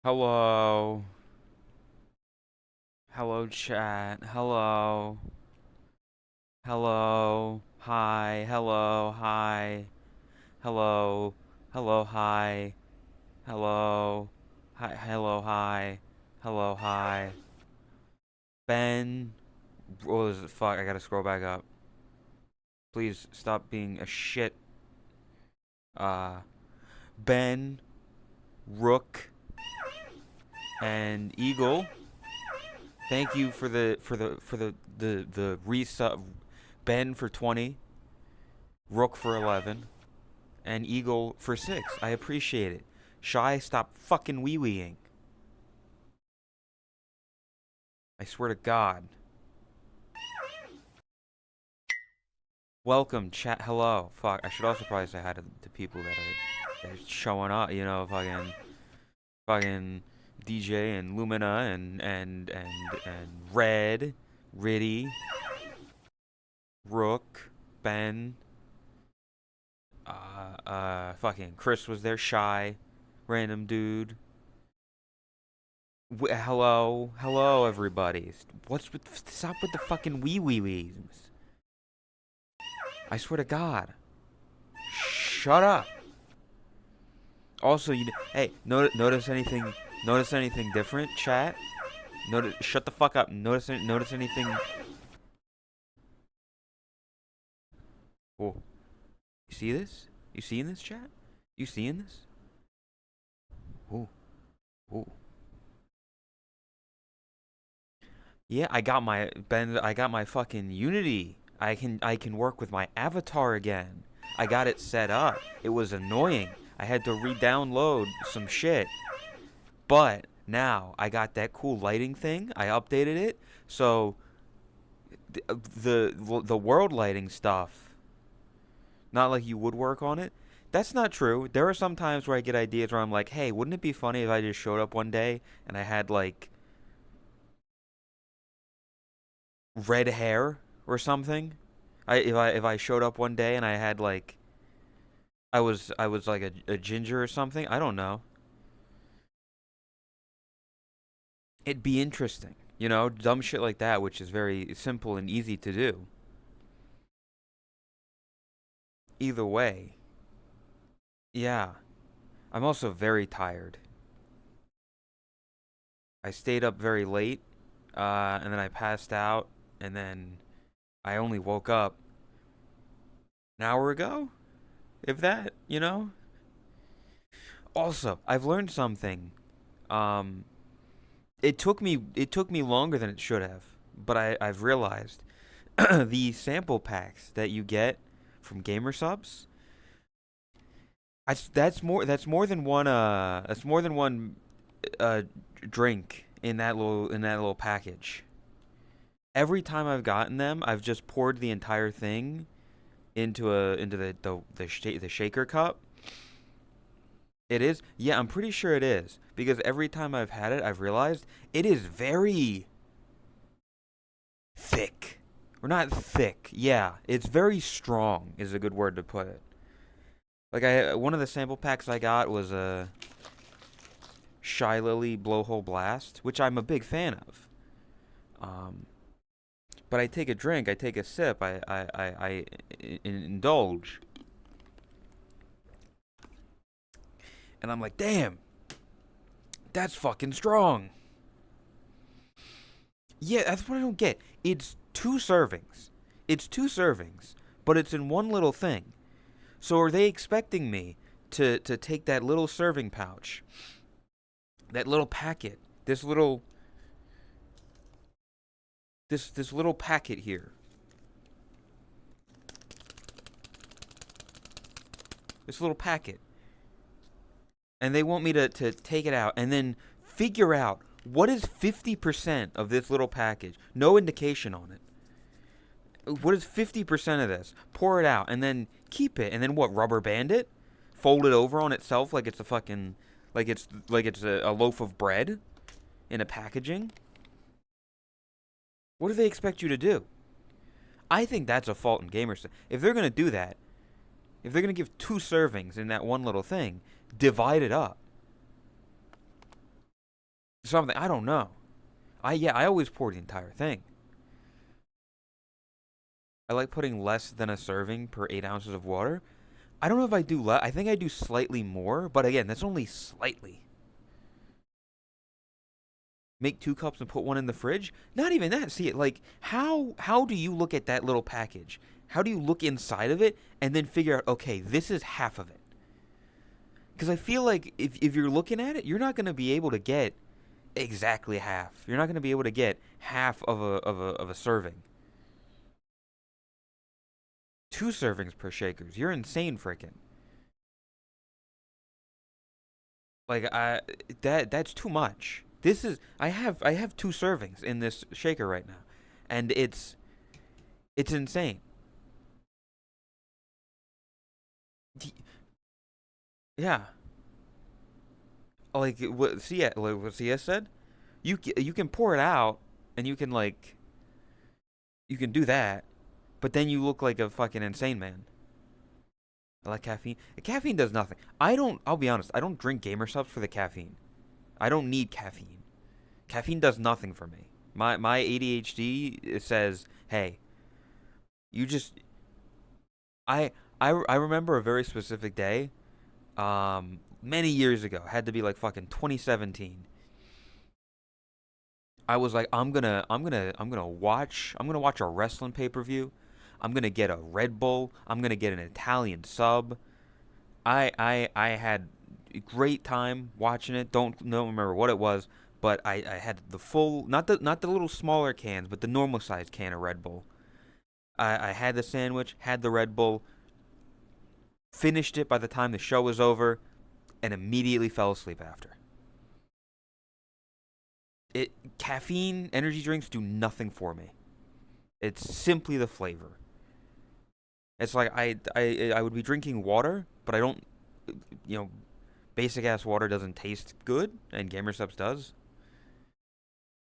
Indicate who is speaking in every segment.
Speaker 1: Hello. Hello, chat. Hello. Hello. Hi. Hello. Hi. Hello. Hello. Hi. Hello. Hi. Hello. Hi. Hello. Hi. Ben. What was it? Fuck. I gotta scroll back up. Please stop being a shit. Uh. Ben. Rook. And Eagle. Thank you for the resub. Ben for 20. Rook for 11. And Eagle for 6. I appreciate it. Shy, stop fucking wee-weeing. I swear to God. Welcome, chat. Hello. Fuck, I should also probably say hi to people that are showing up. You know, fucking DJ and Lumina and Red, Riddy, Rook, Ben, fucking Chris was there, Shy, random dude. Hello, everybody. Stop with the fucking wee-wees. I swear to God. Shut up. Also, hey, notice anything? Notice anything different, chat? Notice? Shut the fuck up. Notice anything? Oh, you see this? You seeing this, chat? You seeing this? Oh, oh. Yeah, I got my fucking Unity. I can work with my avatar again. I got it set up. It was annoying. I had to re-download some shit. But now I got that cool lighting thing. I updated it. So the world lighting stuff, not like you would work on it. That's not true. There are some times where I get ideas where I'm like, "Hey, wouldn't it be funny if I just showed up one day and I had like red hair or something?" If I showed up one day and I had like I was like a ginger or something. I don't know. It'd be interesting. You know, dumb shit like that, which is very simple and easy to do. Either way, yeah. I'm also very tired. I stayed up very late, and then I passed out, and then I only woke up an hour ago, if that, you know? Also, I've learned something. Um, it took me longer than it should have, but I've realized the sample packs that you get from gamer subs. That's more than one uh drink in that little package. Every time I've gotten them, I've just poured the entire thing into the shaker cup. It is? Yeah, I'm pretty sure it is because every time I've had it, I've realized it is very thick. Or not thick. Yeah, it's very strong is a good word to put it. Like I one of the sample packs I got was a Shy Lily Blowhole Blast, which I'm a big fan of. Um, but I take a drink, I take a sip, I indulge, and I'm like, damn, that's fucking strong. Yeah, that's what I don't get. It's two servings. It's two servings, but it's in one little thing. So are they expecting me to take that little serving pouch, that little packet, this little packet here, this little packet, and they want me to take it out and then figure out what is 50% of this little package? No indication on it. What is 50% of this? Pour it out and then keep it and then what? Rubber band it? Fold it over on itself like it's a fucking like it's a loaf of bread in a packaging? What do they expect you to do? I think that's a fault in gamers. If they're gonna do that, if they're gonna give two servings in that one little thing, divide it up. something. I don't know. I always pour the entire thing. I like putting less than a serving per 8 ounces of water. I don't know if I do less. I think I do slightly more, but again, that's only slightly. Make 2 cups and put one in the fridge? Not even that. See, like how do you look at that little package? How do you look inside of it and then figure out, okay, this is half of it? Because I feel like if you're looking at it, you're not going to be able to get exactly half. You're not going to be able to get half of a serving. 2 servings per shakers. You're insane, freaking. Like that's too much. This is I have 2 servings in this shaker right now, and it's insane. Yeah, like what Cia said. You can pour it out, and you can do that, but then you look like a fucking insane man. I like caffeine. Caffeine does nothing. I don't. I'll be honest. I don't drink gamer subs for the caffeine. I don't need caffeine. Caffeine does nothing for me. My ADHD says, "Hey, you just." I remember a very specific day. Many years ago, had to be like fucking 2017. I was like, I'm gonna watch a wrestling pay-per-view. I'm gonna get a Red Bull. I'm gonna get an Italian sub. I had a great time watching it. Don't remember what it was, but I had the full, not the little smaller cans, but the normal sized can of Red Bull. I had the sandwich, had the Red Bull, finished it by the time the show was over, and immediately fell asleep after. It Caffeine energy drinks do nothing for me. It's simply the flavor. It's like I would be drinking water, but I don't, you know, basic ass water doesn't taste good, and Gamer Subs does.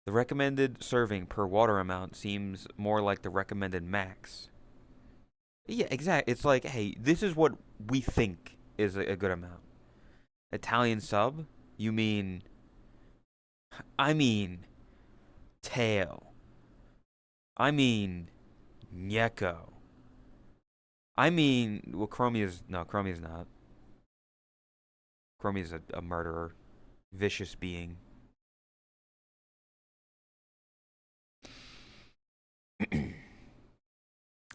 Speaker 1: The recommended serving per water amount seems more like the recommended max. Yeah, exactly. It's like, hey, this is what we think is a good amount. Italian sub? You mean? I mean tail. I mean Nyeko. I mean, well, Chromie no, Chromie's not. Chromie's a murderer, vicious being.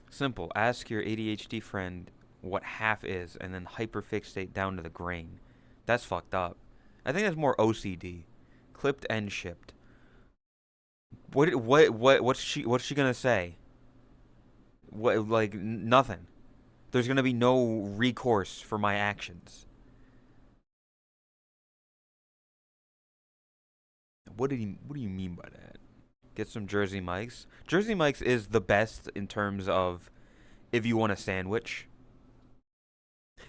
Speaker 1: Simple. Ask your ADHD friend what half is, and then hyperfixate down to the grain. That's fucked up. I think that's more OCD. Clipped and shipped. What's she gonna say? What, like, nothing. There's gonna be no recourse for my actions. What do you mean by that? Get some Jersey Mike's. Jersey Mike's is the best in terms of if you want a sandwich.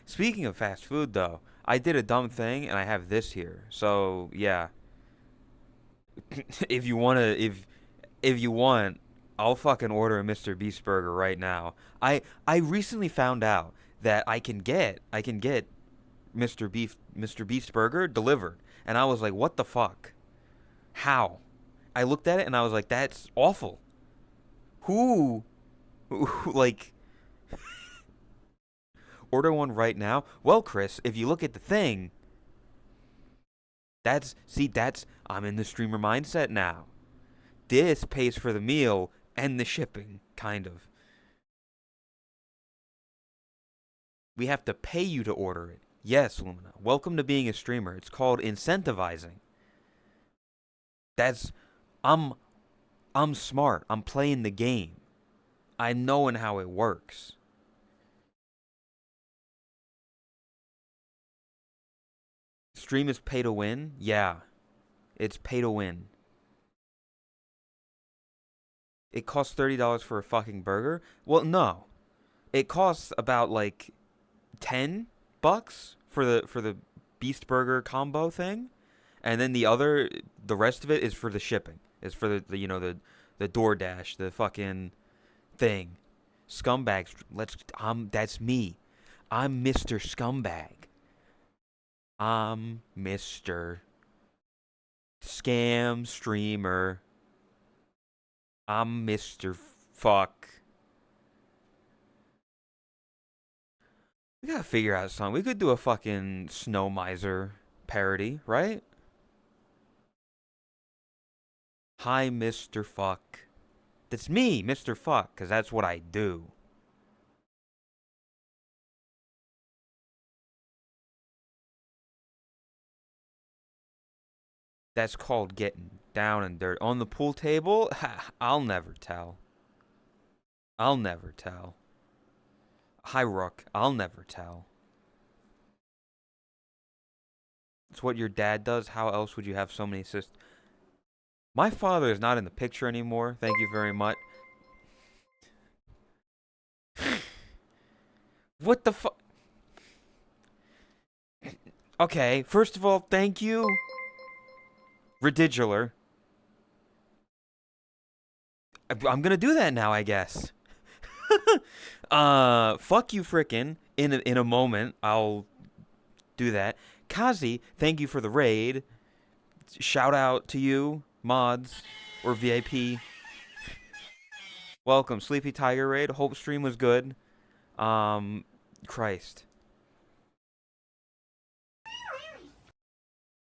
Speaker 1: Speaking of fast food, though, I did a dumb thing and I have this here. So yeah, if you want, I'll fucking order a Mr. Beast burger right now. I recently found out that I can get Mr. Beast burger delivered, and I was like, what the fuck? How? I looked at it and I was like, that's awful. Who, like, order one right now? Well, Chris, if you look at the thing, that's I'm in the streamer mindset now. This pays for the meal and the shipping, kind of. We have to pay you to order it. Yes, Lumina. Welcome to being a streamer. It's called incentivizing. That's I'm I'm smart. I'm playing the game. I'm knowing how it works. Stream is pay to win? Yeah. It's pay to win. It costs $30 for a fucking burger? Well, no. It costs about like $10 for the Beast Burger combo thing, and then the rest of it is for the shipping. Is for the DoorDash, the fucking thing. Scumbags. That's me. I'm Mr. Scumbag. I'm Mr. Scam streamer. I'm Mr. Fuck. We gotta figure out something. We could do a fucking Snow Miser parody, right? Hi, Mr. Fuck. That's me, Mr. Fuck, because that's what I do. That's called getting down and dirt. On the pool table? Ha, I'll never tell. I'll never tell. Hi, Rook. I'll never tell. It's what your dad does. How else would you have so many sisters? My father is not in the picture anymore. Thank you very much. What the fuck? Okay, first of all, thank you. Ridicular. I'm gonna do that now, I guess. Fuck you, frickin'. In a moment, I'll do that. Kazi, thank you for the raid. Shout out to you, mods or VIP. Welcome, Sleepy Tiger raid. Hope stream was good. Christ.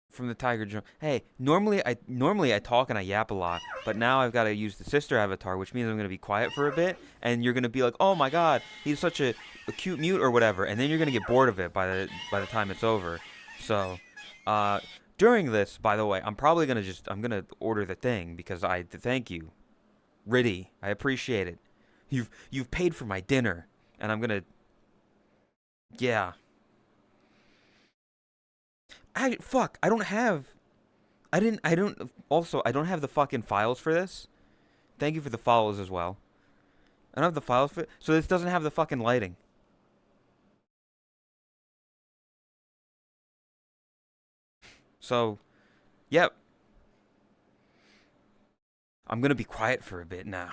Speaker 1: From the Tiger Joe. Hey, normally I talk and I yap a lot, but now I've got to use the sister avatar, which means I'm gonna be quiet for a bit, and you're gonna be like, oh my god, he's such a cute mute or whatever, and then you're gonna get bored of it by the time it's over. So, during this, by the way, I'm gonna order the thing because thank you, Riddy, I appreciate it. You've paid for my dinner, and I'm gonna, yeah. Fuck, I don't have. I don't. Also, I don't have the fucking files for this. Thank you for the follows as well. I don't have the files for it, so this doesn't have the fucking lighting. So, yep. I'm gonna be quiet for a bit now.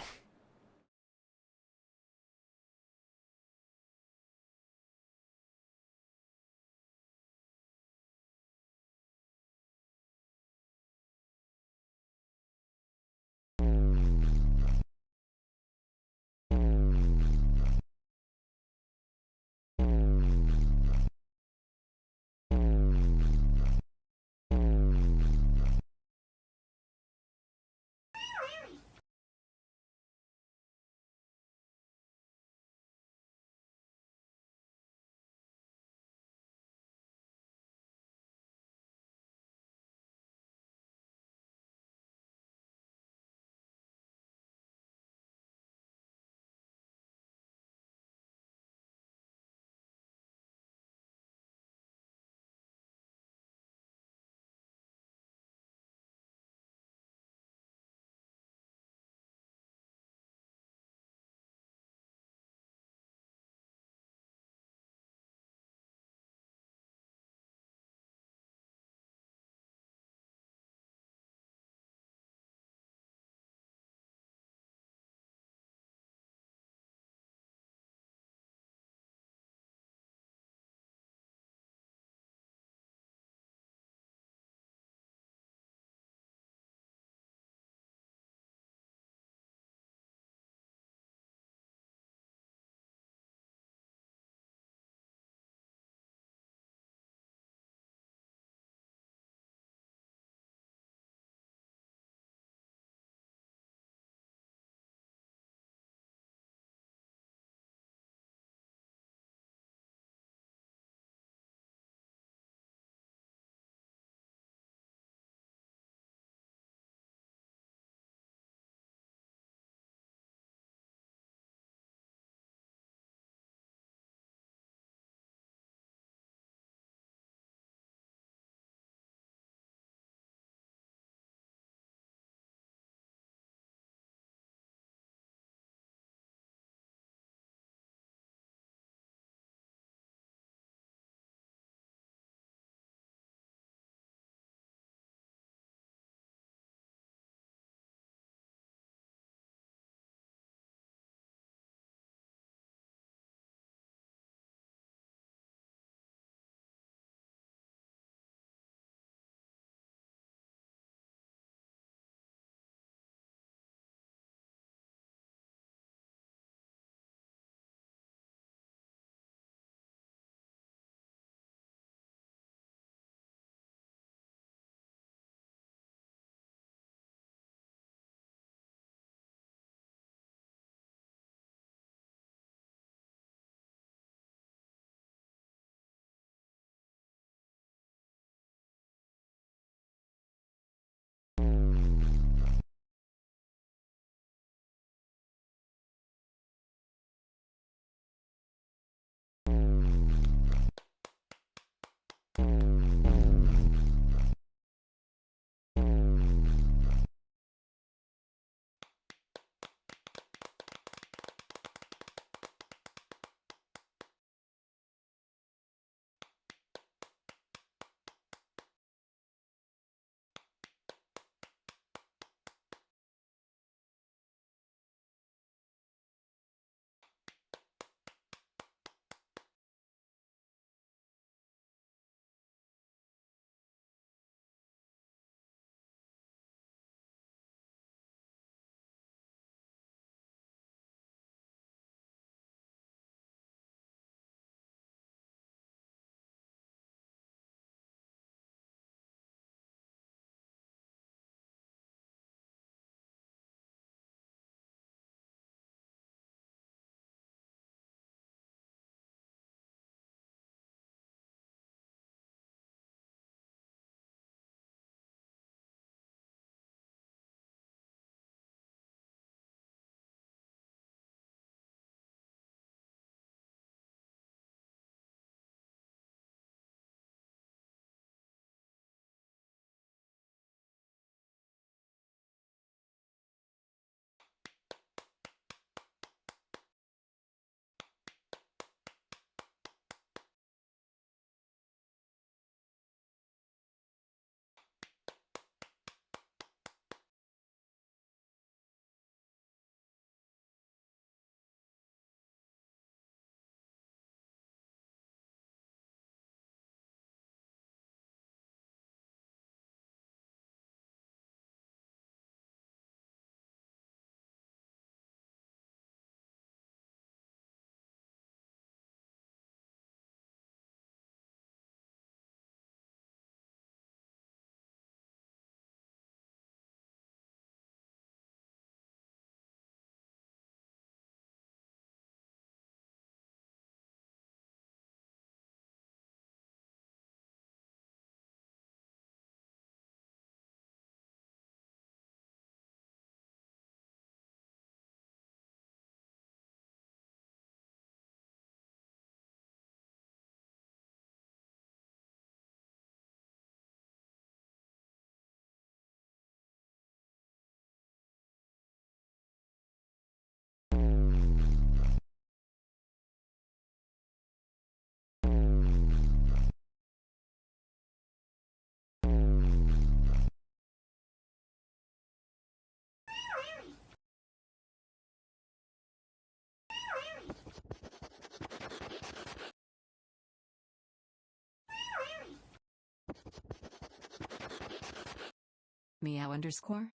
Speaker 2: Meow underscore.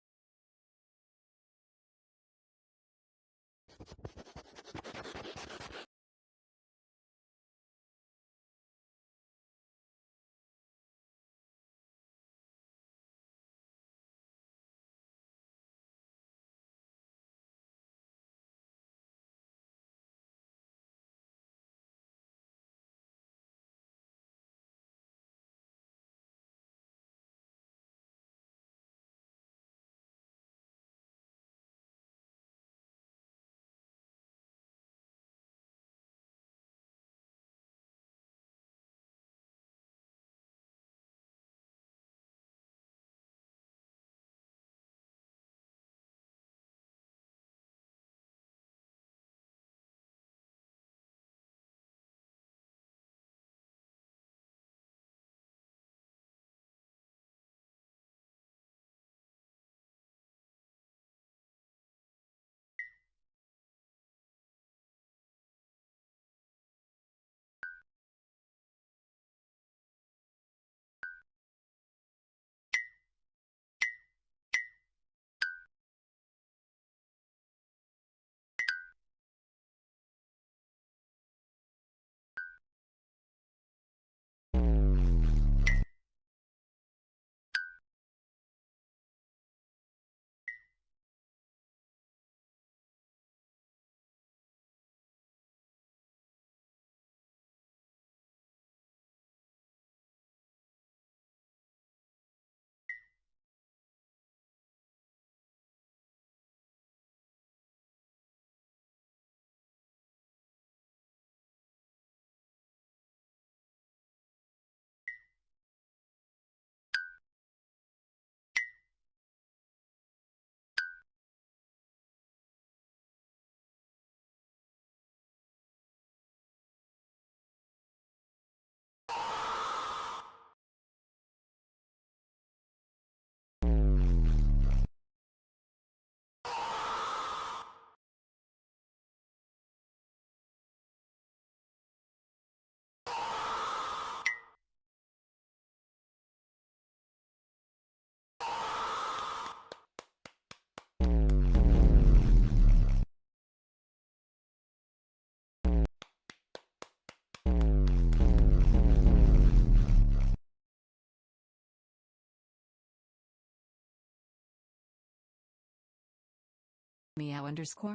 Speaker 2: Meow underscore.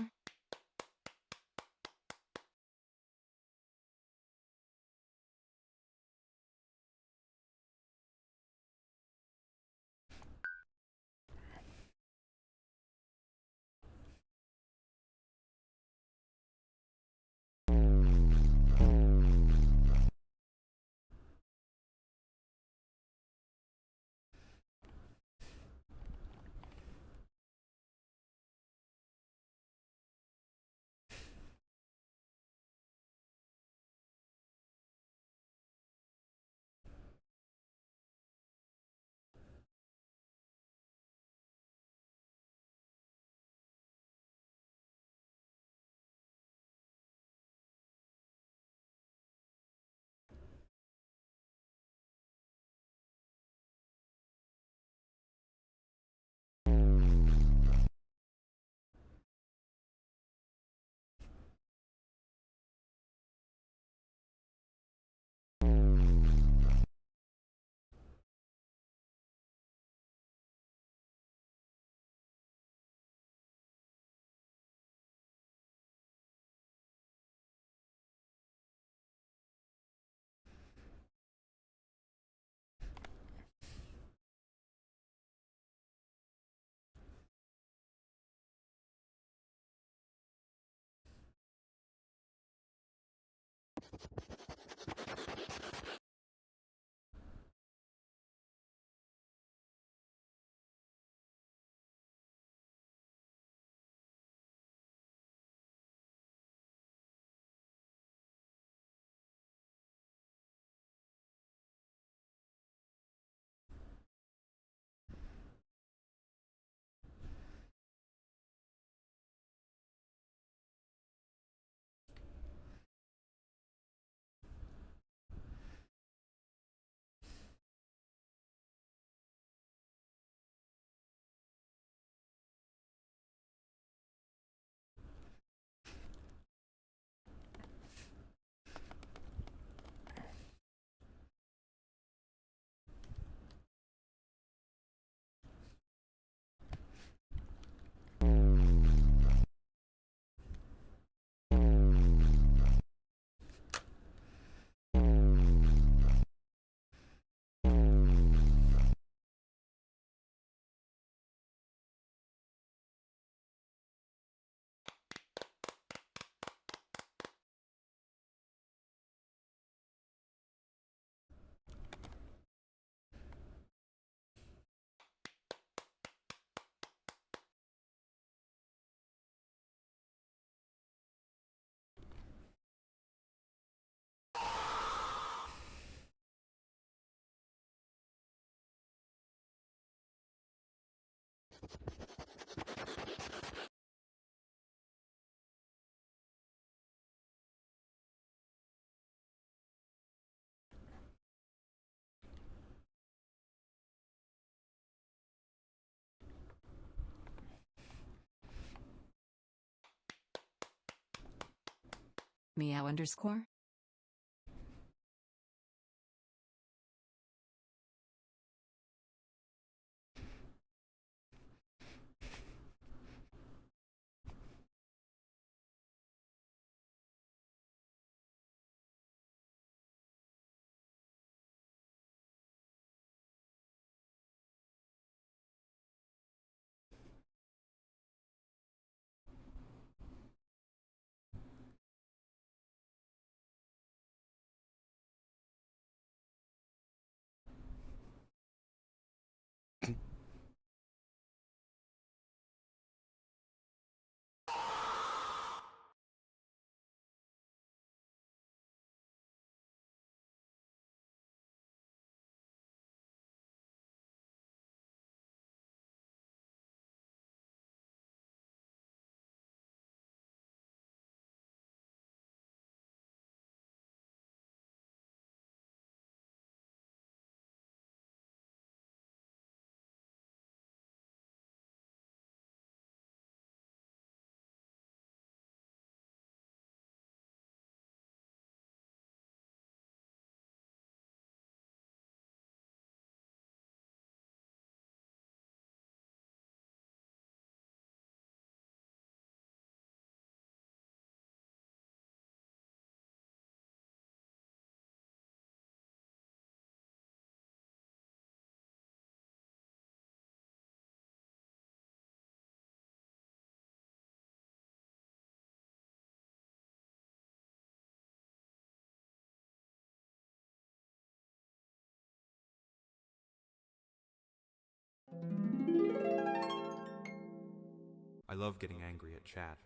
Speaker 2: Meow underscore?
Speaker 3: I love getting angry at chat.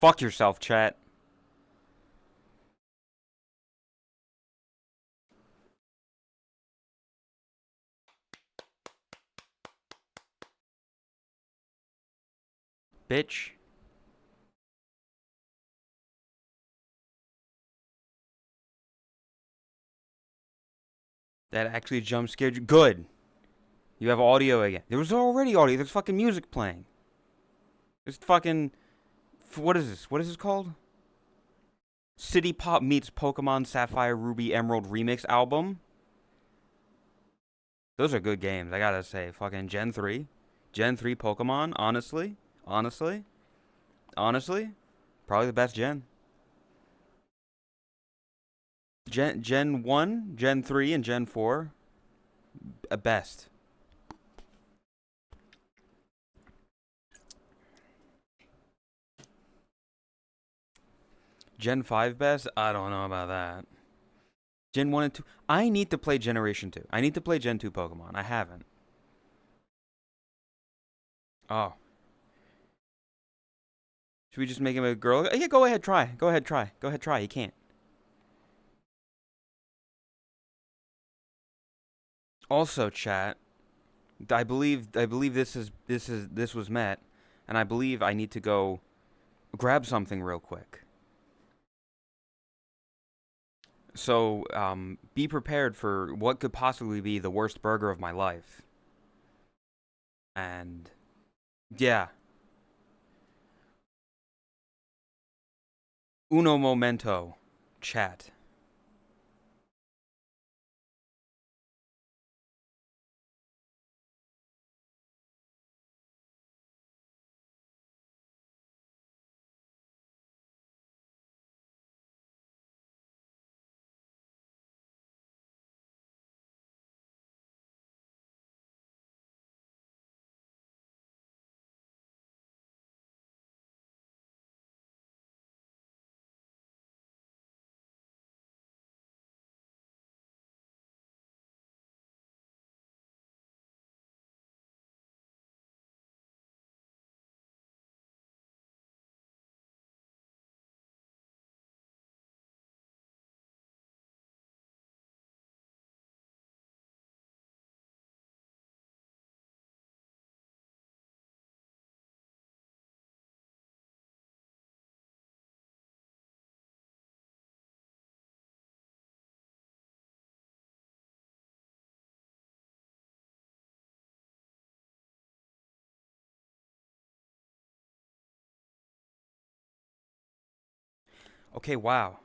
Speaker 1: Fuck yourself, chat. Bitch. That actually jump scared you. Good. You have audio again. There was already audio. There's fucking music playing. There's fucking... What is this? What is this called? City Pop meets Pokemon Sapphire Ruby Emerald Remix album. Those are good games, I gotta say. Fucking Gen 3. Gen 3 Pokemon, honestly. Honestly. Probably the best gen. Gen 1, Gen 3, and Gen 4. Best. Gen 5 best? I don't know about that. Gen 1 and 2. I need to play Generation 2. I need to play Gen 2 Pokemon. I haven't. Oh. Should we just make him a girl? Yeah, go ahead, try. Go ahead, try. Go ahead, try. He can't. Also, chat, I believe this was met, and I believe I need to go grab something real quick. So, be prepared for what could possibly be the worst burger of my life. And yeah. Uno momento, chat. Okay, wow.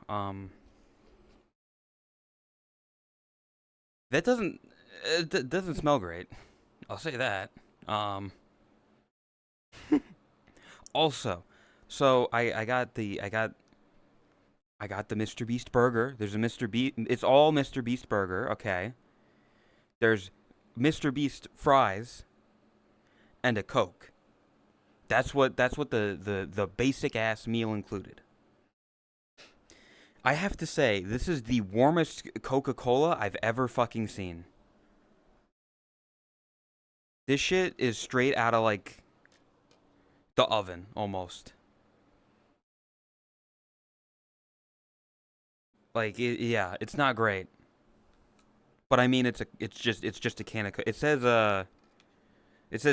Speaker 1: That doesn't smell great. I'll say that. Also, so I got the Mr. Beast burger. There's a Mr. Beast. It's all Mr. Beast burger. Okay. There's Mr. Beast fries and a Coke. That's what the basic ass meal included. I have to say, this is the warmest Coca-Cola I've ever fucking seen. This shit is straight out of like the oven almost. Like yeah, it's not great. But I mean it's just a can of it says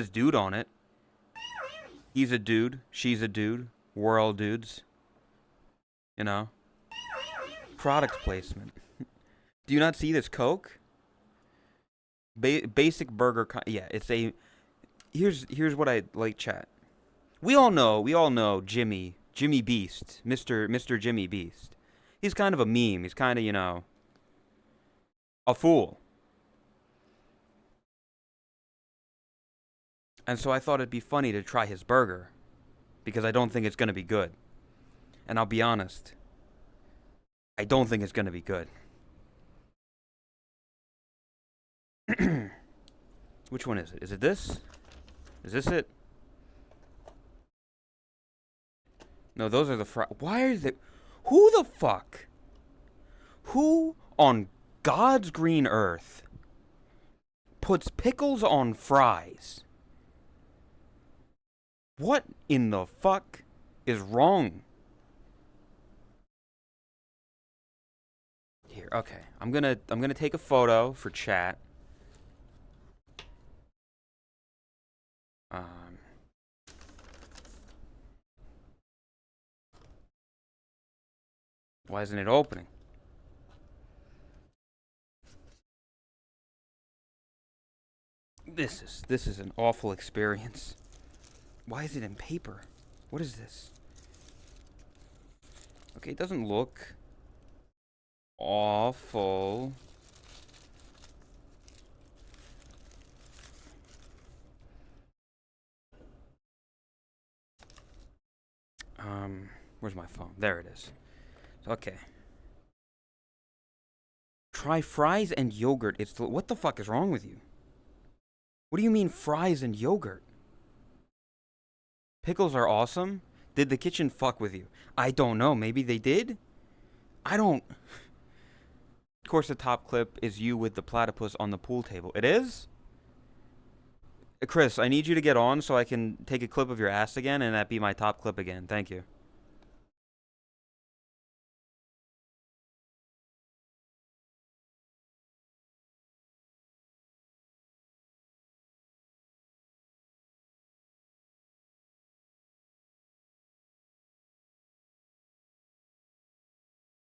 Speaker 1: dude on it. He's a dude, she's a dude, we're all dudes. You know? Product placement. Do you not see this Coke? Basic burger yeah, it's a here's what I like, chat. We all know Jimmy Beast, Mr. Jimmy Beast. He's kind of a meme. He's kind of, you know, a fool. And so I thought it'd be funny to try his burger because I don't think it's going to be good. And I'll be honest, I don't think it's going to be good. Which one is it? Is it this? Is this it? No, those are the fries. Why are they... Who the fuck? Who on God's green earth puts pickles on fries? What in the fuck is wrong here. Okay, I'm gonna take a photo for chat. Why isn't it opening? This is an awful experience. Why is it in paper? What is this? Okay, it doesn't look awful. Where's my phone? There it is. Okay. Try fries and yogurt. What the fuck is wrong with you? What do you mean fries and yogurt? Pickles are awesome? Did the kitchen fuck with you? I don't know. Maybe they did? I don't... Of course, the top clip is you with the platypus on the pool table. It is? Chris, I need you to get on so I can take a clip of your ass again and that be my top clip again. Thank you.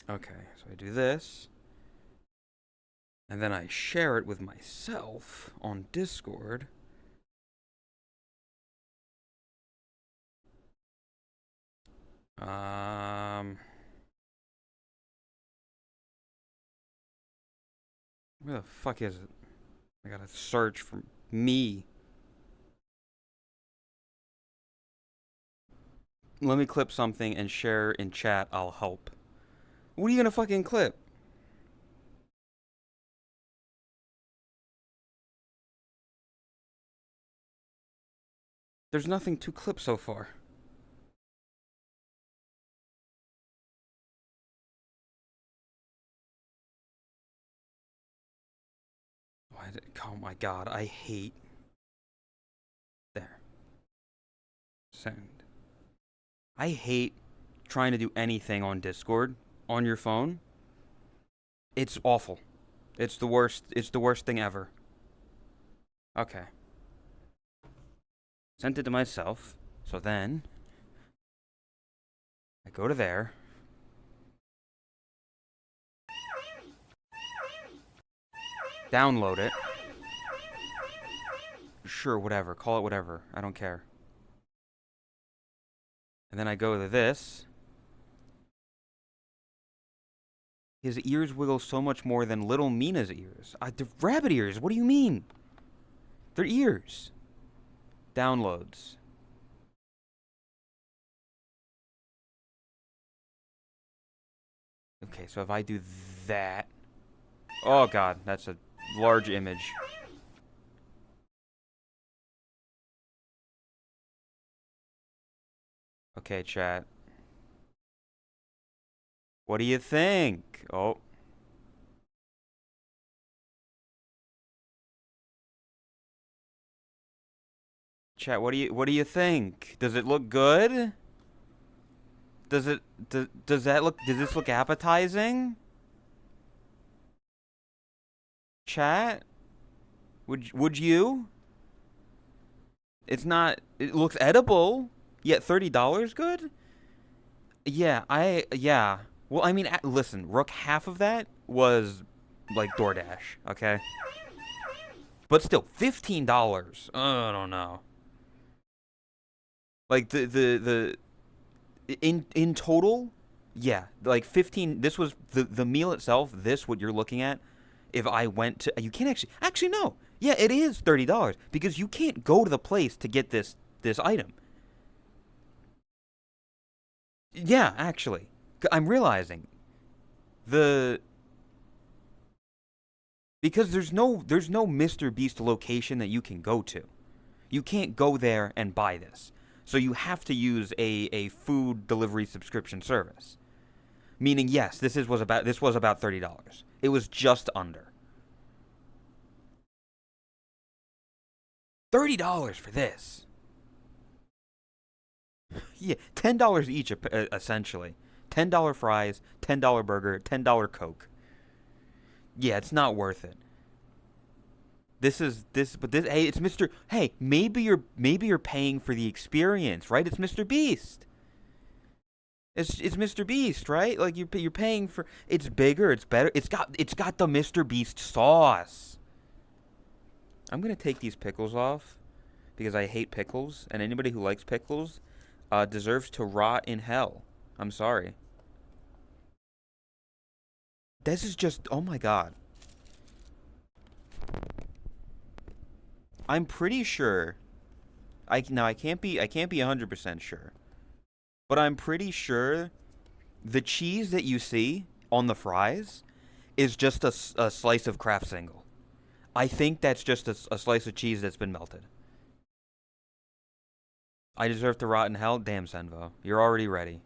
Speaker 1: Okay, so I do this. And then I share it with myself on Discord. Where the fuck is it? I gotta search for me. Let me clip something and share in chat. I'll help. What are you gonna fucking clip? There's nothing to clip so far. Oh my god, I hate... There. Send. I hate trying to do anything on Discord on your phone. It's awful. It's the worst thing ever. Okay. Sent it to myself. So then I go to there. Download it. Sure, whatever. Call it whatever. I don't care. And then I go to this. His ears wiggle so much more than little Mina's ears. They're rabbit ears. What do you mean? They're ears. Downloads. Okay, so if I do that... Oh god, that's a large image. Okay, chat. What do you think? Oh. Chat, what do you think? Does it look good? Does this look appetizing? Chat? Would you? It's not, it looks edible, yet $30 good? Yeah, yeah. Well, I mean, listen, Rook, half of that was like DoorDash, okay? But still, $15. I don't know. Like in total, yeah, like 15. This was the meal itself. This what you're looking at. If I went to, you can't actually no. Yeah, it is $30 because you can't go to the place to get this item. Yeah, actually, I'm realizing because there's no Mr. Beast location that you can go to. You can't go there and buy this. So you have to use a food delivery subscription service. Meaning, yes, this was about $30. It was just under $30 for this. Yeah, $10 each essentially. $10 fries, $10 burger, $10 Coke. Yeah, it's not worth it. Hey, it's Mr. Hey, maybe you're paying for the experience, right? It's Mr. Beast. It's Mr. Beast, right? Like you're paying for. It's bigger. It's better. It's got the Mr. Beast sauce. I'm gonna take these pickles off because I hate pickles, and anybody who likes pickles deserves to rot in hell. I'm sorry. This is just. Oh my god. I'm pretty sure. I can't be 100% sure, but I'm pretty sure the cheese that you see on the fries is just a slice of Kraft single. I think that's just a slice of cheese that's been melted. I deserve to rot in hell? Damn, Senvo. You're already ready.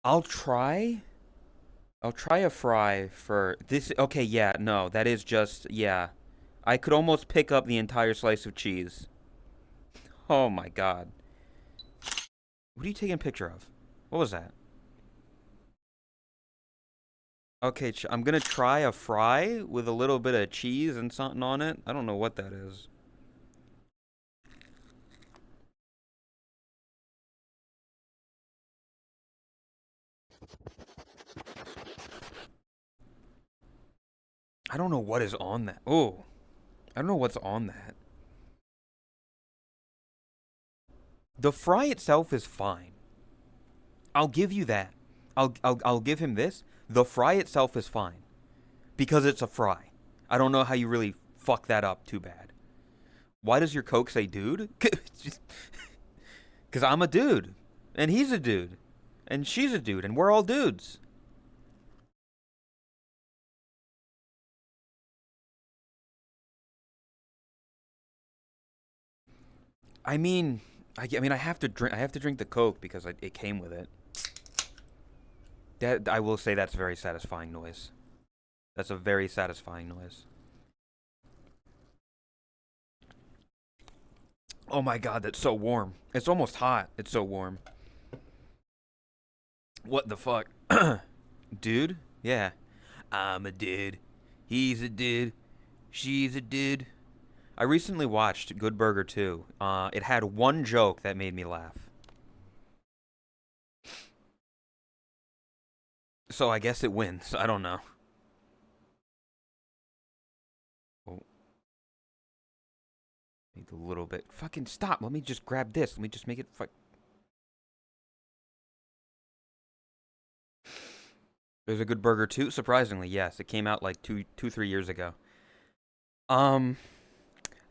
Speaker 1: I'll try. I'll try a fry for this. Okay, yeah, no, that is just. Yeah. I could almost pick up the entire slice of cheese. Oh my god. What are you taking a picture of? What was that? Okay, I'm gonna try a fry with a little bit of cheese and something on it. I don't know what that is. I don't know what is on that. Oh, I don't know what's on that. The fry itself is fine. I'll give you that. I'll give him this. The fry itself is fine because it's a fry. I don't know how you really fuck that up too bad. Why does your Coke say dude? Because I'm a dude, and he's a dude, and she's a dude, and we're all dudes. I mean, I have to drink. I have to drink the Coke because it came with it. That I will say that's a very satisfying noise. That's a very satisfying noise. Oh my god, that's so warm. It's almost hot. It's so warm. What the fuck? Dude? Yeah. I'm a dude. He's a dude. She's a dude. I recently watched Good Burger 2. It had one joke that made me laugh. So I guess it wins. I don't know. Oh, need a little bit. Fucking stop. Let me just grab this. Let me just make it. There's a Good Burger 2. Surprisingly, yes. It came out like 3 years ago. Um,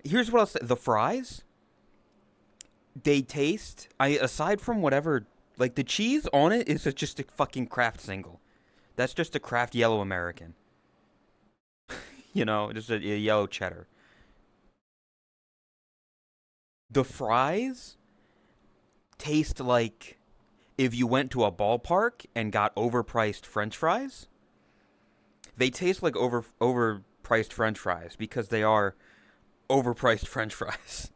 Speaker 1: Here's what I'll say. The fries, they taste. Aside from whatever, like the cheese on it is just a fucking Kraft single. That's just a Kraft Yellow American. Just a yellow cheddar. The fries taste like if you went to a ballpark and got overpriced French fries. They taste like overpriced French fries because they are overpriced French fries.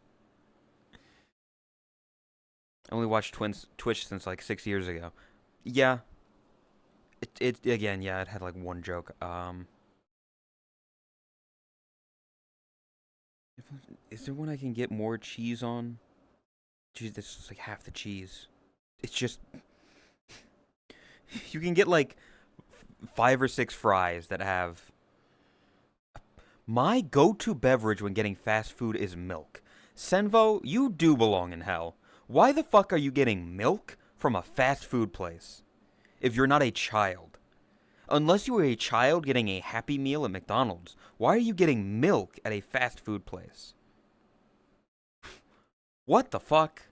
Speaker 1: I only watched Twitch since like 6 years ago. Yeah, it again. Yeah, it had like one joke. Is there one I can get more cheese on? Geez, this is like half the cheese. It's just you can get like 5 or 6 fries that have. My go-to beverage when getting fast food is milk. Senvo, you do belong in hell. Why the fuck are you getting milk from a fast food place if you're not a child? Unless you were a child getting a Happy Meal at McDonald's, why are you getting milk at a fast food place? What the fuck?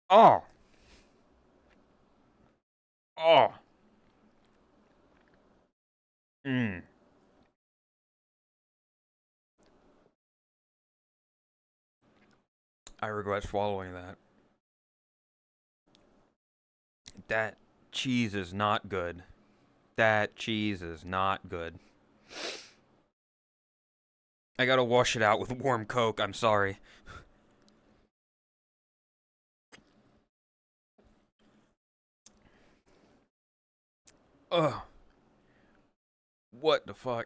Speaker 1: Oh. Oh. Mm. I regret swallowing that. That cheese is not good. That cheese is not good. I gotta wash it out with warm Coke. I'm sorry. Ugh. What the fuck?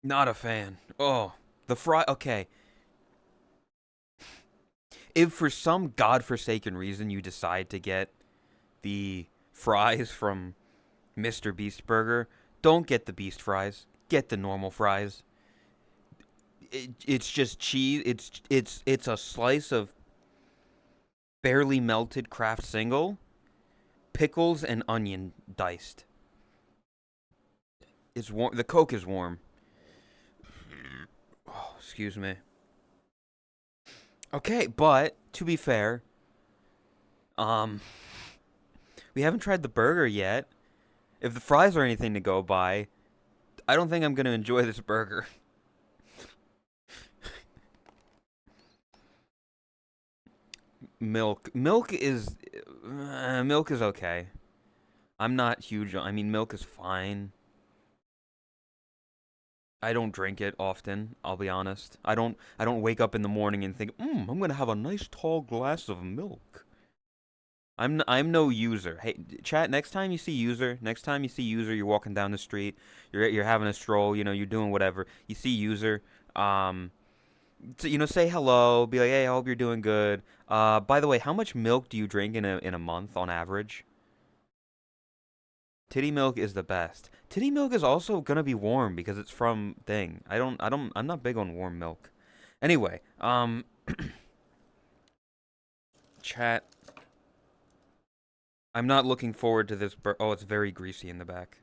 Speaker 1: Not a fan. Oh, the fry. Okay. If for some godforsaken reason you decide to get the fries from Mr. Beast Burger, don't get the Beast fries. Get the normal fries. It's just cheese. It's a slice of barely melted Kraft single, pickles and onion diced. It's warm. The Coke is warm. Oh, excuse me. Okay, but to be fair, um, we haven't tried the burger yet. If the fries are anything to go by, I don't think I'm gonna enjoy this burger. Milk is okay. I'm not huge. I mean, milk is fine. I don't drink it often. I'll be honest. I don't wake up in the morning and think, I'm gonna have a nice tall glass of milk. I'm no user. Hey, chat. Next time you see user, you're walking down the street. You're having a stroll. You're doing whatever. You see user. Um, say hello. Be like, hey, I hope you're doing good. By the way, how much milk do you drink in a month on average? Titty milk is the best. Titty milk is also gonna be warm because it's from thing. I'm not big on warm milk. Anyway, chat. I'm not looking forward to this. Oh, it's very greasy in the back.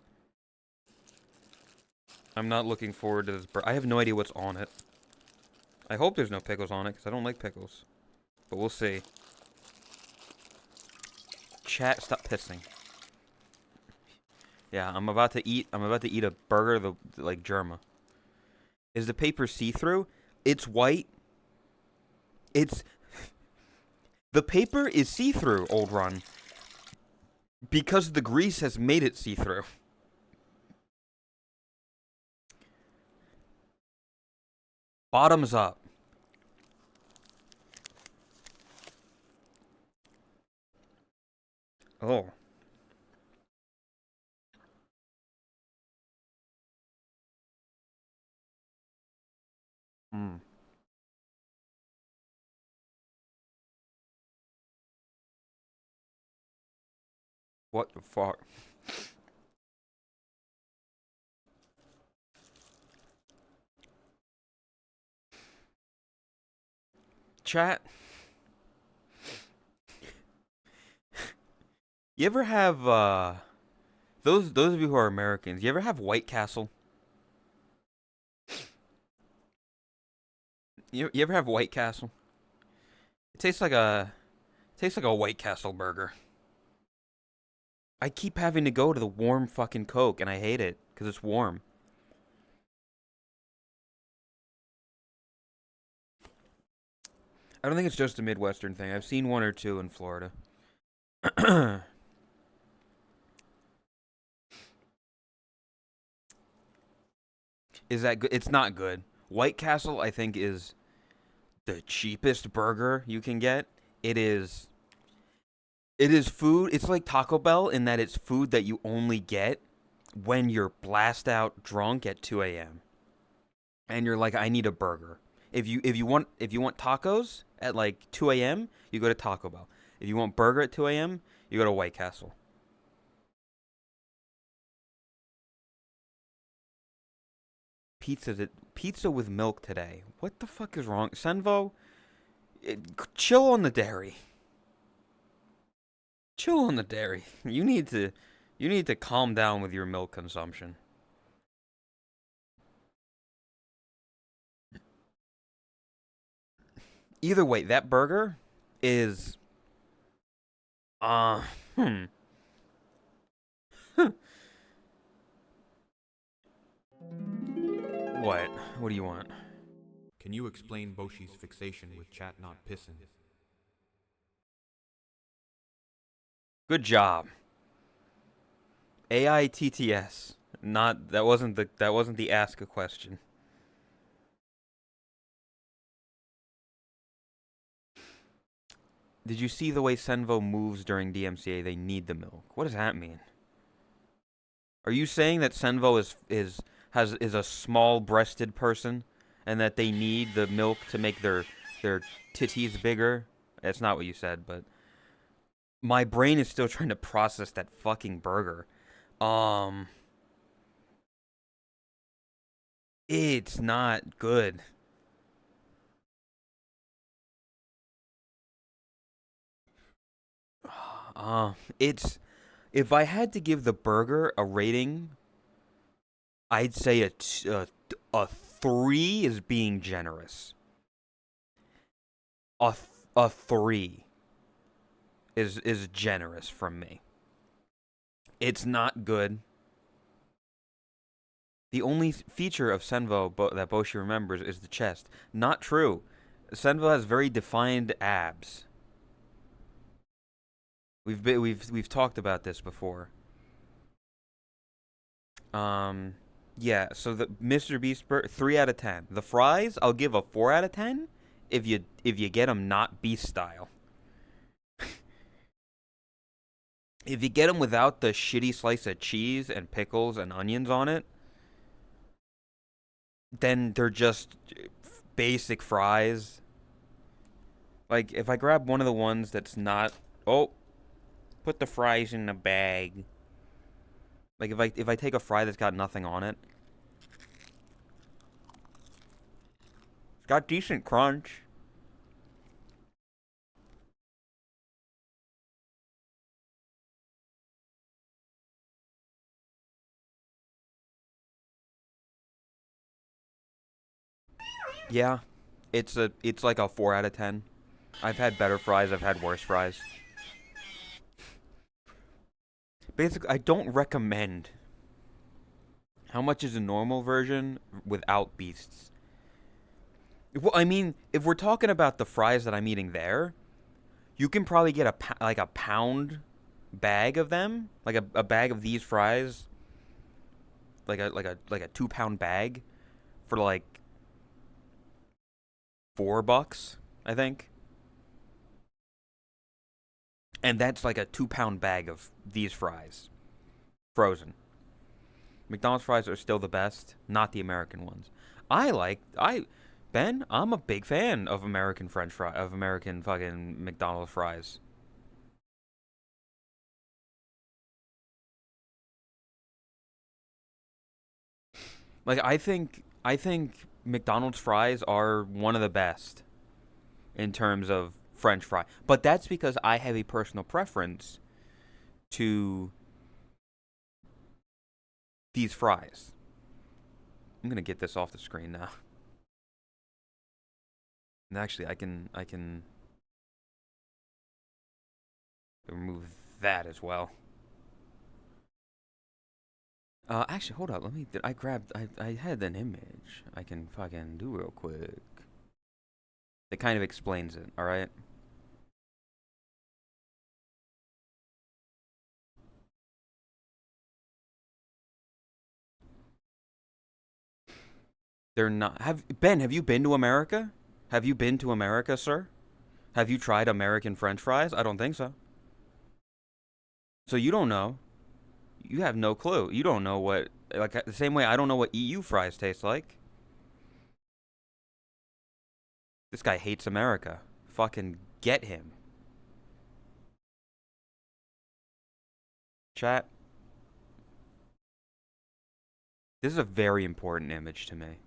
Speaker 1: I'm not looking forward to this. I have no idea what's on it. I hope there's no pickles on it because I don't like pickles. But we'll see. Chat, stop pissing. Yeah, I'm about to eat a burger like Germa. Is the paper see-through? It's white. The paper is see-through, Old Run. Because the grease has made it see-through. Bottoms up. Oh. Mm. What the fuck? Chat. You ever have those of you who are Americans, you ever have White Castle? You ever have White Castle? It tastes like a White Castle burger. I keep having to go to the warm fucking Coke and I hate it cuz it's warm. I don't think it's just a Midwestern thing. I've seen one or two in Florida. Is that good? It's not good. White Castle, I think, is the cheapest burger you can get. It is. It is food. It's like Taco Bell in that it's food that you only get when you're blast out drunk at 2 a.m. and you're like, I need a burger. If you want tacos at like 2 a.m., you go to Taco Bell. If you want burger at 2 a.m., you go to White Castle. Pizza with milk today. What the fuck is wrong, Senvo? Chill on the dairy. Chill on the dairy. You need to calm down with your milk consumption. Either way, that burger is uh hmm. What? What do you want?
Speaker 3: Can you explain Boshi's fixation with chat not pissin'?
Speaker 1: Good job. AITTS. Not that wasn't the ask a question. Did you see the way Senvo moves during DMCA? They need the milk. What does that mean? Are you saying that Senvo is a small-breasted person, and that they need the milk to make their titties bigger? That's not what you said, but my brain is still trying to process that fucking burger. Um, it's not good. It's if I had to give the burger a rating, I'd say a 3 is being generous. A 3 is generous from me. It's not good. The only feature of Senvo that Boshi remembers is the chest. Not true. Senvo has very defined abs. We've talked about this before. Yeah. So the Mr. Beast 3 out of 10. The fries, I'll give a 4 out of 10. If you get them not beast style. If you get them without the shitty slice of cheese and pickles and onions on it, then they're just basic fries. Like, if I grab one of the ones that's not... Oh, put the fries in the bag. Like, if I take a fry that's got nothing on it, it's got decent crunch. Yeah, it's like a 4 out of 10. I've had better fries, I've had worse fries. Basically, I don't recommend. How much is a normal version without beasts? Well, I mean, if we're talking about the fries that I'm eating there, you can probably get a pound bag of them, like a bag of these fries, like a 2 pound bag, for like $4, I think. And that's like a 2 pound bag of these fries, frozen. McDonald's fries are still the best, not the American ones. Ben, I'm a big fan of American French fry, of American fucking McDonald's fries. Like I think McDonald's fries are one of the best in terms of French fry. But that's because I have a personal preference to these fries. I'm gonna get this off the screen now. And actually, I can remove that as well. Actually, hold up. Let me. I grabbed. I had an image. I can fucking do real quick. It kind of explains it. All right. They're not. Have you been to America? Have you been to America, sir? Have you tried American French fries? I don't think so. So you don't know. You have no clue. You don't know what, like, the same way I don't know what EU fries taste like. This guy hates America. Fucking get him. Chat. This is a very important image to me.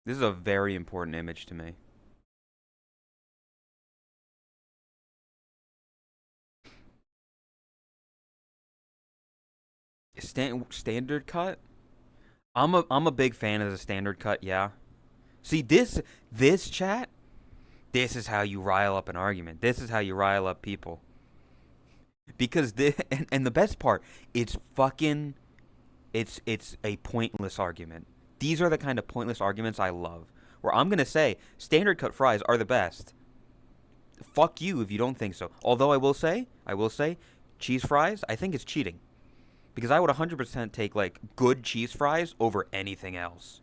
Speaker 1: This is a very important image to me. Standard cut? I'm a big fan of the standard cut, yeah. See, this chat, this is how you rile up an argument. This is how you rile up people. Because this, and the best part, it's fucking it's a pointless argument. These are the kind of pointless arguments I love. Where I'm gonna say standard cut fries are the best. Fuck you if you don't think so. Although I will say, cheese fries, I think it's cheating. Because I would 100% take like good cheese fries over anything else.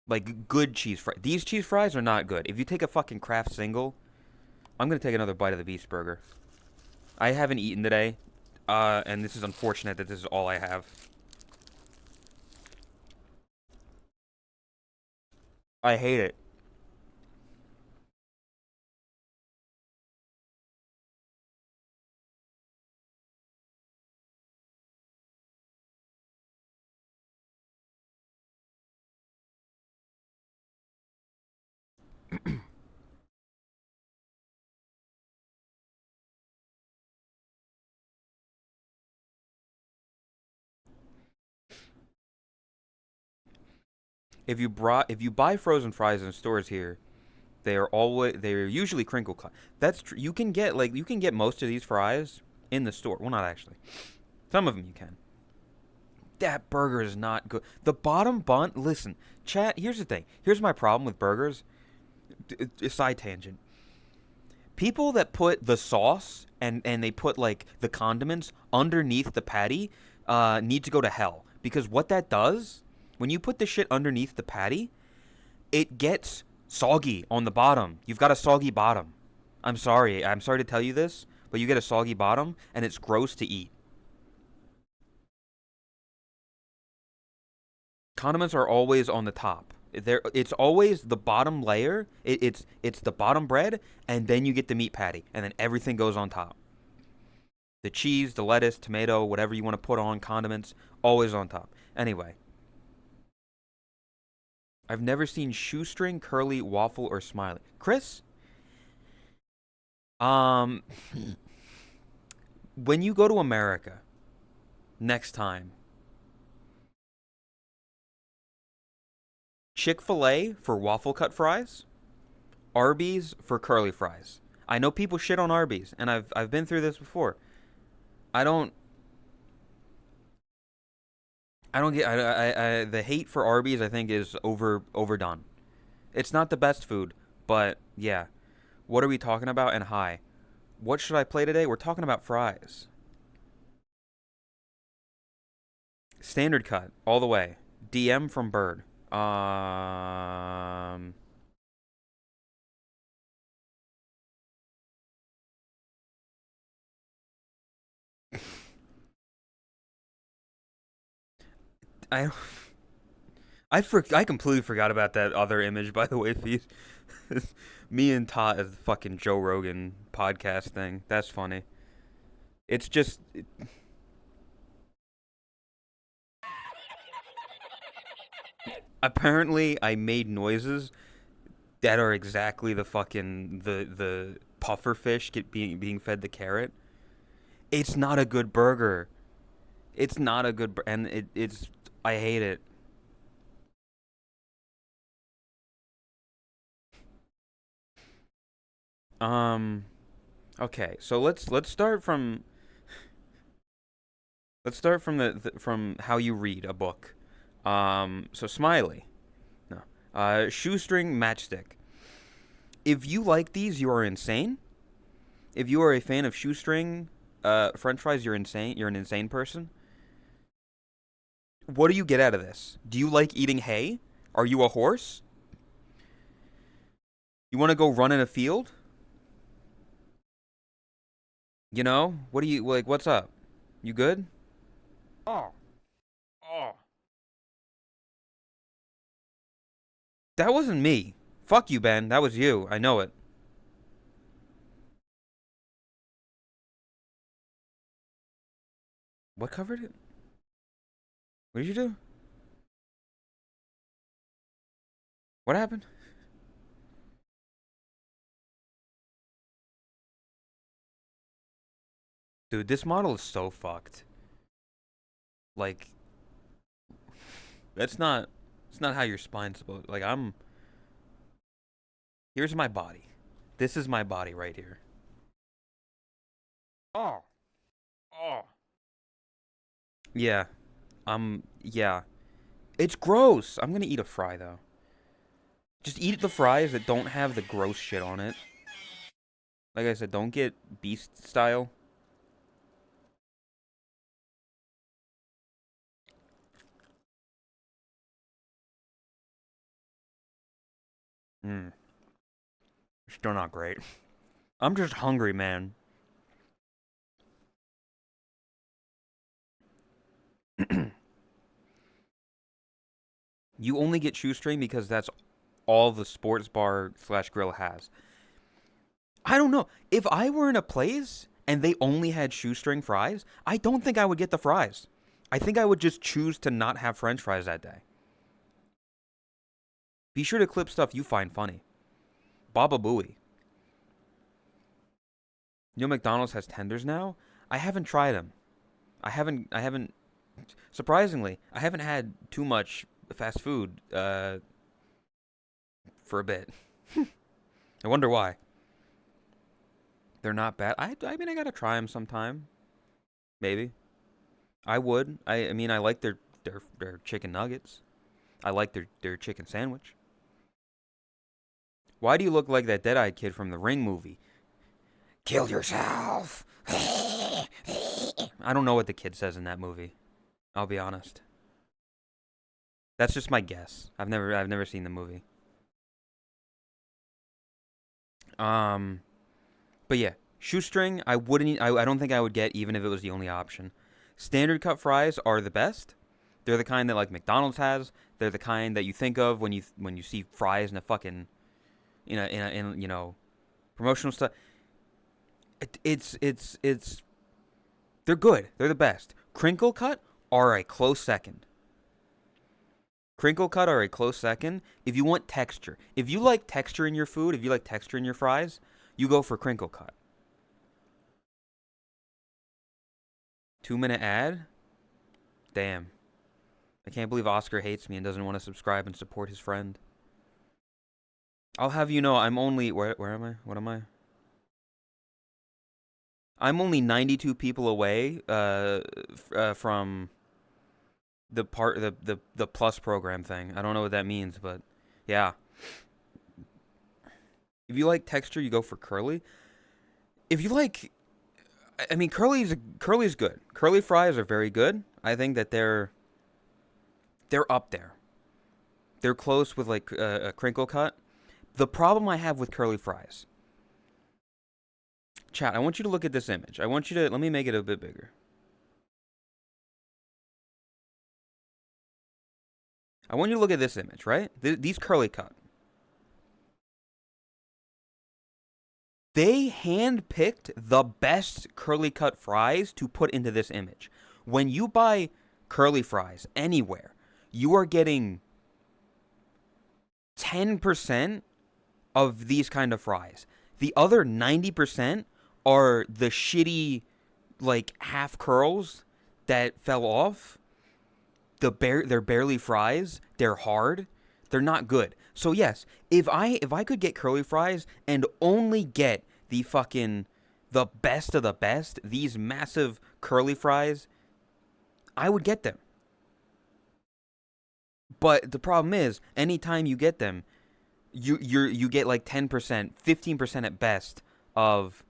Speaker 1: Like good cheese fries. These cheese fries are not good. If you take a fucking Kraft single, I'm gonna take another bite of the beast burger. I haven't eaten today, and this is unfortunate that this is all I have. I hate it. If you buy frozen fries in stores here, they're usually crinkle cut. That's true. You can get most of these fries in the store. Well, not actually. Some of them you can. That burger is not good. The bottom bun. Listen, chat. Here's the thing. Here's my problem with burgers. Side tangent. People that put the sauce and they put like the condiments underneath the patty need to go to hell, because what that does when you put the shit underneath the patty, it gets soggy on the bottom. You've got a soggy bottom. I'm sorry. I'm sorry to tell you this, but you get a soggy bottom and it's gross to eat. Condiments are always on the top. It's always the bottom layer. It's the bottom bread, and then you get the meat patty, and then everything goes on top. The cheese, the lettuce, tomato, whatever you want to put on, condiments, always on top. Anyway, I've never seen shoestring, curly, waffle, or smiley. Chris, um, when you go to America next time, Chick-fil-A for waffle cut fries, Arby's for curly fries. I know people shit on Arby's, and I've been through this before. I don't I don't get the hate for Arby's, I think, is overdone. It's not the best food, but yeah. What are we talking about? And hi, what should I play today? We're talking about fries. Standard cut all the way. DM from Bird. I I completely forgot about that other image. By the way, Feast. Me and Todd as the fucking Joe Rogan podcast thing. That's funny. It's just apparently I made noises that are exactly the fucking the puffer fish being fed the carrot. It's not a good burger. It's not a good and it's I hate it. Um okay, so let's start from from how you read a book. So Smiley. No. Shoestring matchstick. If you like these, you are insane. If you are a fan of shoestring french fries, you're insane. You're an insane person. What do you get out of this? Do you like eating hay? Are you a horse? You want to go run in a field? You know? What do you like what's up? You good? Oh. Oh. That wasn't me. Fuck you, Ben. That was you. I know it. What covered it? What did you do? What happened? Dude, this model is so fucked. Like, that's not. It's not how your spine's supposed. Like, I'm. Here's my body. This is my body right here. Oh. Oh. Yeah. Yeah. It's gross. I'm gonna eat a fry though. Just eat the fries that don't have the gross shit on it. Like I said, don't get beast style. Hmm. Still not great. I'm just hungry, man. You only get shoestring because that's all the sports bar slash grill has. I don't know. If I were in a place and they only had shoestring fries, I don't think I would get the fries. I think I would just choose to not have French fries that day. Be sure to clip stuff you find funny. Baba Booey. You know McDonald's has tenders now? I haven't tried them. I haven't surprisingly, I haven't had too much fast food for a bit. I wonder why. They're not bad. I mean I got to try them sometime. Maybe. I would. I mean I like their chicken nuggets. I like their chicken sandwich. Why do you look like that dead-eyed kid from the Ring movie? Kill yourself. I don't know what the kid says in that movie. I'll be honest. That's just my guess. I've never seen the movie. But yeah, shoestring. I wouldn't. I don't think I would get even if it was the only option. Standard cut fries are the best. They're the kind that like McDonald's has. They're the kind that you think of when you see fries in a fucking in promotional stuff. It's they're good. They're the best. Crinkle cut are a close second. Crinkle cut are a close second. If you want texture, if you like texture in your food, if you like texture in your fries, you go for crinkle cut. 2-minute ad? Damn. I can't believe Oscar hates me and doesn't want to subscribe and support his friend. I'll have you know I'm only... Where am I? What am I? I'm only 92 people away from the plus program thing. I don't know what that means, but yeah. If you like texture, you go for curly. If you like... I mean, curly's good. Curly fries are very good. I think that they're up there. They're close with like a crinkle cut. The problem I have with curly fries. Chat, I want you to look at this image. Let me make it a bit bigger. I want you to look at this image, right? These curly cut. They handpicked the best curly cut fries to put into this image. When you buy curly fries anywhere, you are getting 10% of these kind of fries. The other 90% are the shitty, like, half curls that fell off. They're barely fries. They're hard. They're not good. So yes, if I could get curly fries and only get the best of the best, these massive curly fries, I would get them. But the problem is, anytime you get them, you get like 10%, 15% at best of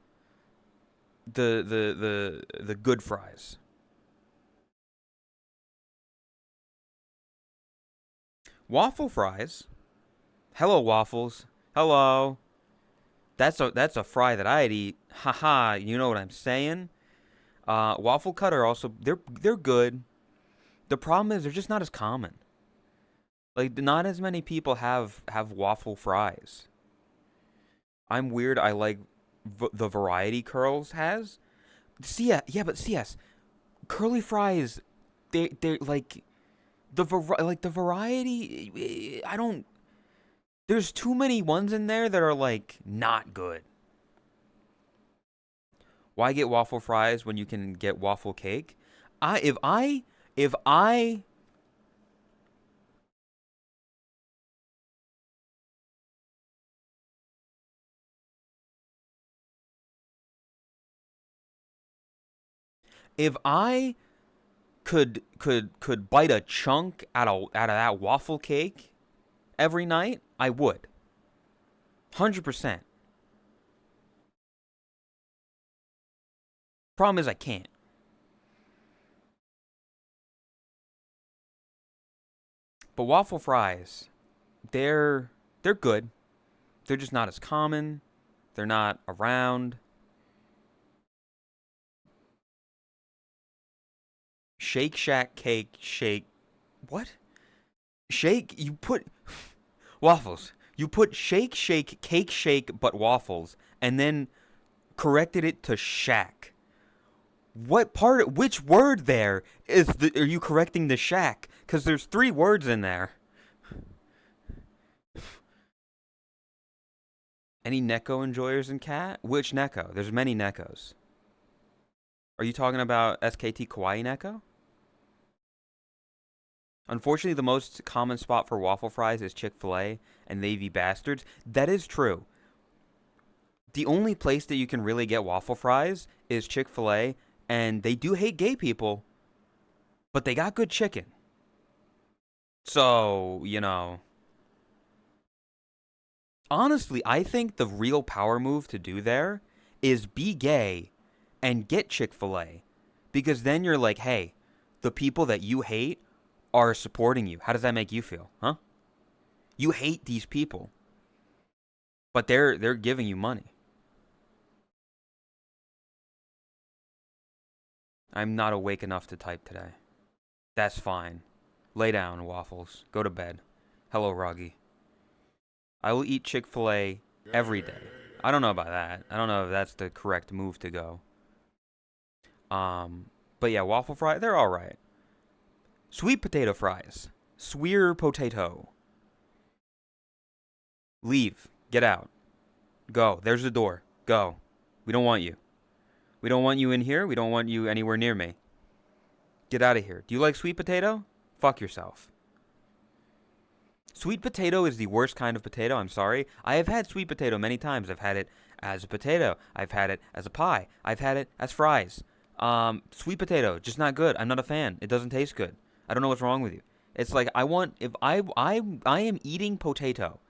Speaker 1: the good fries. Waffle fries. Hello, waffles. Hello. That's a fry that I'd eat. Haha, you know what I'm saying? Waffle cut are also they're good. The problem is they're just not as common. Like not as many people have waffle fries. I'm weird. I like the variety curls has. Yeah, but CS curly fries. They're like the variety. I don't. There's too many ones in there that are like not good. Why get waffle fries when you can get waffle cake? If I could bite a chunk out of that waffle cake every night, I would. 100%. Problem is I can't. But waffle fries, they're good. They're just not as common. They're not around. Shake Shack cake shake. What? Shake, you put waffles. You put shake cake shake but waffles and then corrected it to shack. Which word there are you correcting the shack? Cuz there's 3 words in there. Any Neko enjoyers in Cat? Which Neko? There's many Nekos. Are you talking about SKT Kawaii Neko? Unfortunately, the most common spot for waffle fries is Chick-fil-A and Navy Bastards. That is true. The only place that you can really get waffle fries is Chick-fil-A, and they do hate gay people, but they got good chicken. So, honestly, I think the real power move to do there is be gay and get Chick-fil-A. Because then you're like, hey, the people that you hate are supporting you. How does that make you feel, huh? You hate these people, but they're giving you money. I'm not awake enough to type today. That's fine. Lay down, Waffles. Go to bed. Hello, Roggy. I will eat Chick-fil-A every day. I don't know about that. I don't know if that's the correct move to go. But yeah, waffle fry, they're alright. Sweet potato fries. Sweer potato. Leave. Get out. Go. There's the door. Go. We don't want you. We don't want you in here. We don't want you anywhere near me. Get out of here. Do you like sweet potato? Fuck yourself. Sweet potato is the worst kind of potato. I'm sorry. I have had sweet potato many times. I've had it as a potato. I've had it as a pie. I've had it as fries. Sweet potato, just not good. I'm not a fan. It doesn't taste good. I don't know what's wrong with you. It's like I am eating potato.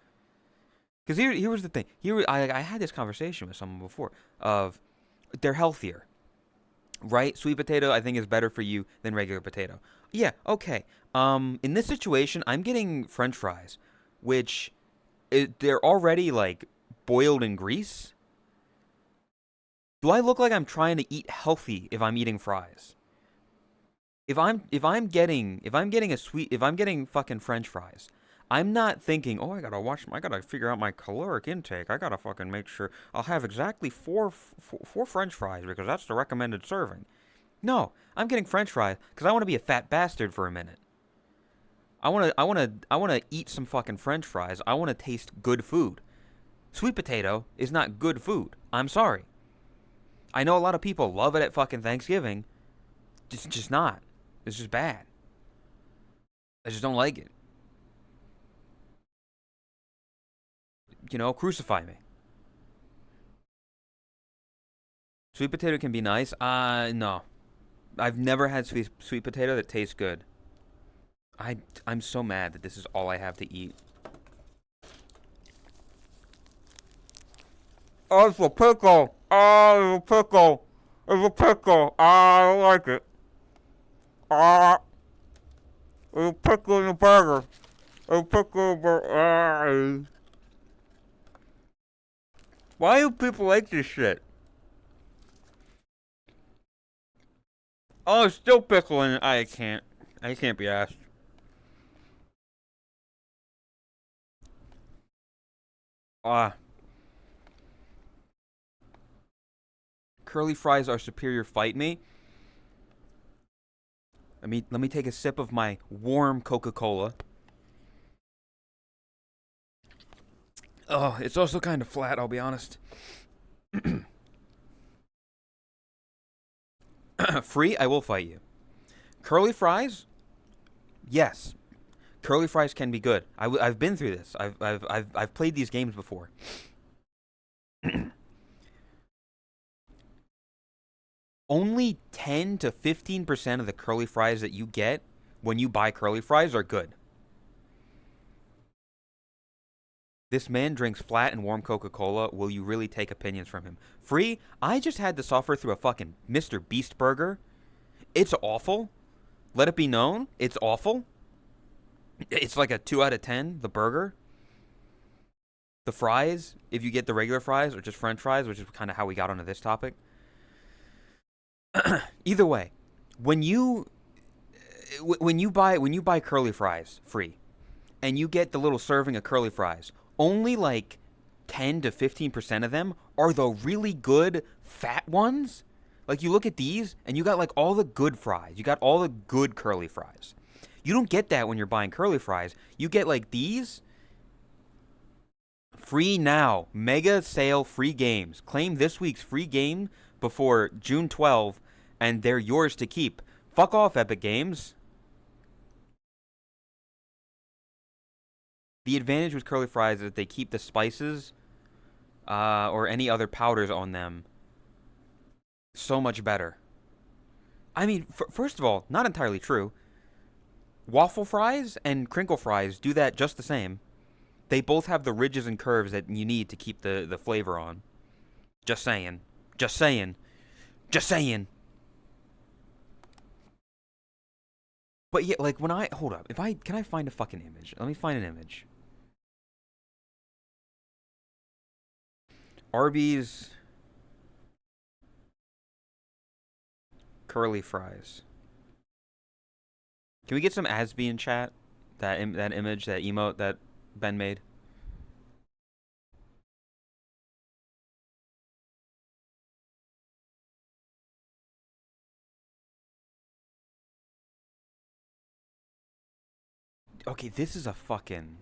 Speaker 1: Because here was the thing. I had this conversation with someone before of they're healthier, right? Sweet potato I think is better for you than regular potato. Yeah, okay. In this situation, I'm getting French fries, which they're already like boiled in grease. Do I look like I'm trying to eat healthy if I'm eating fries? If I'm getting fucking French fries, I'm not thinking, oh, I gotta figure out my caloric intake. I gotta fucking make sure I'll have exactly four French fries because that's the recommended serving. No, I'm getting French fries because I want to be a fat bastard for a minute. I wanna eat some fucking French fries. I want to taste good food. Sweet potato is not good food. I'm sorry. I know a lot of people love it at fucking Thanksgiving. Just not. It's just bad. I just don't like it. Crucify me. Sweet potato can be nice. No. I've never had sweet potato that tastes good. I'm so mad that this is all I have to eat. Oh, it's a pickle. Oh, it's a pickle. It's a pickle. I don't like it. There's a pickle in the burger. There's a pickle in the burger. Why do people like this shit? Oh, it's still pickle in it. I can't be asked. Curly fries are superior, fight me. Let me take a sip of my warm Coca-Cola. Oh, it's also kind of flat, I'll be honest. Free, I will fight you. Curly fries? Yes. Curly fries can be good. I've been through this. I've played these games before. Only 10 to 15% of the curly fries that you get when you buy curly fries are good. This man drinks flat and warm Coca-Cola. Will you really take opinions from him? Free? I just had to suffer through a fucking Mr. Beast burger. It's awful. Let it be known. It's awful. It's like a 2 out of 10, the burger. The fries, if you get the regular fries or just French fries, which is kind of how we got onto this topic. Either way, when you when you buy curly fries free, and you get the little serving of curly fries, only like 10 to 15% of them are the really good fat ones. Like you look at these and you got like all the good fries. You got all the good curly fries. You don't get that when you're buying curly fries. You get like these free now. Mega sale free games. Claim this week's free game before June 12 and they're yours to keep. Fuck off, Epic Games. The advantage with curly fries is that they keep the spices or any other powders on them so much better. I mean, first of all, not entirely true. Waffle fries and crinkle fries do that just the same. They both have the ridges and curves that you need to keep the flavor on. Just saying. Just saying. Just saying. But yeah, like when hold up, can I find a fucking image? Let me find an image. Arby's curly fries. Can we get some Asby in chat? That image, that emote that Ben made. Okay, this is a fucking...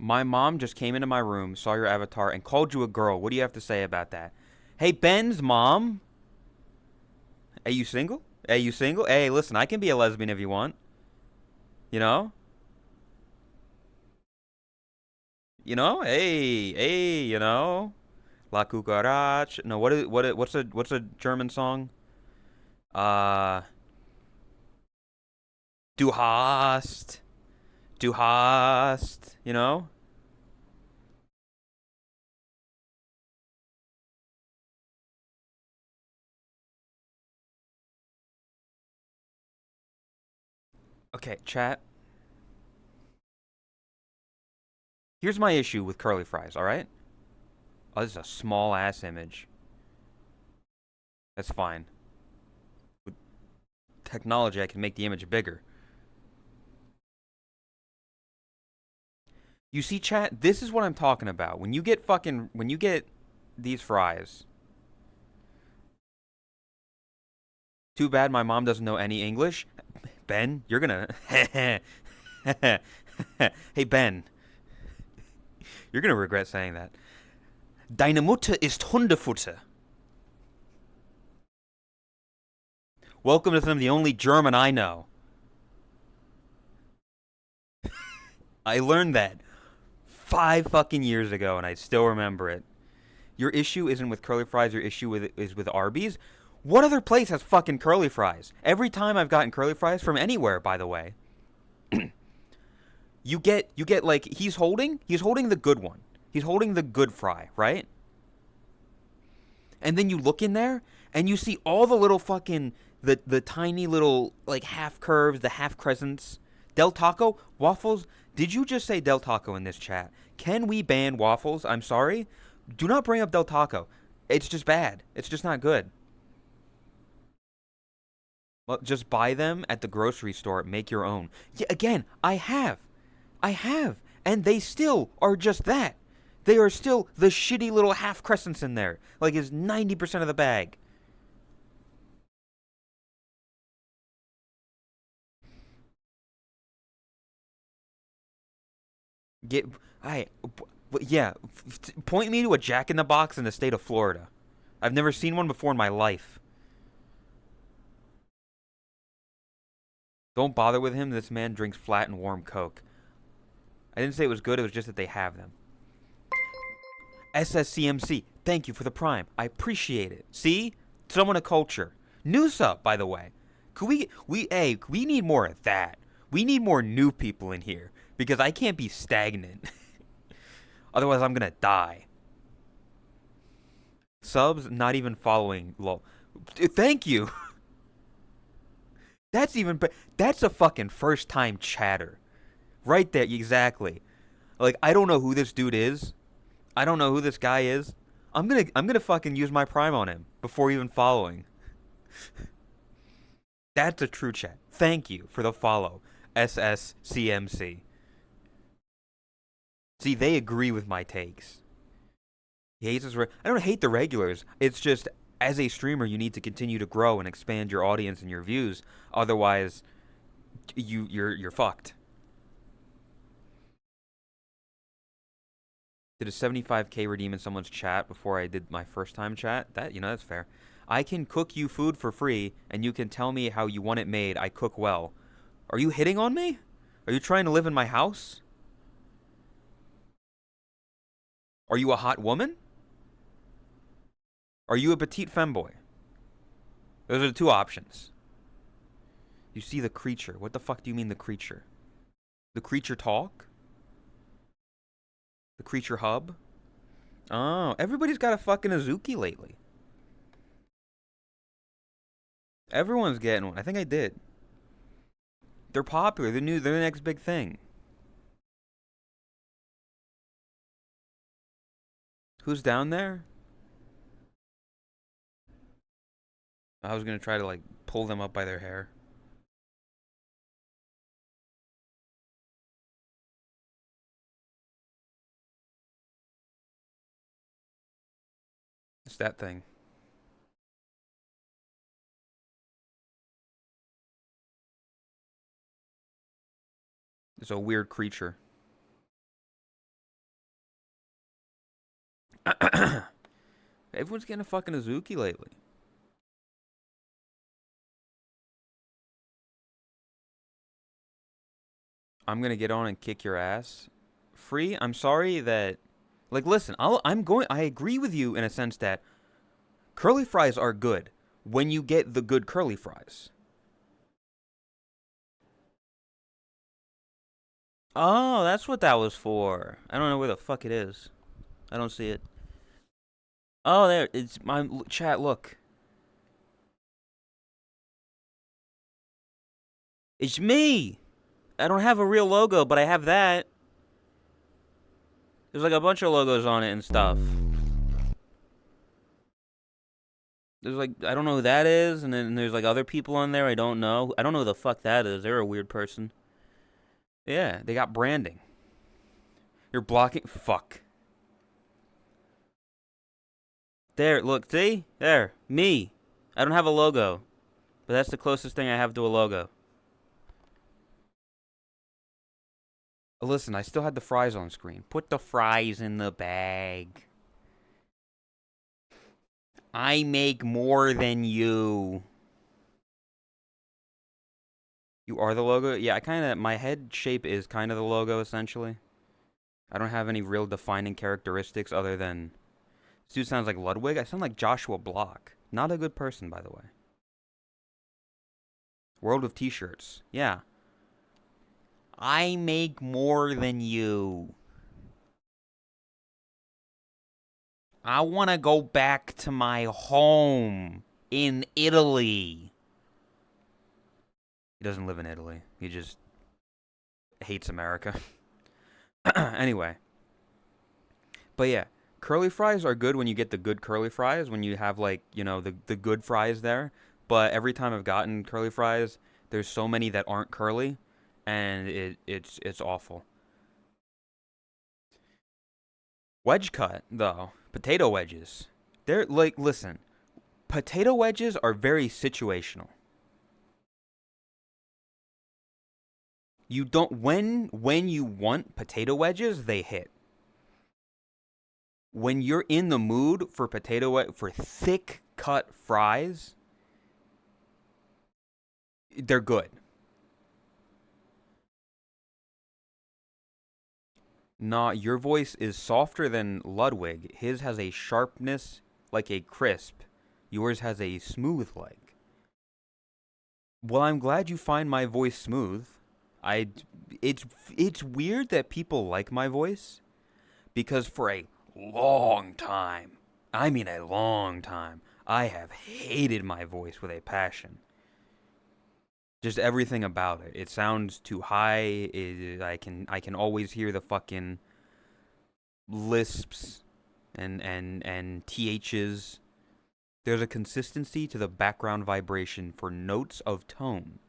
Speaker 1: My mom just came into my room, saw your avatar, and called you a girl. What do you have to say about that? Hey, Ben's mom. Are you single? Are you single? Hey, listen, I can be a lesbian if you want. You know? You know? Hey, you know? La cucaracha. No, what's a German song? Du hast. Du hast. You know? Okay, chat. Here's my issue with curly fries, alright? Oh, this is a small ass image. That's fine. With technology, I can make the image bigger. You see, chat, this is what I'm talking about. When you get these fries. Too bad my mom doesn't know any English. Ben, you're gonna... Hey, Ben. You're gonna regret saying that. Deine Mutter ist Hundefutter. Welcome to the only German I know. I learned that 5 fucking years ago, and I still remember it. Your issue isn't with curly fries. Your issue is with Arby's. What other place has fucking curly fries? Every time I've gotten curly fries from anywhere, by the way, you get like he's holding the good one. He's holding the good fry, right? And then you look in there and you see all the little fucking the tiny little like half curves, the half crescents. Del Taco waffles. Did you just say Del Taco in this chat? Can we ban waffles? I'm sorry. Do not bring up Del Taco. It's just bad. It's just not good. Well, just buy them at the grocery store. Make your own. Yeah, again, I have. And they still are just that. They are still the shitty little half crescents in there. Like it's 90% of the bag. Yeah. Point me to a Jack in the Box in the state of Florida. I've never seen one before in my life. Don't bother with him. This man drinks flat and warm Coke. I didn't say it was good. It was just that they have them. SSCMC, thank you for the prime. I appreciate it. See? Someone of culture. New sub, by the way. Could we need more of that. We need more new people in here. Because I can't be stagnant. Otherwise, I'm gonna die. Subs, not even following. Lol. Thank you. That's a fucking first time chatter. Right there, exactly. Like, I don't know who this dude is. I don't know who this guy is. I'm gonna fucking use my Prime on him before even following. That's a true chat. Thank you for the follow, SSCMC. See, they agree with my takes. He hates us. I don't hate the regulars. It's just, as a streamer, you need to continue to grow and expand your audience and your views. Otherwise, you're fucked. Did a 75k redeem in someone's chat before I did my first time chat? That's fair. I can cook you food for free, and you can tell me how you want it made. I cook well. Are you hitting on me? Are you trying to live in my house? Are you a hot woman? Are you a petite femboy? Those are the two options. You see the creature. What the fuck do you mean the creature? The creature talk? The creature hub? Oh, everybody's got a fucking Azuki lately. Everyone's getting one. I think I did. They're popular. They're the next big thing. Who's down there? I was gonna try to like pull them up by their hair. It's that thing. It's a weird creature. Everyone's getting a fucking Azuki lately. I'm gonna get on and kick your ass. Free, I'm sorry that... Like, listen, I agree with you in a sense that curly fries are good when you get the good curly fries. Oh, that's what that was for. I don't know where the fuck it is. I don't see it. Oh, there. It's my chat. Look. It's me. I don't have a real logo, but I have that. There's like a bunch of logos on it and stuff. There's like, I don't know who that is, and then there's like other people on there I don't know. I don't know who the fuck that is. They're a weird person. Yeah, they got branding. You're blocking. Fuck. There, look, see? There. Me. I don't have a logo. But that's the closest thing I have to a logo. Listen, I still had the fries on screen. Put the fries in the bag. I make more than you. You are the logo? Yeah, my head shape is kind of the logo, essentially. I don't have any real defining characteristics other than... This dude sounds like Ludwig. I sound like Joshua Block. Not a good person, by the way. World of T-shirts. Yeah. I make more than you. I want to go back to my home in Italy. He doesn't live in Italy. He just hates America. Anyway. But yeah, curly fries are good when you get the good curly fries, when you have like, the good fries there. But every time I've gotten curly fries, there's so many that aren't curly, and it's awful. Wedge cut, though. Potato wedges. They're like, listen, potato wedges are very situational. You don't, when you want potato wedges, they hit. When you're in the mood for for thick cut fries, they're good. Nah, your voice is softer than Ludwig. His has a sharpness like a crisp. Yours has a smooth like. Well, I'm glad you find my voice smooth. It's weird that people like my voice, because for a long time, I mean a long time, I have hated my voice with a passion. Just everything about it. It sounds too high. I can always hear the fucking lisps and ths. There's a consistency to the background vibration for notes of tone.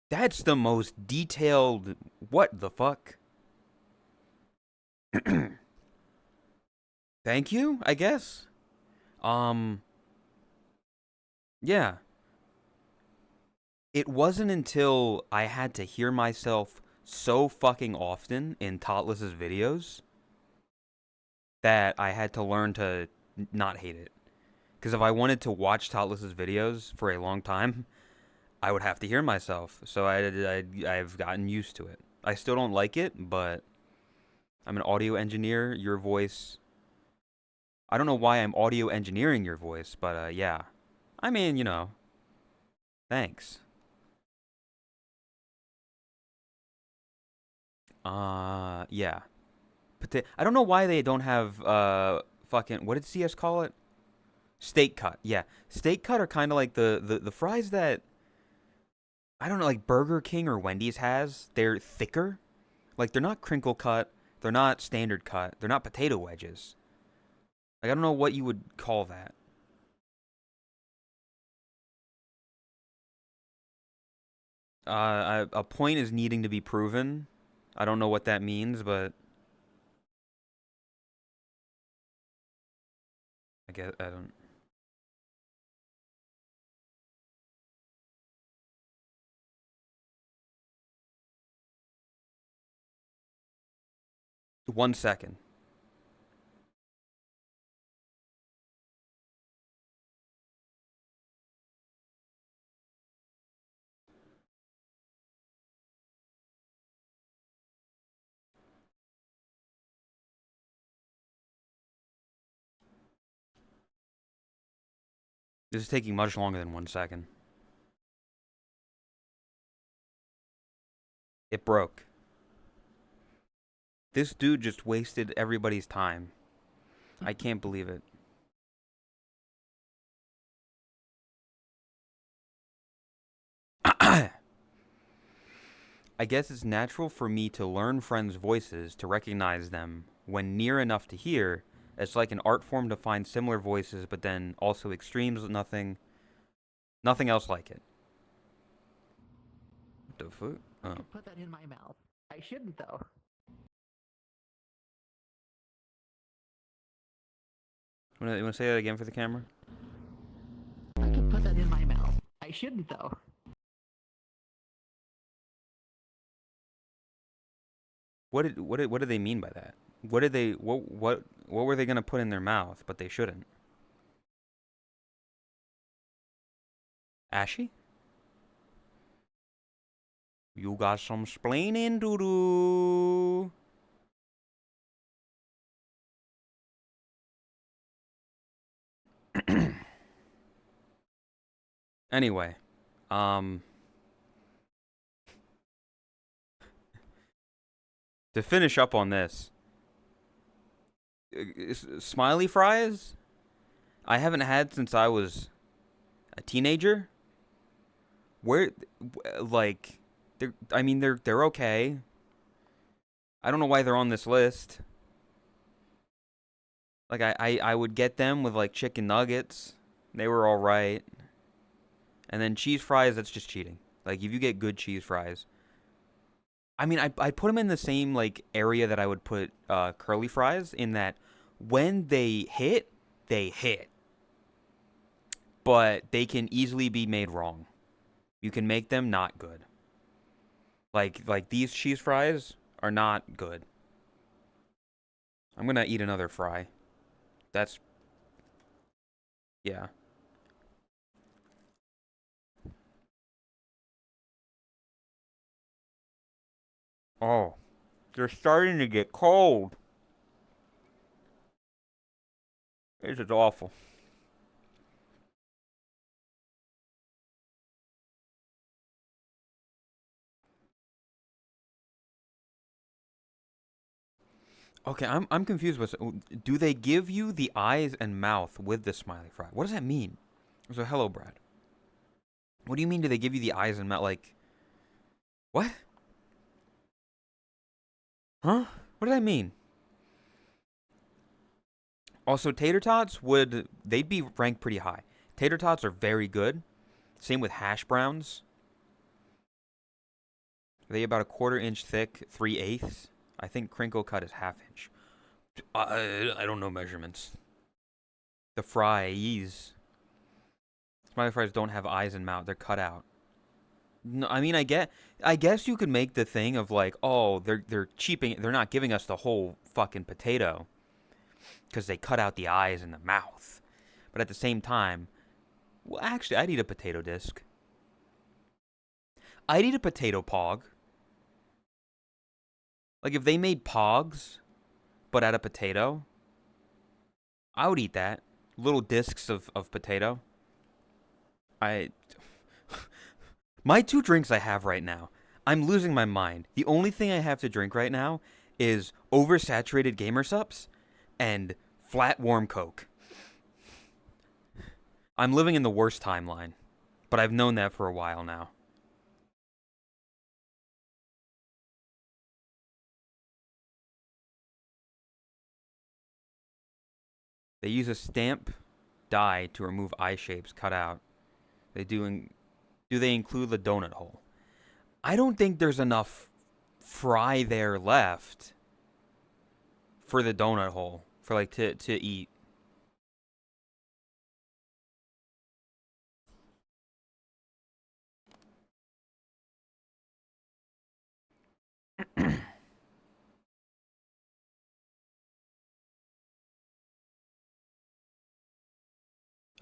Speaker 1: That's the most detailed. What the fuck? Thank you, I guess. Yeah. It wasn't until I had to hear myself so fucking often in Totless's videos that I had to learn to not hate it. Because if I wanted to watch Totless's videos for a long time, I would have to hear myself. So I've gotten used to it. I still don't like it, but I'm an audio engineer. Your voice. I don't know why I'm audio engineering your voice, but yeah. I mean, you know. Thanks. Yeah. I don't know why they don't have fucking, what did CS call it? Steak cut. Yeah. Steak cut are kind of like the fries that, I don't know, like Burger King or Wendy's has. They're thicker. Like they're not crinkle cut. They're not standard cut. They're not potato wedges. Like I don't know what you would call that. A point is needing to be proven. I don't know what that means, but I guess I don't. One second. This is taking much longer than 1 second. It broke. This dude just wasted everybody's time. I can't believe it. I guess it's natural for me to learn friends' voices to recognize them when near enough to hear. It's like an art form to find similar voices, but then also extremes. Nothing else like it. What the fuck?
Speaker 4: I
Speaker 1: Oh.
Speaker 4: could put that in my mouth. I shouldn't, though.
Speaker 1: You want to say that again for the camera?
Speaker 4: I could put that in my mouth. I shouldn't, though.
Speaker 1: What did they mean by that? What were they gonna put in their mouth, but they shouldn't? Ashy? You got some splaining to do. Anyway, to finish up on this, smiley fries, I haven't had since I was a teenager. Where, like, they're okay. I don't know why they're on this list. Like, I would get them with, like, chicken nuggets. They were alright. And then cheese fries, that's just cheating. Like, if you get good cheese fries. I mean, I put them in the same, like, area that I would put curly fries, in that when they hit, they hit. But they can easily be made wrong. You can make them not good. Like these cheese fries are not good. I'm gonna eat another fry. That's, yeah. Oh, they're starting to get cold. This is awful. Okay, I'm confused with. Do they give you the eyes and mouth with the smiley fry? What does that mean? So hello, Brad. What do you mean? Do they give you the eyes and mouth? Like, what? Huh? What does that mean? Also, tater tots they'd be ranked pretty high. Tater tots are very good. Same with hash browns. They about a quarter-inch thick, 3/8. I think crinkle cut is half-inch. I don't know measurements. The fries. Smiley fries don't have eyes and mouth. They're cut out. No, I mean, I guess you could make the thing of like, oh, they're cheaping. They're not giving us the whole fucking potato because they cut out the eyes and the mouth. But at the same time, well, actually, I'd eat a potato disc. I'd eat a potato pog. Like if they made pogs, but at a potato, I would eat that. Little discs of potato. My two drinks I have right now, I'm losing my mind. The only thing I have to drink right now is oversaturated Gamer Sups and flat warm Coke. I'm living in the worst timeline, but I've known that for a while now. They use a stamp die to remove eye shapes cut out. Do they include the donut hole? I don't think there's enough fry there left for the donut hole for like to eat.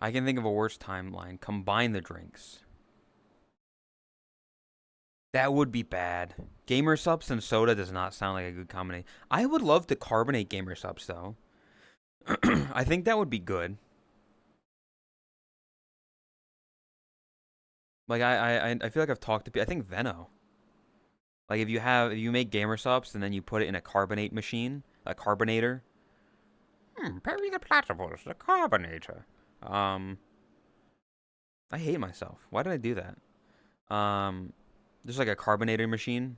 Speaker 1: I can think of a worse timeline. Combine the drinks. That would be bad. Gamer Subs and soda does not sound like a good combination. I would love to carbonate Gamer Subs though. I think that would be good. Like I feel like I've talked to people. I think Veno. Like if you make Gamer Subs and then you put it in a carbonate machine, a carbonator. Perry the Platypus, the carbonator. I hate myself. Why did I do that? Just like a carbonator machine.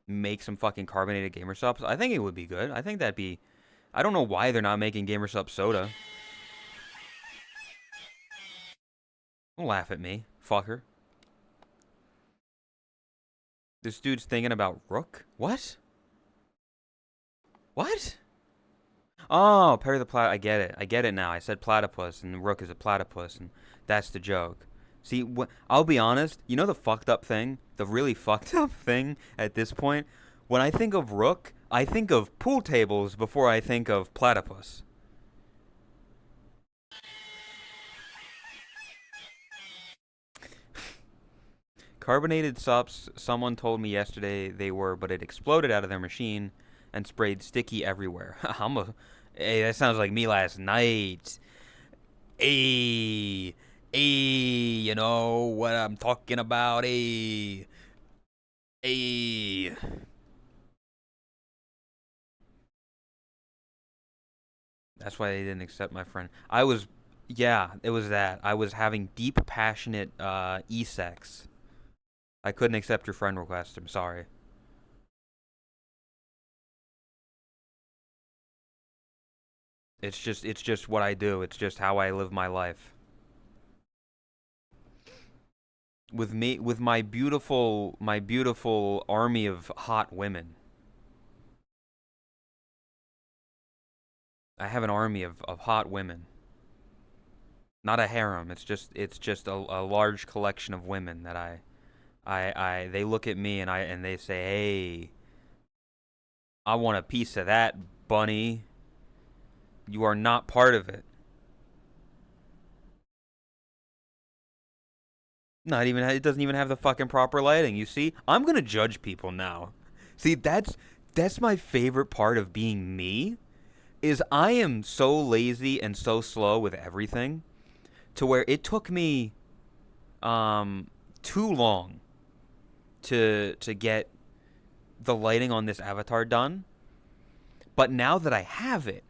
Speaker 1: Make some fucking carbonated Gamer Subs. I think it would be good. I think that'd be. I don't know why they're not making Gamer Subs soda. Don't laugh at me, fucker. This dude's thinking about Rook? What? What? Oh, Perry the Plat. I get it. I get it now. I said platypus, and Rook is a platypus, and that's the joke. See, I'll be honest. You know the fucked up thing? The really fucked up thing at this point? When I think of Rook, I think of pool tables before I think of platypus. Carbonated sups, someone told me yesterday they were, but it exploded out of their machine and sprayed sticky everywhere. Hey, that sounds like me last night. Hey, you know what I'm talking about? Hey. That's why they didn't accept my friend. Yeah, it was that. I was having deep, passionate e-sex. I couldn't accept your friend request. I'm sorry. It's just what I do. It's just how I live my life. With my beautiful army of hot women. I have an army of hot women. Not a harem. It's just a large collection of women that they look at me and they say, "Hey, I want a piece of that, bunny. You are not part of it." Not even it doesn't even have the fucking proper lighting. You see, I'm gonna judge people now. See, that's my favorite part of being me. Is I am so lazy and so slow with everything, to where it took me, too long, to get the lighting on this avatar done. But now that I have it,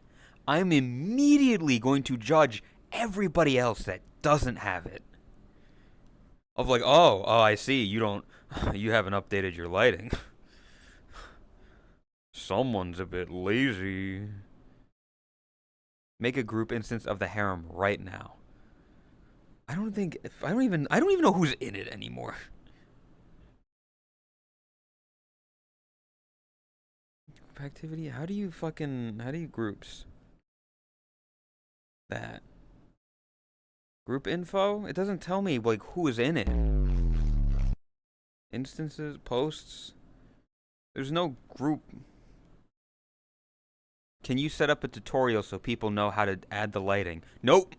Speaker 1: I'm immediately going to judge everybody else that doesn't have it. Of like, oh, I see. You haven't updated your lighting. Someone's a bit lazy. Make a group instance of the harem right now. I don't even know who's in it anymore. Activity? How do you groups that? Group info? It doesn't tell me like who is in it. Instances, posts. There's no group. Can you set up a tutorial so people know how to add the lighting? Nope.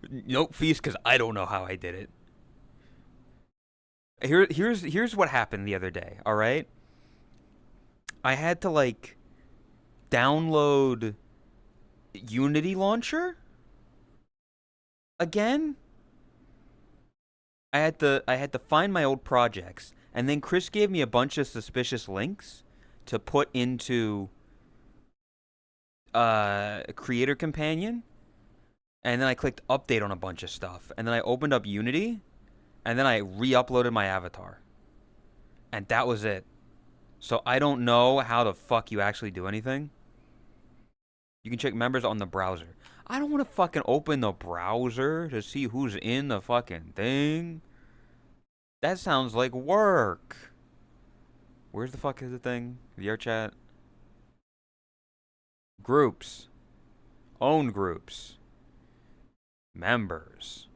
Speaker 1: Nope, Feast, because I don't know how I did it. Here's what happened the other day, alright? I had to, like, download Unity Launcher? Again? I had to find my old projects, and then Chris gave me a bunch of suspicious links to put into Creator Companion, and then I clicked update on a bunch of stuff, and then I opened up Unity, and then I re-uploaded my avatar, and that was it. So I don't know how the fuck you actually do anything. You can check members on the browser. I don't want to fucking open the browser to see who's in the fucking thing. That sounds like work. Where's the fuck is the thing? VR chat. Groups. Own groups. Members.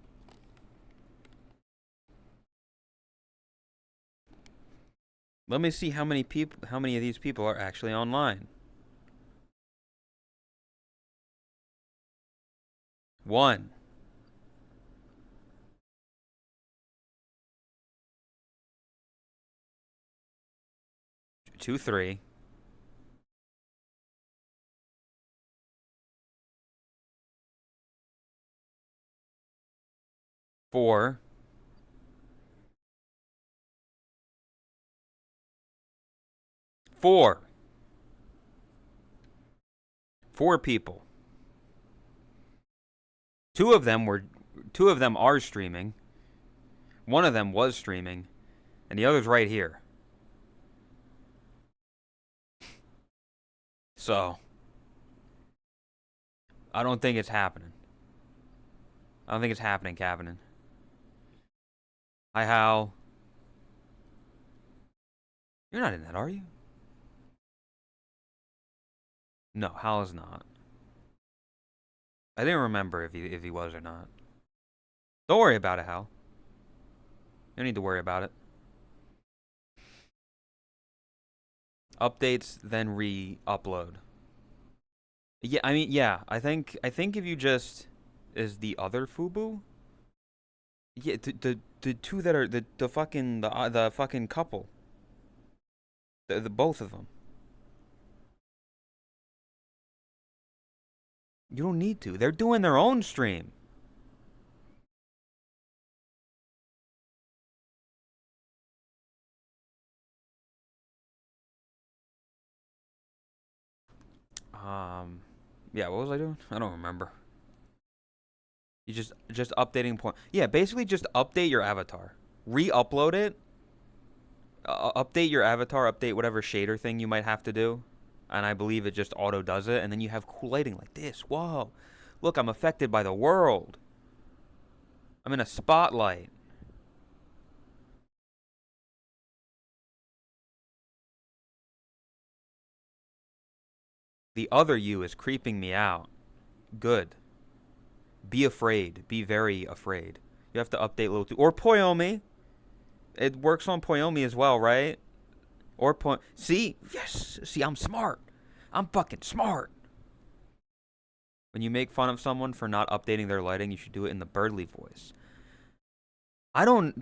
Speaker 1: Let me see how many of these people are actually online. 1. 2, 3. 4. 4. 4 people. Two of them are streaming. One of them was streaming, and the other's right here. So, I don't think it's happening. I don't think it's happening, Kavanagh. Hi, Hal. You're not in that, are you? No, Hal is not. I didn't remember if he was or not. Don't worry about it, Hal. You don't need to worry about it. Updates, then re-upload. Yeah, I mean, yeah. I think if you just is the other Fubu. Yeah, the two that are the fucking couple. The both of them. You don't need to. They're doing their own stream. Yeah, what was I doing? I don't remember. You just updating point. Yeah, basically just update your avatar. Re-upload it. Update your avatar, update whatever shader thing you might have to do. And I believe it just auto does it, and then you have cool lighting like this. Whoa. Look, I'm affected by the world. I'm in a spotlight. The other you is creeping me out. Good. Be afraid. Be very afraid. You have to update little two. Or Poyomi. It works on Poyomi as well, right? Or See? Yes. See, I'm smart. I'm fucking smart. When you make fun of someone for not updating their lighting, you should do it in the Birdly voice. I don't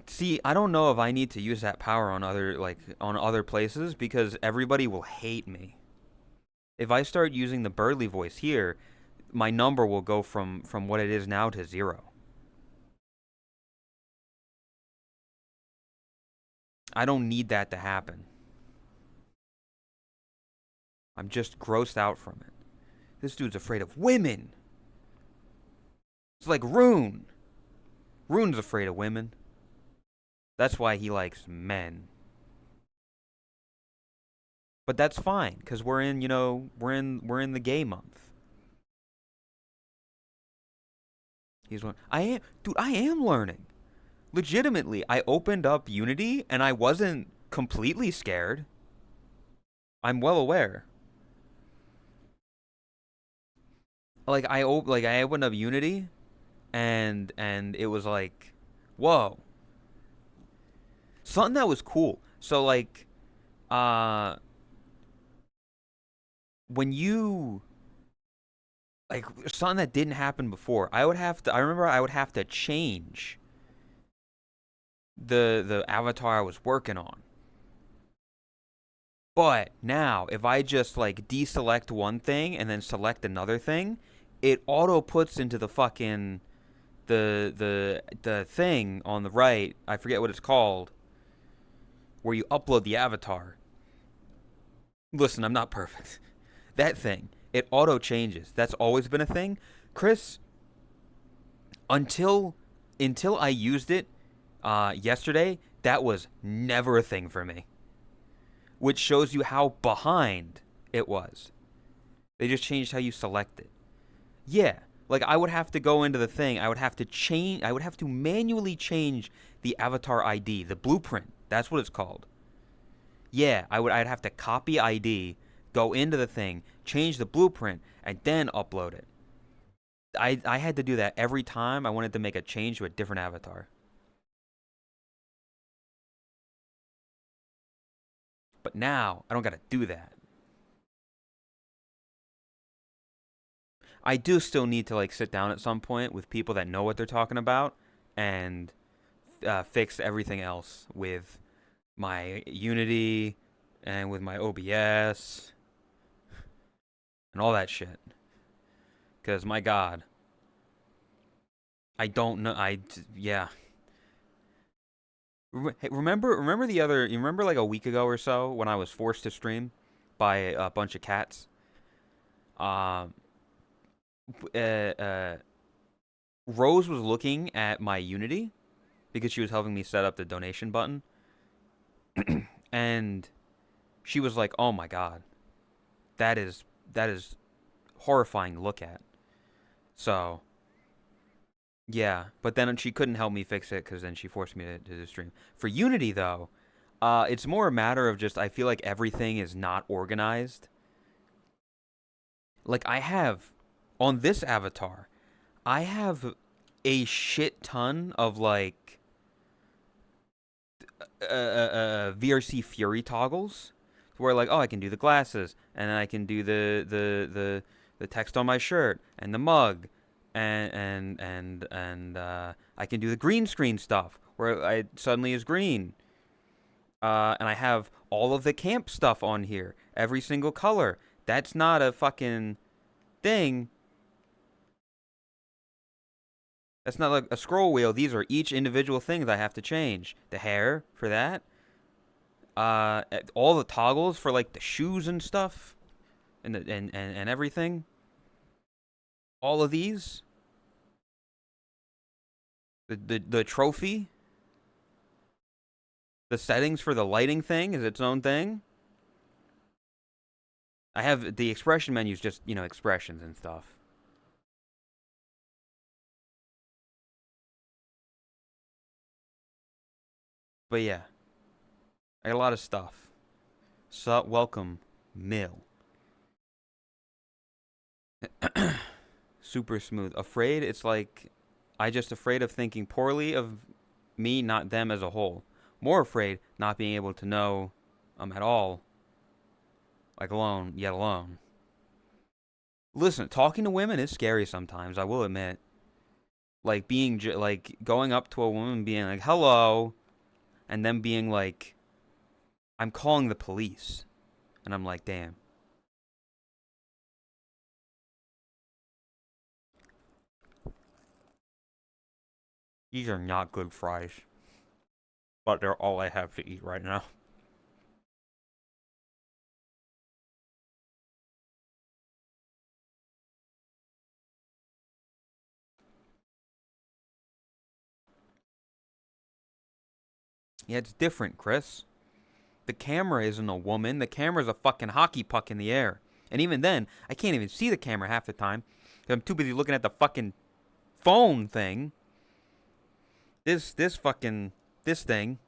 Speaker 1: know if I need to use that power on other places because everybody will hate me. If I start using the Birdly voice here, my number will go from what it is now to 0. I don't need that to happen. I'm just grossed out from it. This dude's afraid of women. It's like Rune. Rune's afraid of women. That's why he likes men. But that's fine, because we're in the gay month. He's one. I am, dude. I am learning. Legitimately, I opened up Unity and I wasn't completely scared. I'm well aware. Like I opened up Unity and it was like, whoa, something that was cool. So like, uh, when you like something that didn't happen before, I would have to. I remember I would have to change the avatar I was working on. But now, if I just like deselect one thing and then select another thing, it auto puts into the fucking the thing on the right. I forget what it's called, where you upload the avatar. Listen, I'm not perfect. That thing, it auto changes. That's always been a thing, Chris. Until I used it yesterday, that was never a thing for me. Which shows you how behind it was. They just changed how you select it. Yeah, like I would have to go into the thing. I would have to change. I would have to manually change the avatar ID, the blueprint. That's what it's called. Yeah, I'd have to copy ID, go into the thing, change the blueprint, and then upload it. I had to do that every time I wanted to make a change to a different avatar. But now I don't got to do that. I do still need to like sit down at some point with people that know what they're talking about and fix everything else with my Unity and with my OBS and all that shit. Cause my God, I don't know. Yeah. Hey, remember the other? You remember like a week ago or so when I was forced to stream by a bunch of cats? Um, uh, uh, Rose was looking at my Unity because she was helping me set up the donation button, and she was like, "Oh my God, that is horrifying to look at." So yeah, but then she couldn't help me fix it because then she forced me to do the stream. For Unity though, it's more a matter of just I feel like everything is not organized. Like I have on this avatar, I have a shit ton of like VRC Fury toggles where like, oh, I can do the glasses and then I can do the text on my shirt and the mug and I can do the green screen stuff where I suddenly is green. And I have all of the camp stuff on here, every single color. That's not a fucking thing. That's not like a scroll wheel. These are each individual things I have to change. The hair for that. All the toggles for like the shoes and stuff, and everything. All of these. The trophy. The settings for the lighting thing is its own thing. I have the expression menus, just expressions and stuff. But yeah, I got a lot of stuff. So welcome, Mill. Super smooth. Afraid, it's like I just afraid of thinking poorly of me, not them as a whole. More afraid not being able to know at all, like alone, yet alone. Listen, talking to women is scary sometimes, I will admit. Like being like going up to a woman and being like, "Hello," and then being like, "I'm calling the police." And I'm like, "Damn." These are not good fries, but they're all I have to eat right now. Yeah, it's different, Chris. The camera isn't a woman. The camera's a fucking hockey puck in the air. And even then, I can't even see the camera half the time. 'Cause I'm too busy looking at the fucking phone thing. This thing.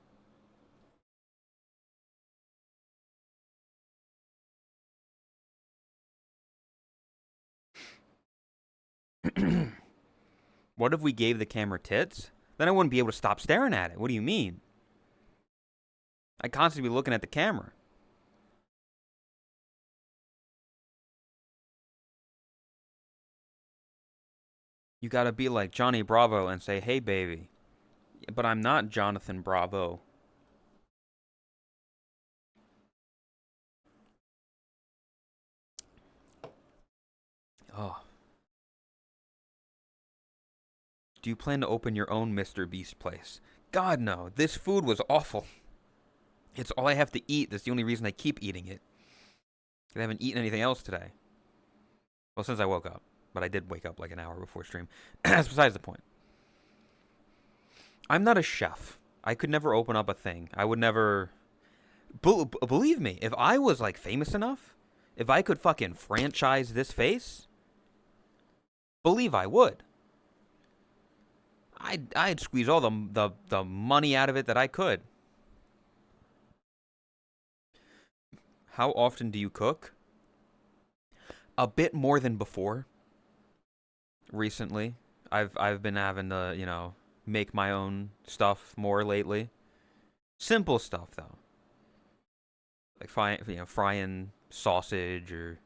Speaker 1: What if we gave the camera tits? Then I wouldn't be able to stop staring at it. What do you mean? I'd constantly be looking at the camera. You gotta be like Johnny Bravo and say, hey, baby. But I'm not Jonathan Bravo. Oh. Do you plan to open your own Mr. Beast place? God, no. This food was awful. It's all I have to eat. That's the only reason I keep eating it. I haven't eaten anything else today. Well, since I woke up. But I did wake up like an hour before stream. That's besides the point. I'm not a chef. I could never open up a thing. I would never... Believe me, if I was like famous enough, if I could fucking franchise this face, believe I would. I'd squeeze all the money out of it that I could. How often do you cook? A bit more than before. Recently, I've been having to, you know, make my own stuff more lately. Simple stuff though. Like frying sausage or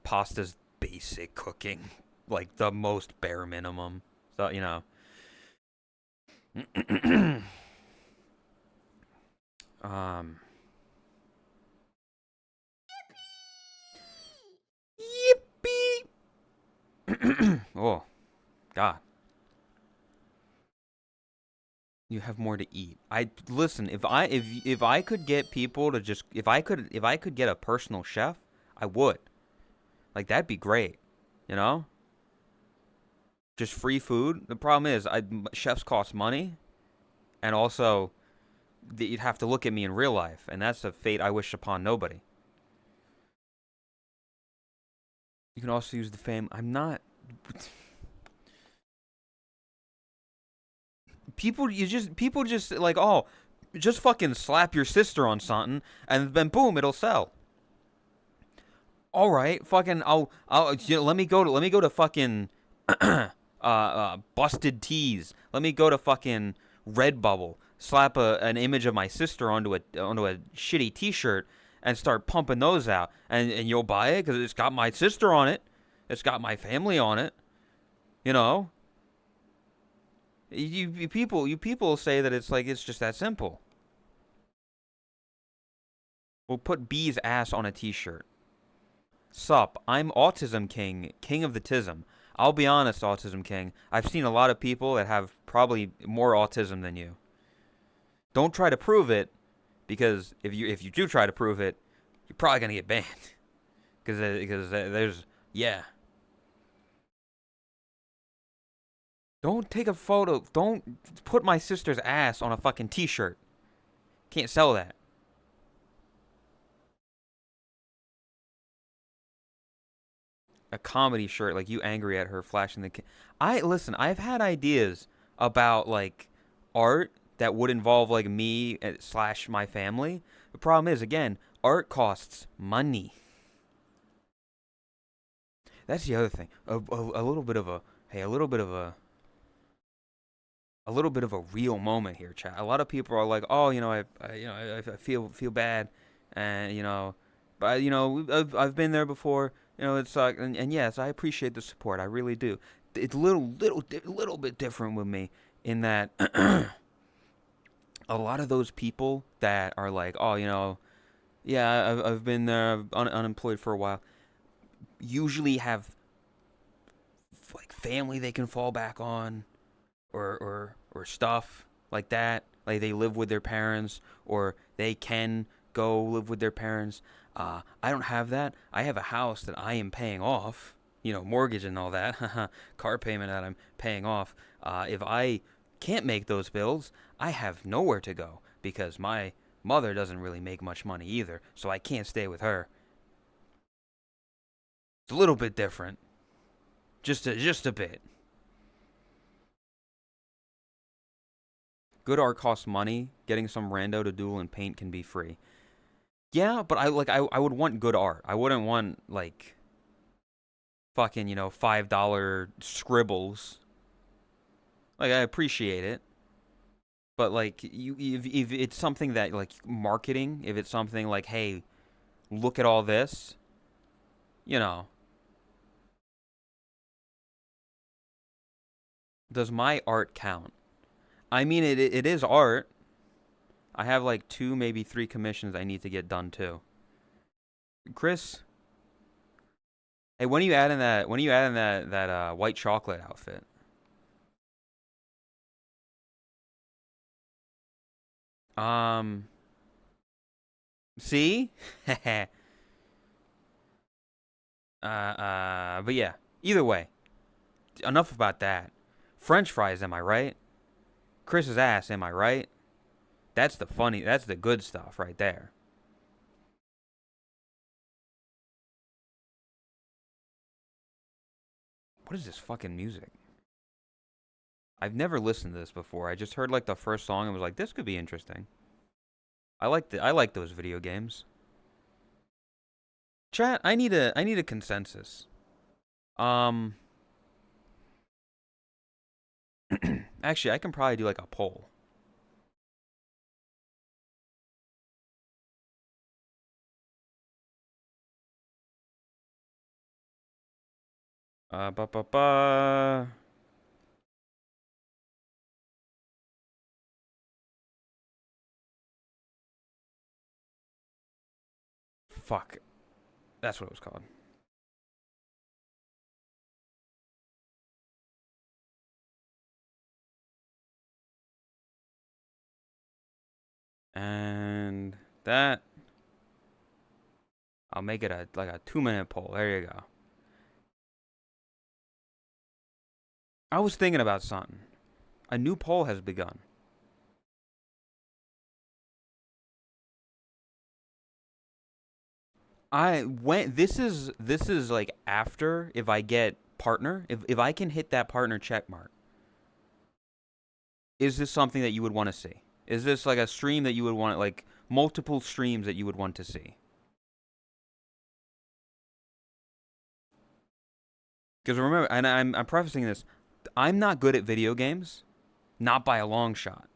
Speaker 1: pasta's basic cooking, like the most bare minimum. So, you know. Yippee! Oh, God. You have more to eat. Listen. If I could get people to just if I could get a personal chef, I would. Like that'd be great. You know. Just free food. The problem is, chefs cost money, and also you'd have to look at me in real life, and that's a fate I wish upon nobody. You can also use the fame. I'm not. People just like, oh, just fucking slap your sister on something, and then boom, it'll sell. All right, fucking, let me go to fucking, Busted Tees. Let me go to fucking Redbubble. Slap an image of my sister onto a shitty T-shirt and start pumping those out, and you'll buy it because it's got my sister on it. It's got my family on it. You know. You people say that it's like it's just that simple. We'll put B's ass on a T-shirt. Sup, I'm Autism King, King of the Tism. I'll be honest, Autism King. I've seen a lot of people that have probably more autism than you. Don't try to prove it, because if you do try to prove it, you're probably gonna get banned. Because there's Don't take a photo. Don't put my sister's ass on a fucking T-shirt. Can't sell that. A comedy shirt, like you angry at her flashing the. Listen. I've had ideas about like art that would involve like me / my family. The problem is, again, art costs money. That's the other thing. A little bit of a real moment here, chat. A lot of people are like, "Oh, you know, I feel bad," and you know, but you know, I've been there before. You know, it's like, and yes, I appreciate the support. I really do. It's a little bit different with me in that a lot of those people that are like, "Oh, you know, yeah, I've been there, unemployed for a while," usually have like family they can fall back on. Or stuff like that. Like they live with their parents, or they can go live with their parents. I don't have that. I have a house that I am paying off. You know, mortgage and all that. Car payment that I'm paying off. If I can't make those bills, I have nowhere to go because my mother doesn't really make much money either, so I can't stay with her. It's a little bit different. Just a bit. Good art costs money. Getting some rando to doodle in paint can be free. Yeah, but I would want good art. I wouldn't want like fucking, $5 scribbles. Like, I appreciate it. But like if it's something that like marketing, if it's something like, hey, look at all this, you know, does my art count? I mean, it is art. I have like 2, maybe 3 commissions I need to get done too. Chris, hey, when are you adding that? When are you adding that white chocolate outfit? Um, see, but yeah. Either way, enough about that. French fries, am I right? Chris's ass, am I right? That's the good stuff right there. What is this fucking music? I've never listened to this before. I just heard like the first song and was like, this could be interesting. I like those video games. Chat, I need a consensus. Um Actually, I can probably do like a poll. Ba ba ba. Fuck. That's what it was called. And that, I'll make it a 2-minute poll. There you go. I was thinking about something. A new poll has begun. This is like after, if I get partner, if I can hit that partner check mark. Is this something that you would want to see? Is this like a stream that you would want, like multiple streams that you would want to see? Because remember, and I'm prefacing this, I'm not good at video games, not by a long shot.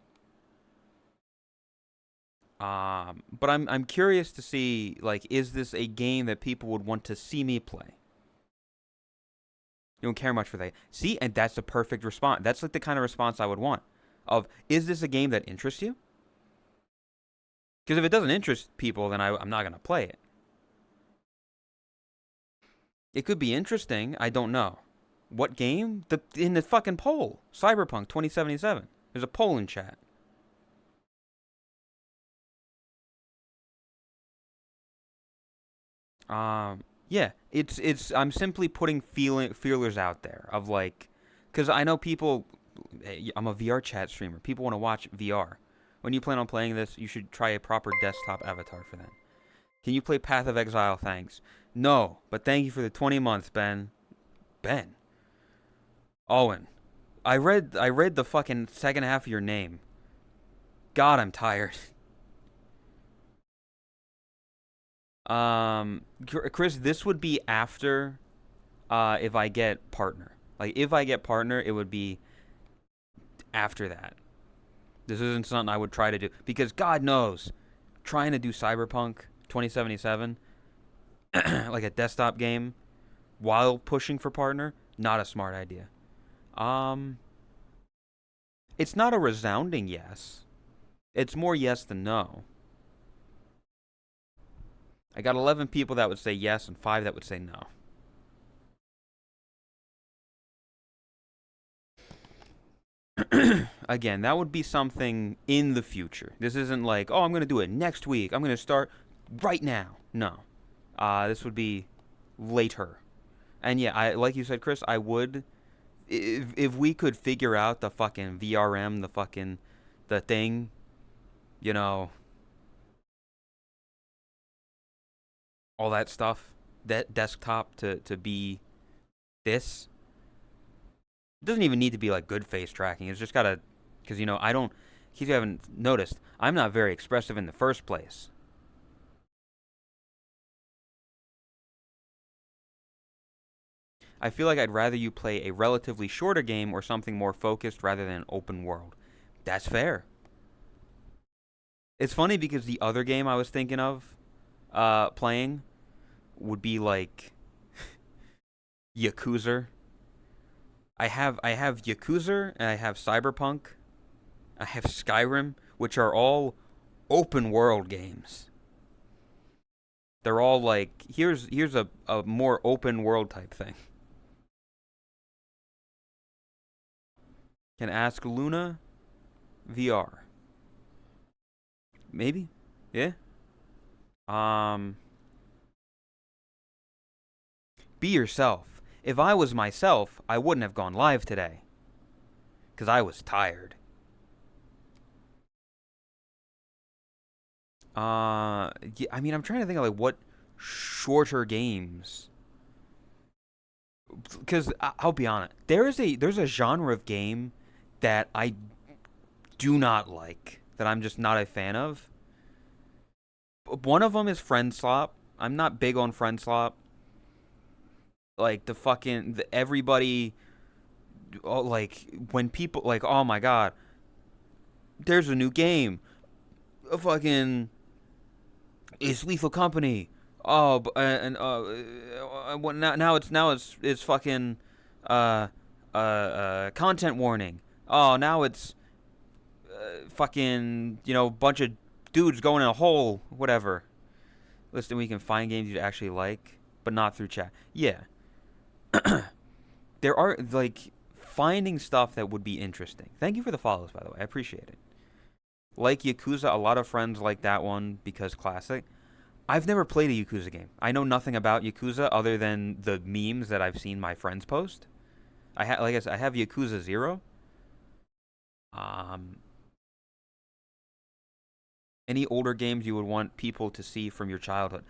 Speaker 1: But I'm curious to see, like, is this a game that people would want to see me play? You don't care much for that. See, and that's the perfect response. That's like the kind of response I would want. Of, is this a game that interests you? Because if it doesn't interest people, then I'm not gonna play it. It could be interesting. I don't know. What game? In the fucking poll. Cyberpunk 2077. There's a poll in chat. Yeah, I'm simply putting feelers out there of like, because I know people, I'm a VR chat streamer. People want to watch VR. When you plan on playing this, you should try a proper desktop avatar for that. Can you play Path of Exile? Thanks. No, but thank you for the 20 months, Ben. Ben. Owen. I read the fucking second half of your name. God, I'm tired. Chris, this would be after, if I get partner. Like, if I get partner, it would be after that. This isn't something I would try to do. Because God knows, trying to do Cyberpunk 2077, like a desktop game, while pushing for partner, not a smart idea. It's not a resounding yes. It's more yes than no. I got 11 people that would say yes and 5 that would say no. Again, that would be something in the future. This isn't like, oh, I'm going to do it next week. I'm going to start right now. No. This would be later. And yeah, like you said, Chris, I would, if we could figure out the fucking VRM, the thing, all that stuff, that desktop to be this. It doesn't even need to be like good face tracking. It's just gotta, because I don't. case you haven't noticed, I'm not very expressive in the first place. I feel like I'd rather you play a relatively shorter game or something more focused rather than an open world. That's fair. It's funny because the other game I was thinking of playing would be like Yakuza. I have Yakuza and I have Cyberpunk. I have Skyrim, which are all open world games. They're all like here's a more open world type thing. Can ask Luna VR. Maybe? Yeah. Be yourself. If I was myself, I wouldn't have gone live today. 'Cause I was tired. Yeah, I mean, I'm trying to think of like what shorter games. Because I'll be honest, there's a genre of game that I do not like, that I'm just not a fan of. One of them is friend slop. I'm not big on friend slop. Like everybody, like when people like, oh my god, there's a new game, a fucking, it's Lethal Company. Oh, and now it's fucking content warning. Oh, now it's fucking, bunch of dudes going in a hole, whatever. Listen, we can find games you actually like, but not through chat. Yeah. There are, like, finding stuff that would be interesting. Thank you for the follows, by the way. I appreciate it. Like Yakuza, a lot of friends like that one because classic. I've never played a Yakuza game. I know nothing about Yakuza other than the memes that I've seen my friends post. Like I said, I have Yakuza 0. Any older games you would want people to see from your childhood?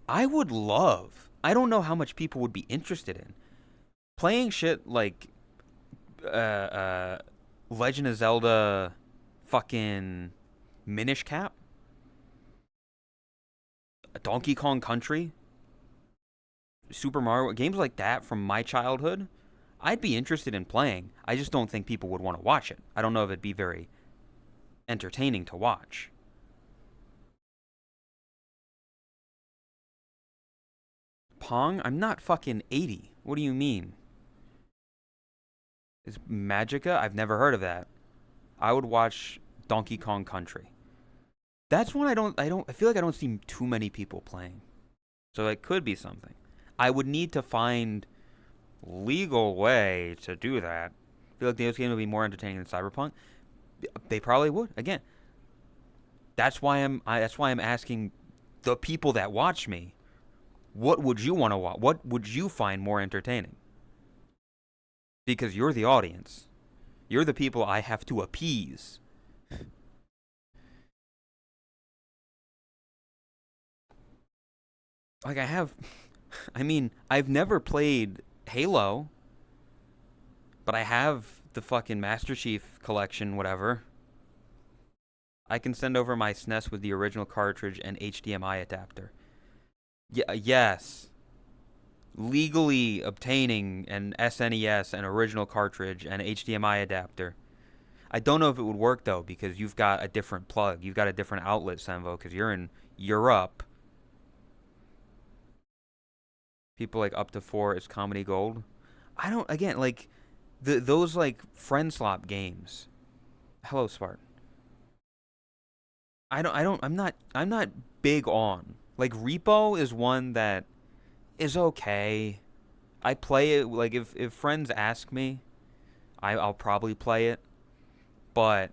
Speaker 1: I would love. I don't know how much people would be interested in playing shit like Legend of Zelda, fucking Minish Cap, Donkey Kong Country, Super Mario, games like that from my childhood. I'd be interested in playing. I just don't think people would want to watch it. I don't know if it'd be very entertaining to watch. Pong? I'm not fucking 80. What do you mean? Is Magica? I've never heard of that. I would watch Donkey Kong Country. That's one I feel like I don't see too many people playing. So it could be something. I would need to find legal way to do that. I feel like those games would be more entertaining than Cyberpunk. They probably would. Again, that's why I'm asking the people that watch me, what would you want to watch? What would you find more entertaining? Because you're the audience. You're the people I have to appease. Like I've never played Halo, but I have the fucking Master Chief collection, whatever. I can send over my SNES with the original cartridge and HDMI adapter. Yeah, yes. Legally obtaining an SNES, an original cartridge, and HDMI adapter. I don't know if it would work, though, because you've got a different plug. You've got a different outlet, Senvo, because you're in Europe. People like up to 4 is comedy gold. I don't, again, like, those, like, friend slop games. Hello, Spartan. I'm not big on. Like, Repo is one that is okay. I play it, like, if friends ask me, I'll probably play it. But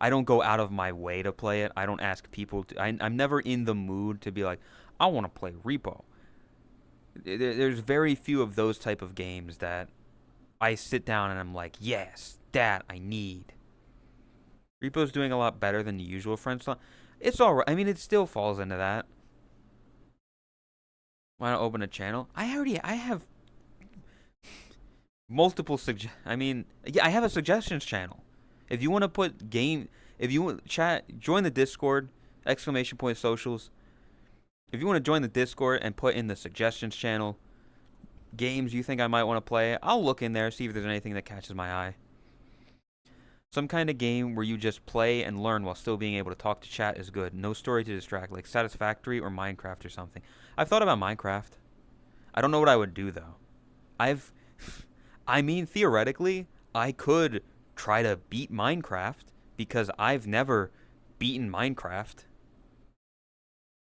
Speaker 1: I don't go out of my way to play it. I don't ask people to. I'm never in the mood to be like, I want to play Repo. There's very few of those type of games that I sit down and I'm like, yes, that I need. Repo's doing a lot better than the usual friend slot. It's alright. I mean, it still falls into that. Why not open a channel? I have multiple I have a suggestions channel. If you want to put If you want chat, join the Discord, exclamation point socials. If you want to join the Discord and put in the suggestions channel, games you think I might want to play, I'll look in there, see if there's anything that catches my eye. Some kind of game where you just play and learn while still being able to talk to chat is good. No story to distract, like Satisfactory or Minecraft or something. I've thought about Minecraft. I don't know what I would do, though. I mean, theoretically, I could try to beat Minecraft because I've never beaten Minecraft.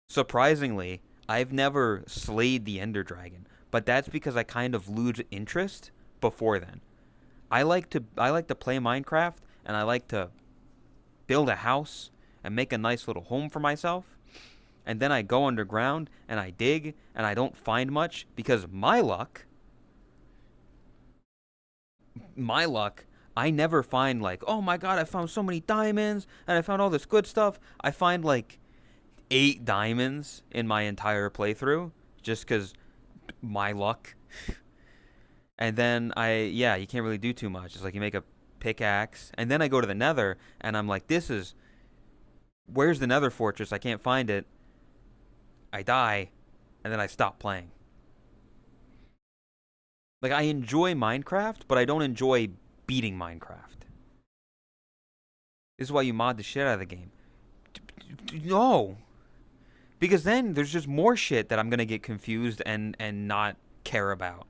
Speaker 1: Surprisingly, I've never slayed the Ender Dragon, but that's because I kind of lose interest before then. I like to play Minecraft, and I like to build a house and make a nice little home for myself. And then I go underground and I dig and I don't find much because my luck, I never find like, oh my god, I found so many diamonds and I found all this good stuff. I find like 8 diamonds in my entire playthrough just because my luck. And then you can't really do too much. It's like you make a pickaxe and then I go to the nether and I'm like, where's the nether fortress? I can't find it. I die and then I stop playing. Like, I enjoy Minecraft, but I don't enjoy beating Minecraft. This is why you mod the shit out of the game. No. Because then there's just more shit that I'm going to get confused and not care about.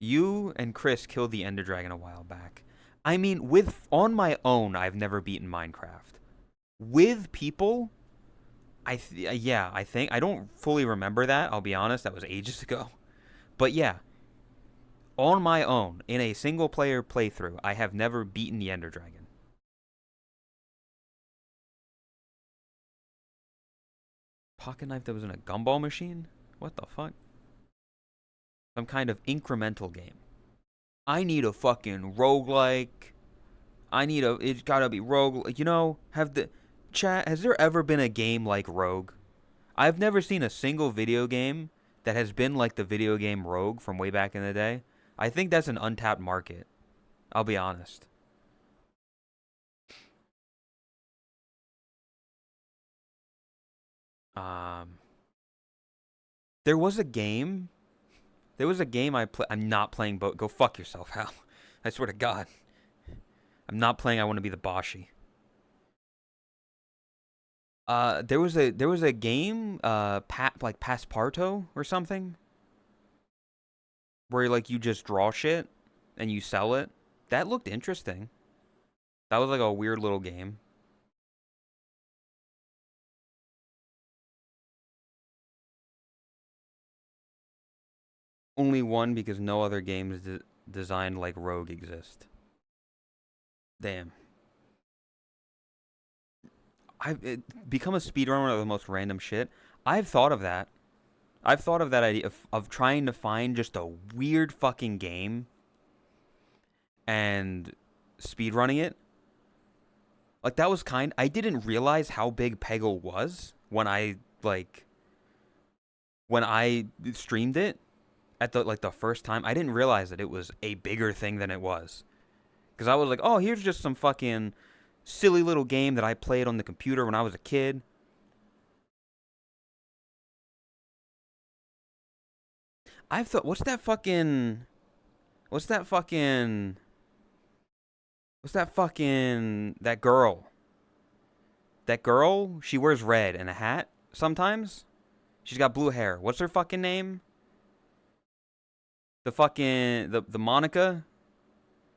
Speaker 1: You and Chris killed the Ender Dragon a while back. I mean, on my own, I've never beaten Minecraft. With people, I think I don't fully remember that. I'll be honest, that was ages ago. But yeah, on my own in a single player playthrough, I have never beaten the Ender Dragon. Pocket knife that was in a gumball machine? What the fuck? Some kind of incremental game. I need a fucking roguelike. It's gotta be rogue. You know, has there ever been a game like Rogue? I've never seen a single video game that has been like the video game Rogue from way back in the day. I think that's an untapped market. I'll be honest. There was a game I play. I'm not playing. Go fuck yourself, Hal. I swear to God. I'm not playing. I want to be the Boshi. There was a game, like Passepartout or something, where like you just draw shit and you sell it. That looked interesting. That was like a weird little game. Only one because no other games designed like Rogue exist. Damn. I've become a speedrunner of the most random shit. I've thought of that. I've thought of that idea of trying to find just a weird fucking game and speedrunning it. Like, that was I didn't realize how big Peggle was when I streamed it at the first time. I didn't realize that it was a bigger thing than it was. Because I was like, oh, here's just some fucking silly little game that I played on the computer when I was a kid. I've thought, what's that girl? That girl, she wears red and a hat sometimes. She's got blue hair. What's her fucking name? The Monica?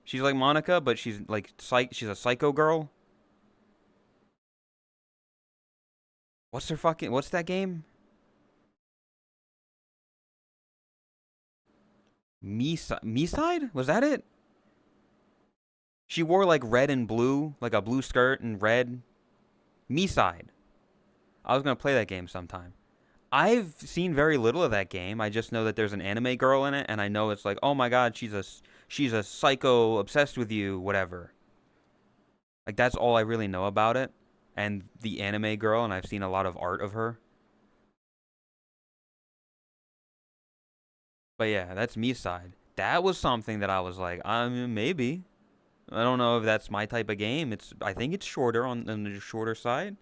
Speaker 1: She's like Monica, but she's like she's a psycho girl. What's that game? Me-side? Was that it? She wore like red and blue, like a blue skirt and red. Me-side. I was gonna play that game sometime. I've seen very little of that game. I just know that there's an anime girl in it, and I know it's like, oh my god, she's a psycho obsessed with you, whatever. Like, that's all I really know about it. And the anime girl, and I've seen a lot of art of her. But yeah, that's me side. That was something that I was like, I mean, maybe. I don't know if that's my type of game. I think it's shorter on the shorter side.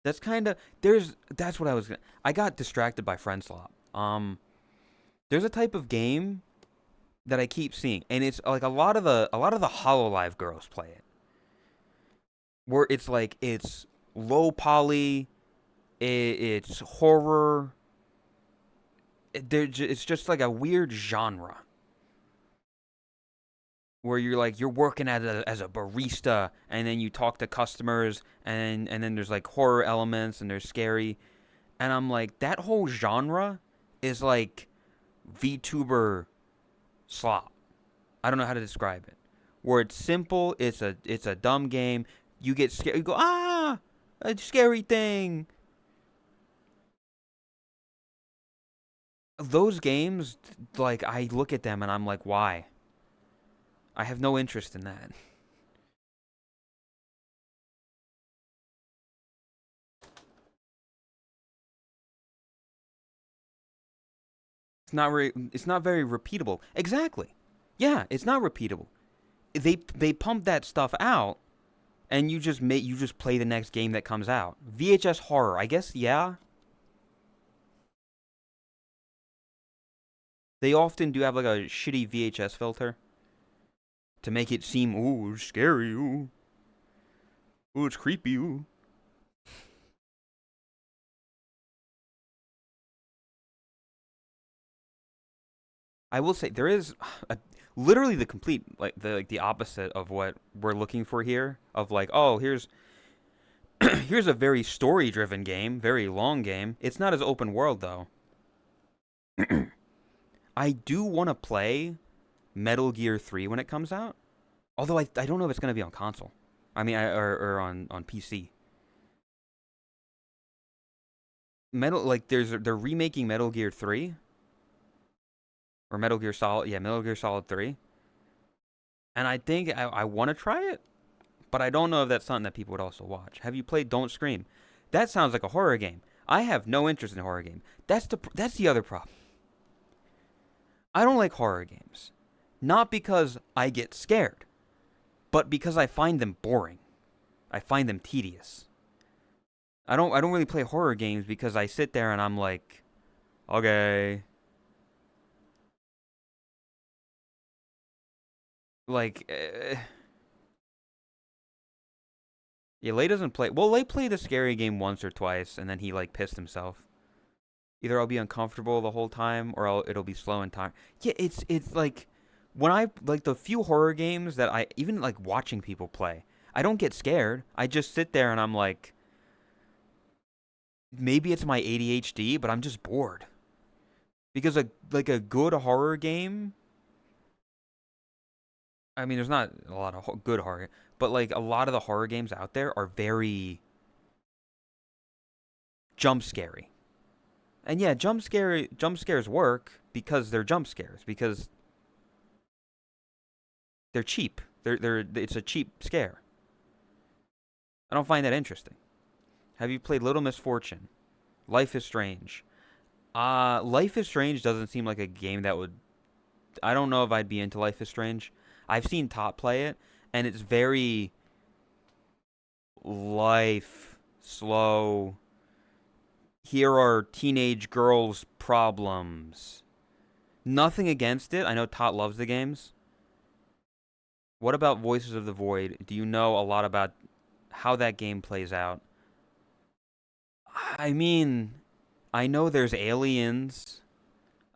Speaker 1: That's kind of that's what I got distracted by friend slop. There's a type of game that I keep seeing, and it's like a lot of the Hololive girls play it, where it's like it's low poly, it's horror. It's just like a weird genre where you're working as a barista, and then you talk to customers, and then there's like horror elements, and there's scary, and I'm like, that whole genre is like VTuber slop. I don't know how to describe it. Where it's simple, it's a dumb game. You get scared, you go, a scary thing. Those games, like, I look at them and I'm like, why? I have no interest in that. It's not very repeatable. Exactly. Yeah, it's not repeatable. They pump that stuff out, and you just play the next game that comes out. VHS horror, I guess. Yeah, they often do have like a shitty VHS filter to make it seem ooh scary, ooh it's creepy, ooh. I will say there is literally the complete the opposite of what we're looking for here. Of like, oh, here's a very story driven game, very long game. It's not as open world though. I do want to play Metal Gear 3 when it comes out. Although I don't know if it's going to be on console. I mean, or on PC. They're remaking Metal Gear 3 or Metal Gear Solid, yeah, Metal Gear Solid 3. And I think I want to try it, but I don't know if that's something that people would also watch. Have you played Don't Scream? That sounds like a horror game. I have no interest in a horror game. That's the other problem. I don't like horror games. Not because I get scared, but because I find them boring. I find them tedious. I don't really play horror games because I sit there and I'm like, okay. Like, yeah, Lay doesn't play. Well, Lay played a scary game once or twice, and then he like pissed himself. Either I'll be uncomfortable the whole time, or it'll be slow and time. Yeah, it's like when I like the few horror games that I even like watching people play. I don't get scared. I just sit there and I'm like, maybe it's my ADHD, but I'm just bored. Because a good horror game. I mean, there's not a lot of good horror, but like a lot of the horror games out there are very jump scary. And yeah, jump scares work because they're jump scares because they're cheap. It's a cheap scare. I don't find that interesting. Have you played Little Misfortune? Life is Strange. Life is Strange doesn't seem like a game that would. I don't know if I'd be into Life is Strange. I've seen Top play it, and it's very life, slow. Here are teenage girls' problems. Nothing against it. I know Tot loves the games. What about Voices of the Void? Do you know a lot about how that game plays out? I mean, I know there's aliens.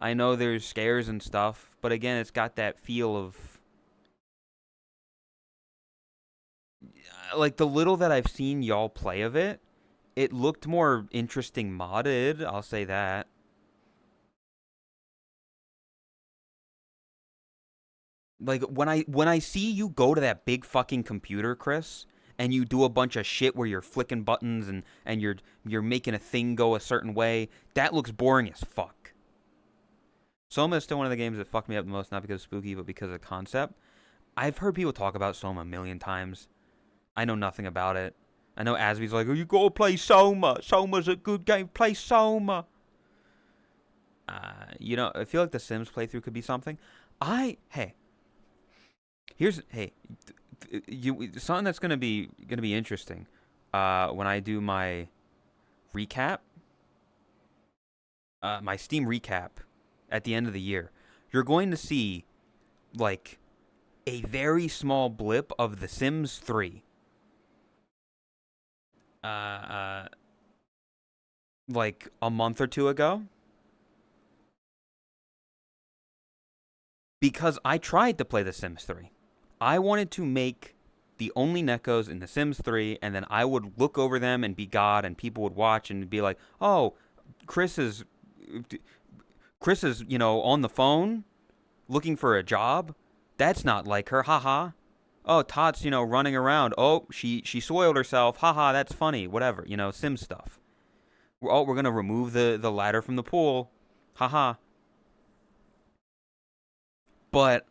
Speaker 1: I know there's scares and stuff. But again, it's got that feel of. Like, the little that I've seen y'all play of it, it looked more interesting modded. I'll say that. Like when I see you go to that big fucking computer, Chris, and you do a bunch of shit where you're flicking buttons and you're making a thing go a certain way, that looks boring as fuck. Soma is still one of the games that fucked me up the most, not because of spooky, but because of the concept. I've heard people talk about Soma a million times. I know nothing about it. I know Asby's like, oh, you gotta play Soma. Soma's a good game. Play Soma. I feel like the Sims playthrough could be something. Hey, something that's gonna be interesting. When I do my recap, my Steam recap at the end of the year, you're going to see like a very small blip of The Sims 3. Uh, uh, like a month or two ago, because I tried to play The Sims 3. I wanted to make the only Nekos in The Sims 3, and then I would look over them and be God, and people would watch and be like, "Oh, Chris is, Chris is, on the phone looking for a job. That's not like her, haha. Oh, Tot's, running around. Oh, she soiled herself, haha. That's funny. Whatever, Sim stuff. We're gonna remove the ladder from the pool, haha." But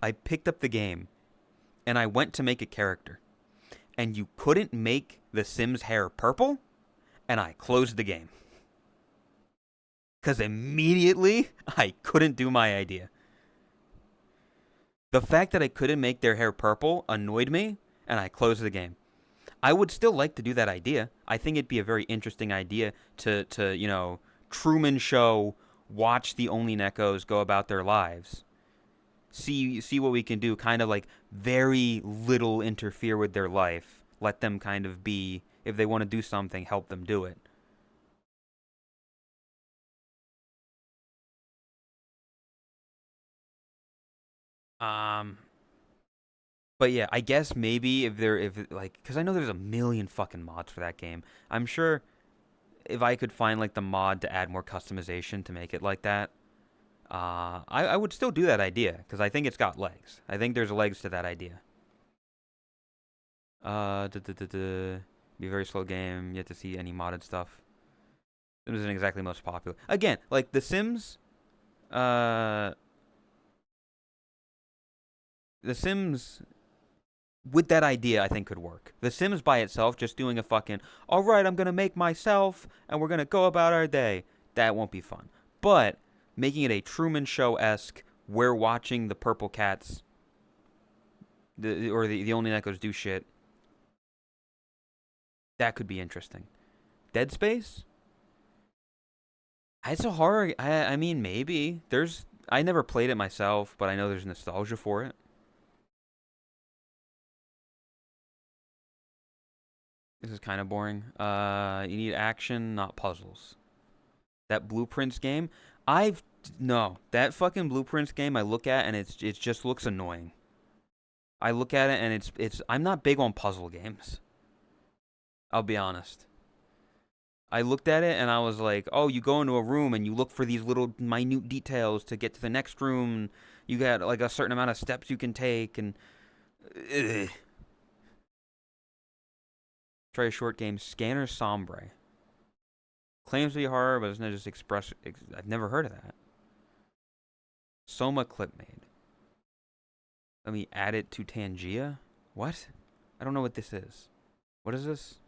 Speaker 1: I picked up the game and I went to make a character, and you couldn't make the Sim's hair purple, and I closed the game. Because immediately I couldn't do my idea. The fact that I couldn't make their hair purple annoyed me, and I closed the game. I would still like to do that idea. I think it'd be a very interesting idea to Truman Show, watch the Only Neckos go about their lives. See what we can do, kind of like very little interfere with their life. Let them kind of be, if they want to do something, help them do it. Um, but yeah, I guess maybe because I know there's a million fucking mods for that game. I'm sure if I could find like the mod to add more customization to make it like that, I would still do that idea because I think it's got legs. I think there's legs to that idea. Be a very slow game. Yet to see any modded stuff. It isn't exactly most popular. Again, like The Sims, uh, The Sims with that idea, I think could work. The Sims by itself, just doing a fucking, all right, I'm gonna make myself, and we're gonna go about our day. That won't be fun. But making it a Truman Show esque, we're watching the Purple Cats, the Only Neckos do shit. That could be interesting. Dead Space? It's a horror. I mean, maybe I never played it myself, but I know there's nostalgia for it. This is kind of boring. You need action, not puzzles. That Blueprints game, I've no that fucking Blueprints game. I look at and it just looks annoying. I look at it and it's. I'm not big on puzzle games. I'll be honest. I looked at it and I was like, oh, you go into a room and you look for these little minute details to get to the next room. You got like a certain amount of steps you can take and. Ugh. Try a short game, Scanner Sombre. Claims to be horror, but it's not just express. I've never heard of that. Soma Clipmade. Let me add it to Tangia. What? I don't know what this is. What is this?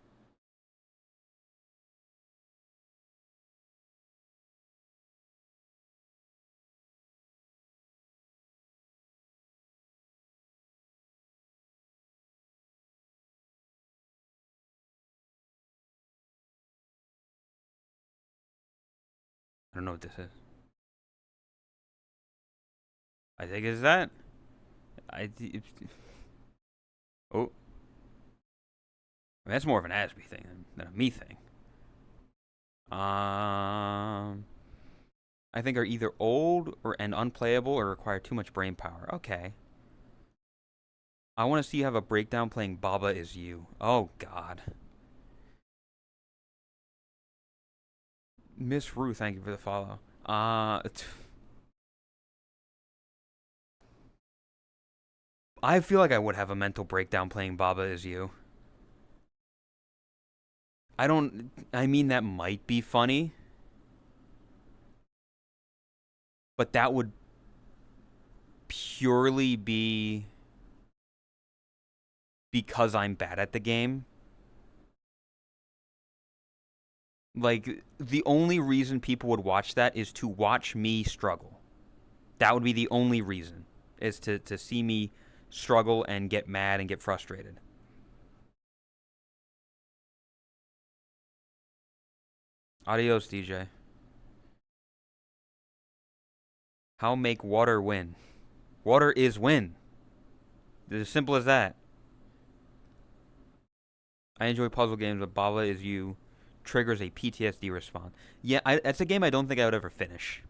Speaker 1: I don't know what this is. I think it's that. I. Oh. I mean, that's more of an Asby thing than a me thing. I think are either old and unplayable or require too much brain power. Okay. I want to see you have a breakdown playing Baba Is You. Oh, God. Miss Rue, thank you for the follow. I feel like I would have a mental breakdown playing Baba Is You. I mean, that might be funny, but that would purely be because I'm bad at the game. Like, the only reason people would watch that is to watch me struggle. That would be the only reason, is to see me struggle and get mad and get frustrated. Adios, DJ. How make water win? Water is win. It's as simple as that. I enjoy puzzle games, but Baba is you triggers a PTSD response. Yeah, that's a game I don't think I would ever finish.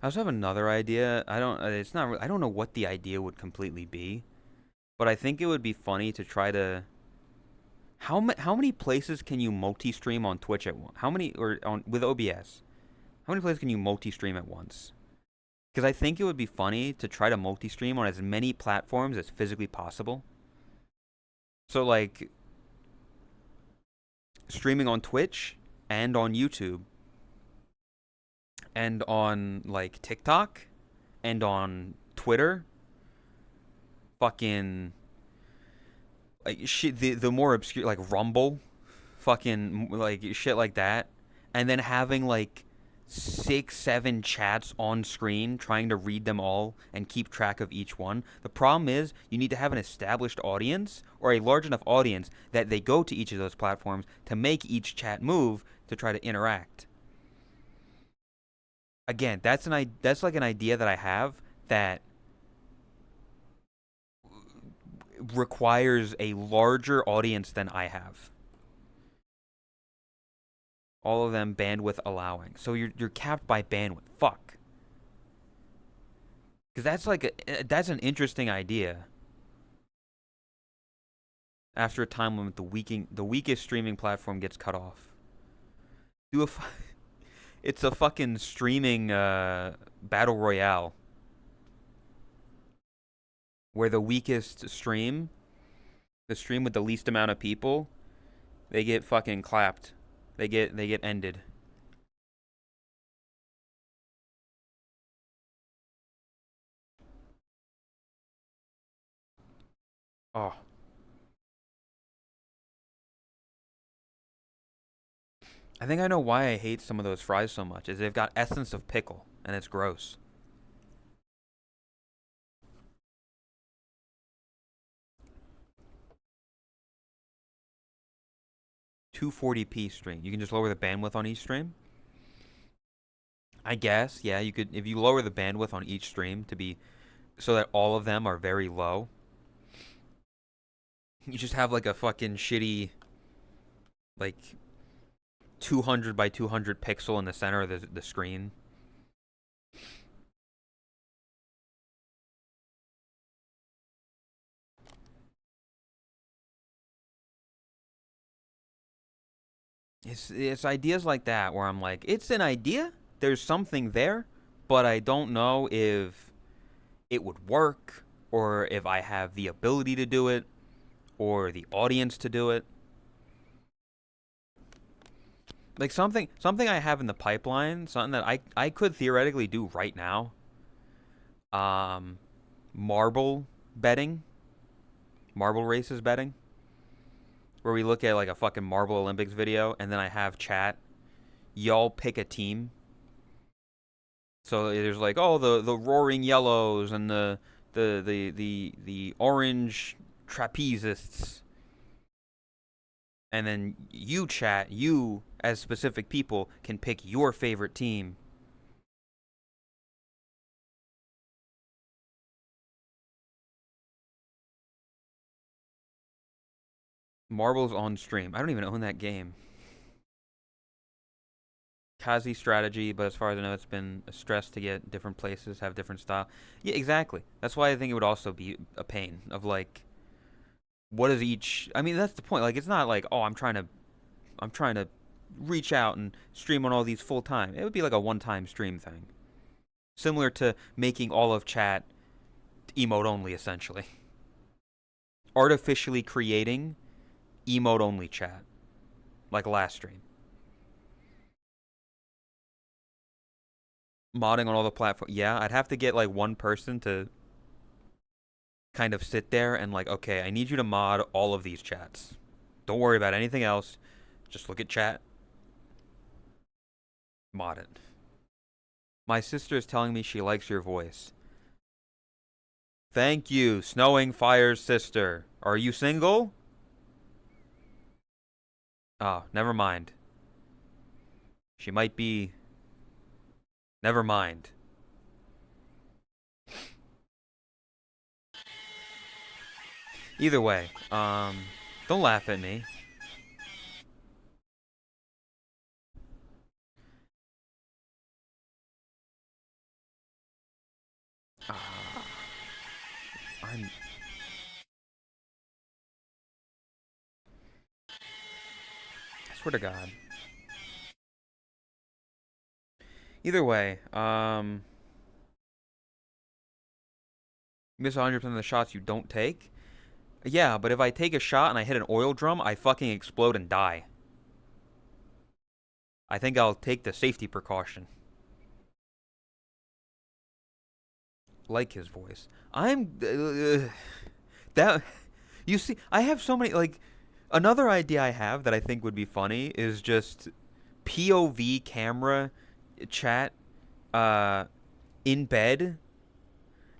Speaker 1: I also have another idea. I don't. It's not. I don't know what the idea would completely be, but I think it would be funny to try to. How many places can you multi-stream on Twitch at once? How many or on with OBS? How many places can you multi-stream at once? Because I think it would be funny to try to multi-stream on as many platforms as physically possible. So like streaming on Twitch and on YouTube and on like TikTok and on Twitter. Fucking like shit, the more obscure like Rumble, fucking like shit like that, and then having like 6, 7 chats on screen, trying to read them all and keep track of each one. The problem is you need to have an established audience or a large enough audience that they go to each of those platforms to make each chat move to try to interact. Again, that's like an idea that I have that requires a larger audience than I have. All of them bandwidth allowing. So you're capped by bandwidth. Fuck. Because that's an interesting idea. After a time limit, the weakest streaming platform gets cut off. It's a fucking streaming battle royale where the weakest stream, the stream with the least amount of people, they get fucking clapped. They get ended. Oh. I think I know why I hate some of those fries so much. Is they've got essence of pickle and it's gross. $240p stream. You can just lower the bandwidth on each stream. I guess, yeah, you could if you lower the bandwidth on each stream to be so that all of them are very low. You just have like a fucking shitty like 200 by 200 pixel in the center of the screen. It's ideas like that where I'm like, it's an idea. There's something there, but I don't know if it would work or if I have the ability to do it or the audience to do it. Like something I have in the pipeline, something that I could theoretically do right now. Marble betting, marble races betting, where we look at like a fucking Marble Olympics video, and then I have chat. Y'all pick a team. So there's like, oh, the roaring yellows and the orange trapezists, and then you chat. You as specific people can pick your favorite team. Marbles on stream. I don't even own that game. Kazi strategy, but as far as I know, it's been a stress to get different places, have different style. Yeah, exactly. That's why I think it would also be a pain of like, what is each? I mean, that's the point. Like, it's not like, oh, I'm trying to reach out and stream on all these full time. It would be like a one-time stream thing, similar to making all of chat emote only, essentially. Artificially creating emote only chat, like last stream. Modding on all the platforms. Yeah, I'd have to get like one person to kind of sit there and like, okay, I need you to mod all of these chats. Don't worry about anything else. Just look at chat. Mod it. My sister is telling me she likes your voice. Thank you, Snowing Fire's sister. Are you single? Oh, never mind. She might be. Never mind. Either way, don't laugh at me. I'm. I swear to God. Either way, miss 100% of the shots you don't take. Yeah, but if I take a shot and I hit an oil drum, I fucking explode and die. I think I'll take the safety precaution. Like his voice. That. You see, I have so many. Like, another idea I have that I think would be funny is just POV camera chat in bed,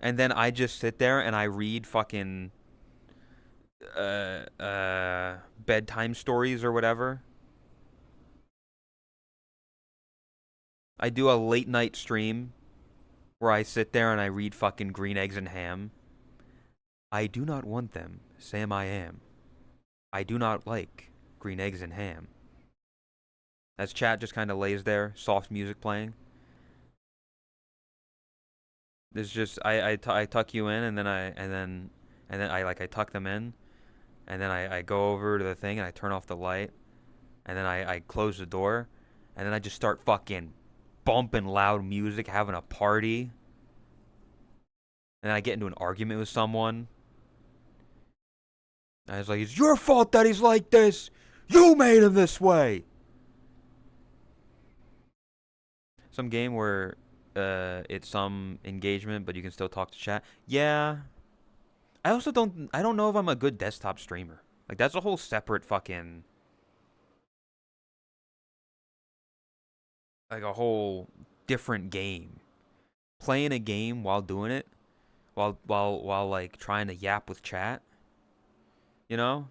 Speaker 1: and then I just sit there and I read fucking bedtime stories or whatever. I do a late night stream where I sit there and I read fucking Green Eggs and Ham. I do not want them, Sam I am. I do not like green eggs and ham. As chat just kind of lays there, soft music playing. There's just I tuck you in, and then I tuck them in, and then I go over to the thing and I turn off the light, and then I close the door, and then I just start fucking bumping loud music, having a party, and then I get into an argument with someone. And it's like, it's your fault that he's like this. You made him this way. Some game where it's some engagement, but you can still talk to chat. Yeah. I don't know if I'm a good desktop streamer. Like, that's a whole separate fucking, like, a whole different game. Playing a game while doing it, while like trying to yap with chat. You know?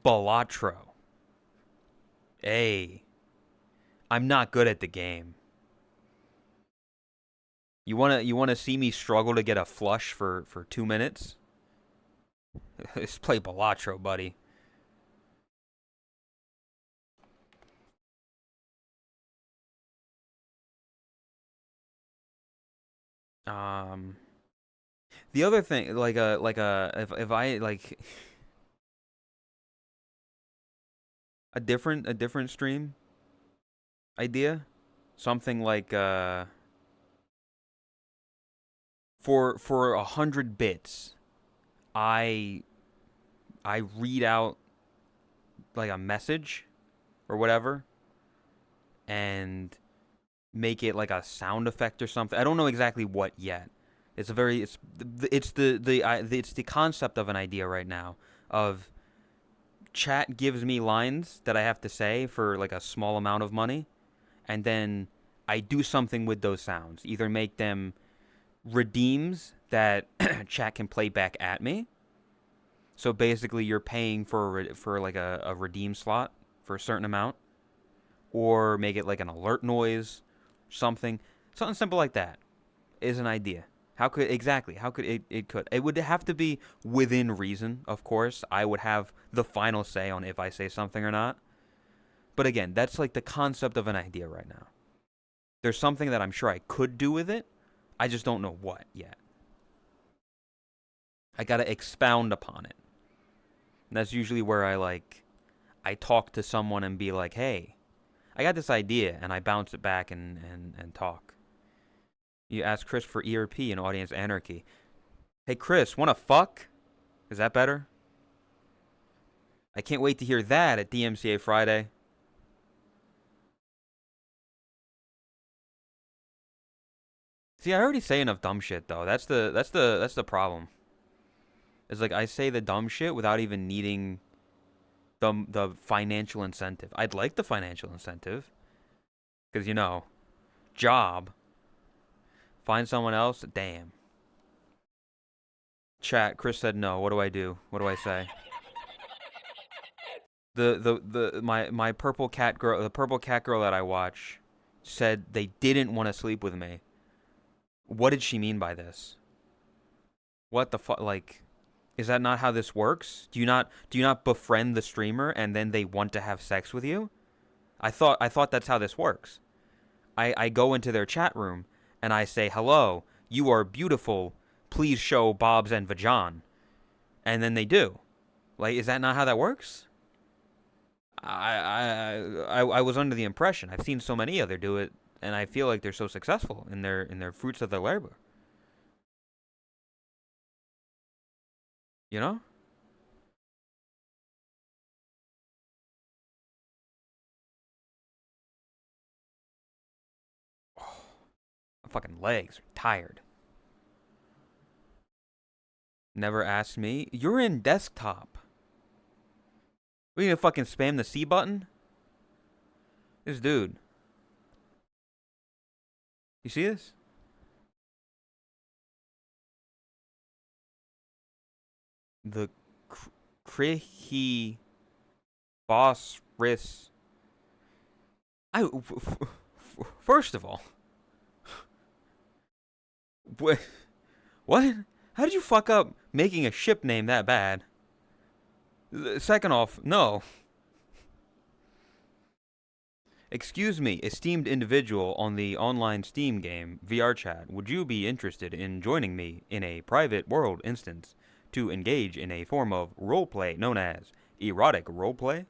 Speaker 1: Balatro. Hey. I'm not good at the game. You wanna see me struggle to get a flush for 2 minutes? Let's play Balatro, buddy. The other thing, if I like a different stream idea, something like for 100 bits, I read out like a message or whatever, and make it like a sound effect or something. I don't know exactly what yet. It's the concept of an idea right now of chat gives me lines that I have to say for like a small amount of money, and then I do something with those sounds. Either make them redeems that chat can play back at me. So basically, you're paying for like a redeem slot for a certain amount, or make it like an alert noise, something simple like that is an idea. How could it would have to be within reason, of course. I would have the final say on if I say something or not. But again, that's like the concept of an idea right now. There's something that I'm sure I could do with it. I just don't know what yet. I gotta expound upon it. And that's usually where I talk to someone and be like, hey, I got this idea, and I bounce it back and talk. You ask Chris for ERP in Audience Anarchy. Hey, Chris, wanna fuck? Is that better? I can't wait to hear that at DMCA Friday. See, I already say enough dumb shit though. That's the problem. It's like I say the dumb shit without even needing the financial incentive. I'd like the financial incentive because job. Find someone else. Damn. Chat. Chris said no. What do I do? What do I say? My purple cat girl, the purple cat girl that I watch, said they didn't want to sleep with me. What did she mean by this? What the fuck? Like, is that not how this works? Do you not befriend the streamer and then they want to have sex with you? I thought that's how this works. I go into their chat room and I say, "Hello, you are beautiful. Please show Bob's and Vajan." And then they do. Like, is that not how that works? I was under the impression. I've seen so many other do it, and I feel like they're so successful in their fruits of their labor. You know? My fucking legs are tired. Never asked me. You're in desktop. We gonna fucking spam the C button? This dude. You see this? The Krihi boss risk. First of all, what? How did you fuck up making a ship name that bad? Second off, no. Excuse me, esteemed individual on the online Steam game VR chat, would you be interested in joining me in a private world instance to engage in a form of roleplay known as erotic roleplay?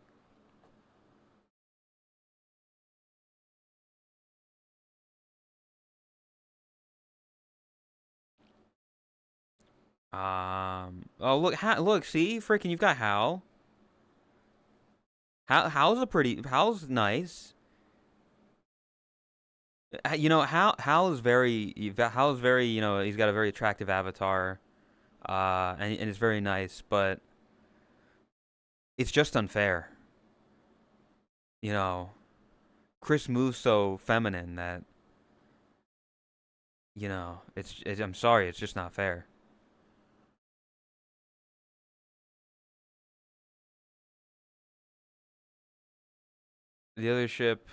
Speaker 1: Oh, look, see, freaking, you've got Hal. Hal's nice. Hal is very, he's got a very attractive avatar, and it's very nice, but it's just unfair. You know, Chris moves so feminine that, I'm sorry, it's just not fair. The other ship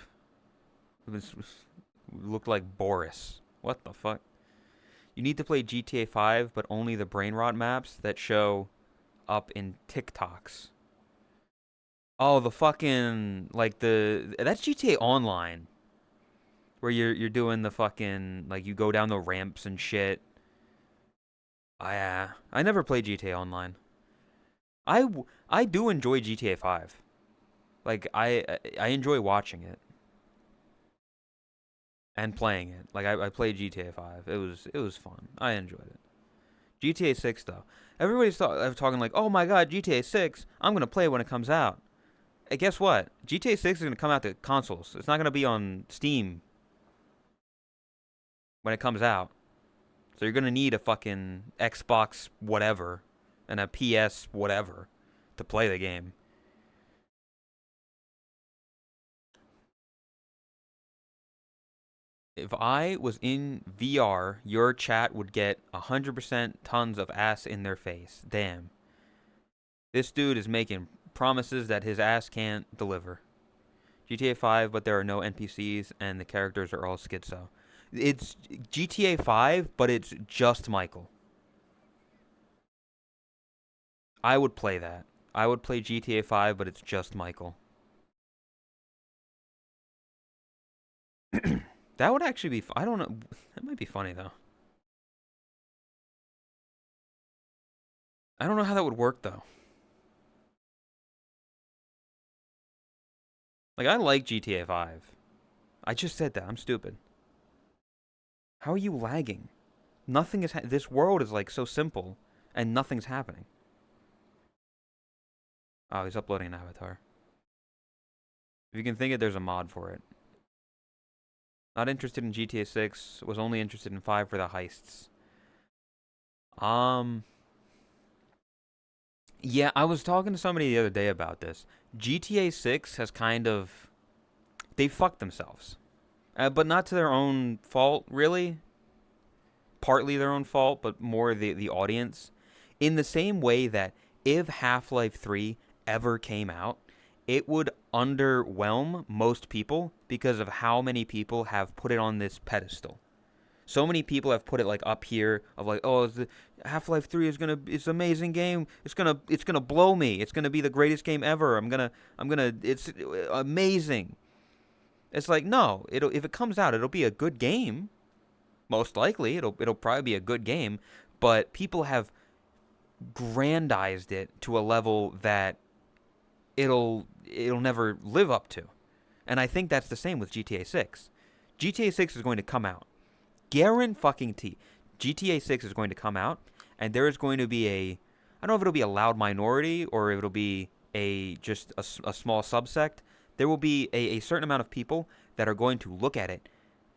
Speaker 1: looked like Boris. What the fuck? You need to play GTA 5, but only the brain rot maps that show up in TikToks. Oh, the fucking that's GTA Online, where you're doing the fucking like you go down the ramps and shit. Yeah, I never played GTA Online. I do enjoy GTA 5. Like I enjoy watching it and playing it. Like I played GTA 5. It was fun. I enjoyed it. GTA 6 though. Everybody's talking like, "Oh my god, GTA 6. I'm going to play it when it comes out." Hey, guess what? GTA 6 is going to come out to consoles. It's not going to be on Steam when it comes out. So you're going to need a fucking Xbox whatever and a PS whatever to play the game. If I was in VR, your chat would get 100% tons of ass in their face. Damn. This dude is making promises that his ass can't deliver. GTA 5, but there are no NPCs and the characters are all schizo. It's GTA 5, but it's just Michael. I would play that. I would play GTA 5, but it's just Michael. That would actually be. I don't know. That might be funny though. I don't know how that would work though. Like I like GTA 5. I just said that. I'm stupid. How are you lagging? Nothing is. This world is like so simple, and nothing's happening. Oh, he's uploading an avatar. If you can think it, there's a mod for it. Not interested in GTA 6. Was only interested in 5 for the heists. Um, yeah, I was talking to somebody the other day about this. GTA 6 has kind of they fucked themselves, but not to their own fault, really. Partly their own fault, but more the audience. In the same way that if Half-Life 3 ever came out, it would underwhelm most people because of how many people have put it on this pedestal. So many people have put it like up here of like, oh, Half-Life 3 is it's an amazing game. It's gonna blow me. It's gonna be the greatest game ever. It's amazing. It's like, no, if it comes out, it'll be a good game. Most likely, it'll probably be a good game, but people have grandized it to a level that it'll never live up to. And I think that's the same with GTA 6. GTA 6 is going to come out. Guarantee. GTA 6 is going to come out, and there is going to be I don't know if it'll be a loud minority or if it'll be just a small subsect. There will be a certain amount of people that are going to look at it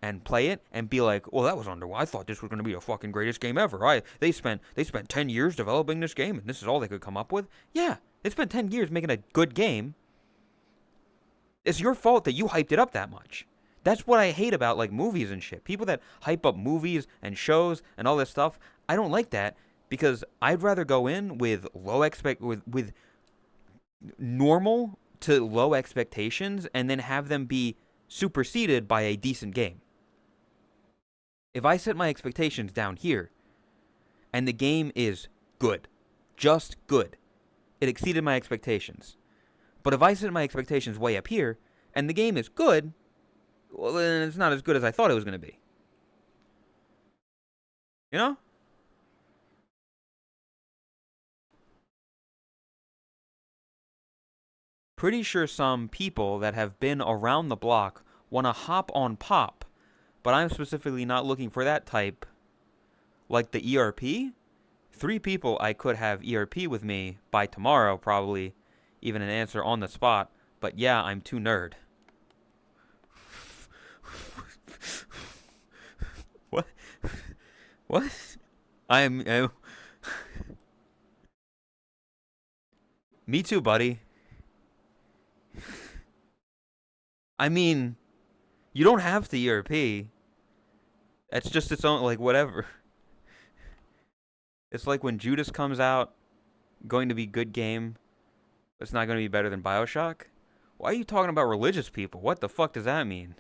Speaker 1: and play it and be like, well, that was underwhelming. I thought this was going to be a fucking greatest game ever. They spent 10 years developing this game, and this is all they could come up with. Yeah, they spent 10 years making a good game. It's your fault that you hyped it up that much. That's what I hate about like movies and shit. People that hype up movies and shows and all this stuff. I don't like that because I'd rather go in with with normal to low expectations and then have them be superseded by a decent game. If I set my expectations down here and the game is good, just good, it exceeded my expectations. But if I set my expectations way up here and the game is good, well, then it's not as good as I thought it was going to be. You know? Pretty sure some people that have been around the block want to hop on pop, but I'm specifically not looking for that type. Like the ERP? 3 people I could have ERP with me by tomorrow, probably. Even an answer on the spot. But yeah, I'm too nerd. What? What? I'm Me too, buddy. I mean, you don't have to ERP. It's just its own, like, whatever. It's like when Judas comes out, going to be good game, but it's not going to be better than BioShock. Why are you talking about religious people? What the fuck does that mean?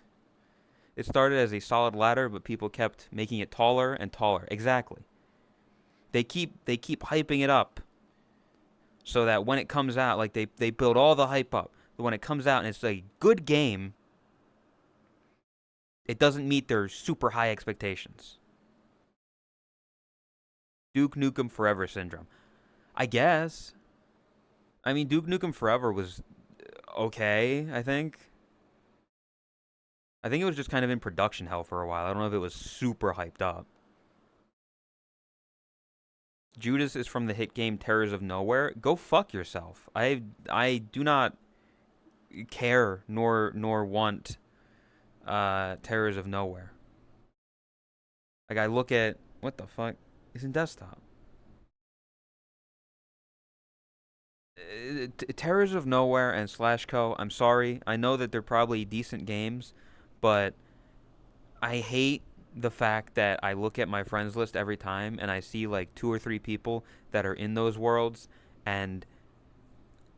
Speaker 1: It started as a solid ladder, but people kept making it taller and taller. Exactly. They keep hyping it up so that when it comes out, like they build all the hype up. But when it comes out and it's a good game, it doesn't meet their super high expectations. Duke Nukem Forever syndrome. I guess. I mean, Duke Nukem Forever was okay, I think. I think it was just kind of in production hell for a while. I don't know if it was super hyped up. Judas is from the hit game Terrors of Nowhere. Go fuck yourself. I do not care nor want Terrors of Nowhere. Like I look at what the fuck is in desktop. Terrors of Nowhere and Slashco. I'm sorry. I know that they're probably decent games, but I hate the fact that I look at my friends list every time and I see like 2 or 3 people that are in those worlds, and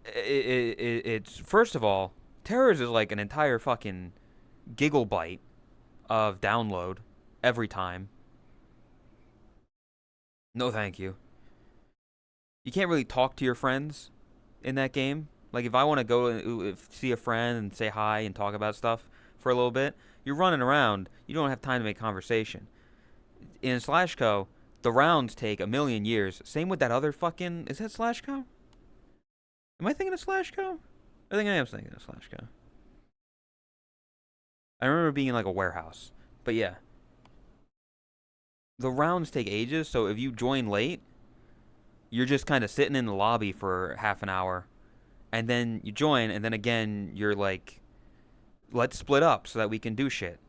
Speaker 1: it's first of all, Terrors is like an entire fucking gigabyte of download every time. No, thank you. You can't really talk to your friends in that game. Like if I want to go and see a friend and say hi and talk about stuff for a little bit, you're running around. You don't have time to make conversation. In Slashco, the rounds take a million years. Same with that other fucking... Is that Slashco? Am I thinking of Slashco? I think I am thinking of Slashco. I remember being in like a warehouse. But yeah. The rounds take ages, so if you join late, you're just kind of sitting in the lobby for half an hour. And then you join, and then again, you're like, let's split up so that we can do shit.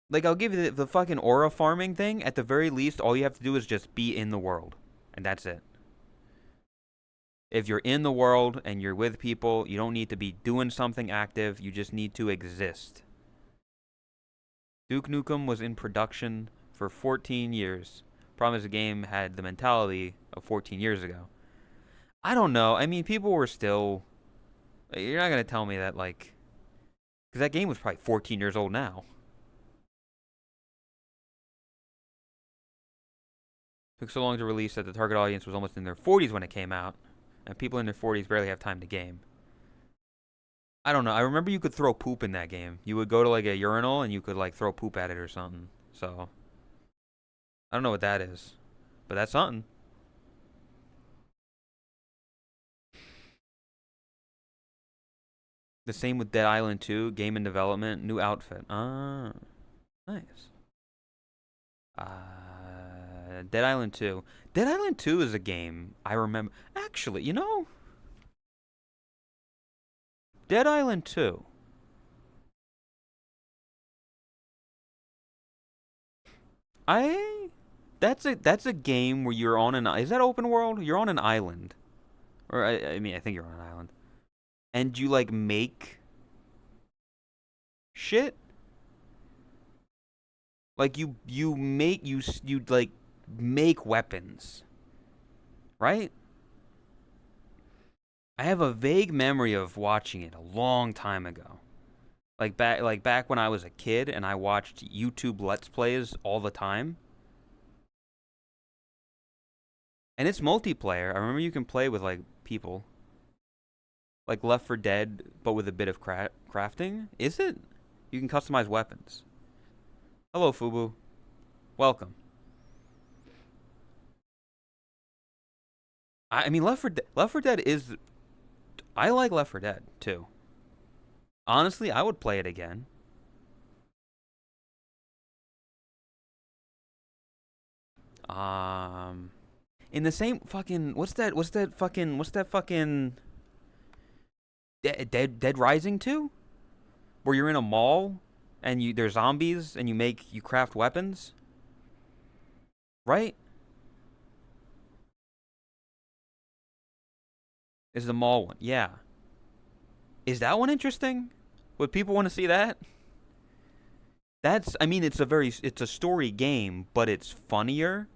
Speaker 1: Like, I'll give you the fucking aura farming thing. At the very least, all you have to do is just be in the world. And that's it. If you're in the world and you're with people, you don't need to be doing something active. You just need to exist. Duke Nukem was in production for 14 years. Problem is, the game had the mentality of 14 years ago. I don't know. I mean, people were still... You're not going to tell me that, like... Because that game was probably 14 years old now. Took so long to release that the target audience was almost in their 40s when it came out. And people in their 40s barely have time to game. I don't know. I remember you could throw poop in that game. You would go to, like, a urinal and you could, like, throw poop at it or something. So... I don't know what that is. But that's something. The same with Dead Island 2, game in development, new outfit. Ah, nice. Dead Island 2. Dead Island 2 is a game I remember. Actually, you know, Dead Island 2. That's a game where you're on an, is that open world? You're on an island. Or I mean, I think you're on an island. And you like make shit. Like you like make weapons. Right? I have a vague memory of watching it a long time ago. Like back when I was a kid and I watched YouTube Let's Plays all the time. And it's multiplayer. I remember you can play with like people. Like Left 4 Dead, but with a bit of crafting? Is it? You can customize weapons. Hello, Fubu. Welcome. I mean, Left 4 Dead is... I like Left 4 Dead, too. Honestly, I would play it again. In the same fucking... What's that fucking... Dead Rising 2? Where you're in a mall and there's zombies and you craft weapons? Right? Is the mall one? Yeah. Is that one interesting? Would people want to see that? I mean, it's a story game, but it's funnier.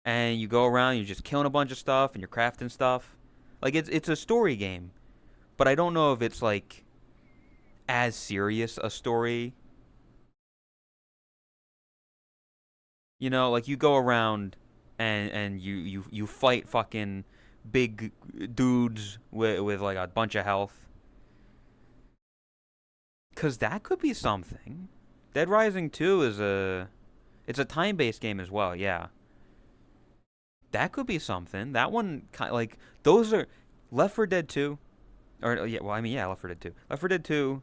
Speaker 1: And you go around, you're just killing a bunch of stuff and you're crafting stuff. Like it's a story game. But I don't know if it's like as serious a story. You know, like you go around and you fight fucking big dudes with like a bunch of health. 'Cause that could be something. Dead Rising 2 it's a time-based game as well, yeah. That could be something. That one like those are Left 4 Dead 2. Or yeah, well I mean yeah, Left 4 Dead 2. Left 4 Dead 2,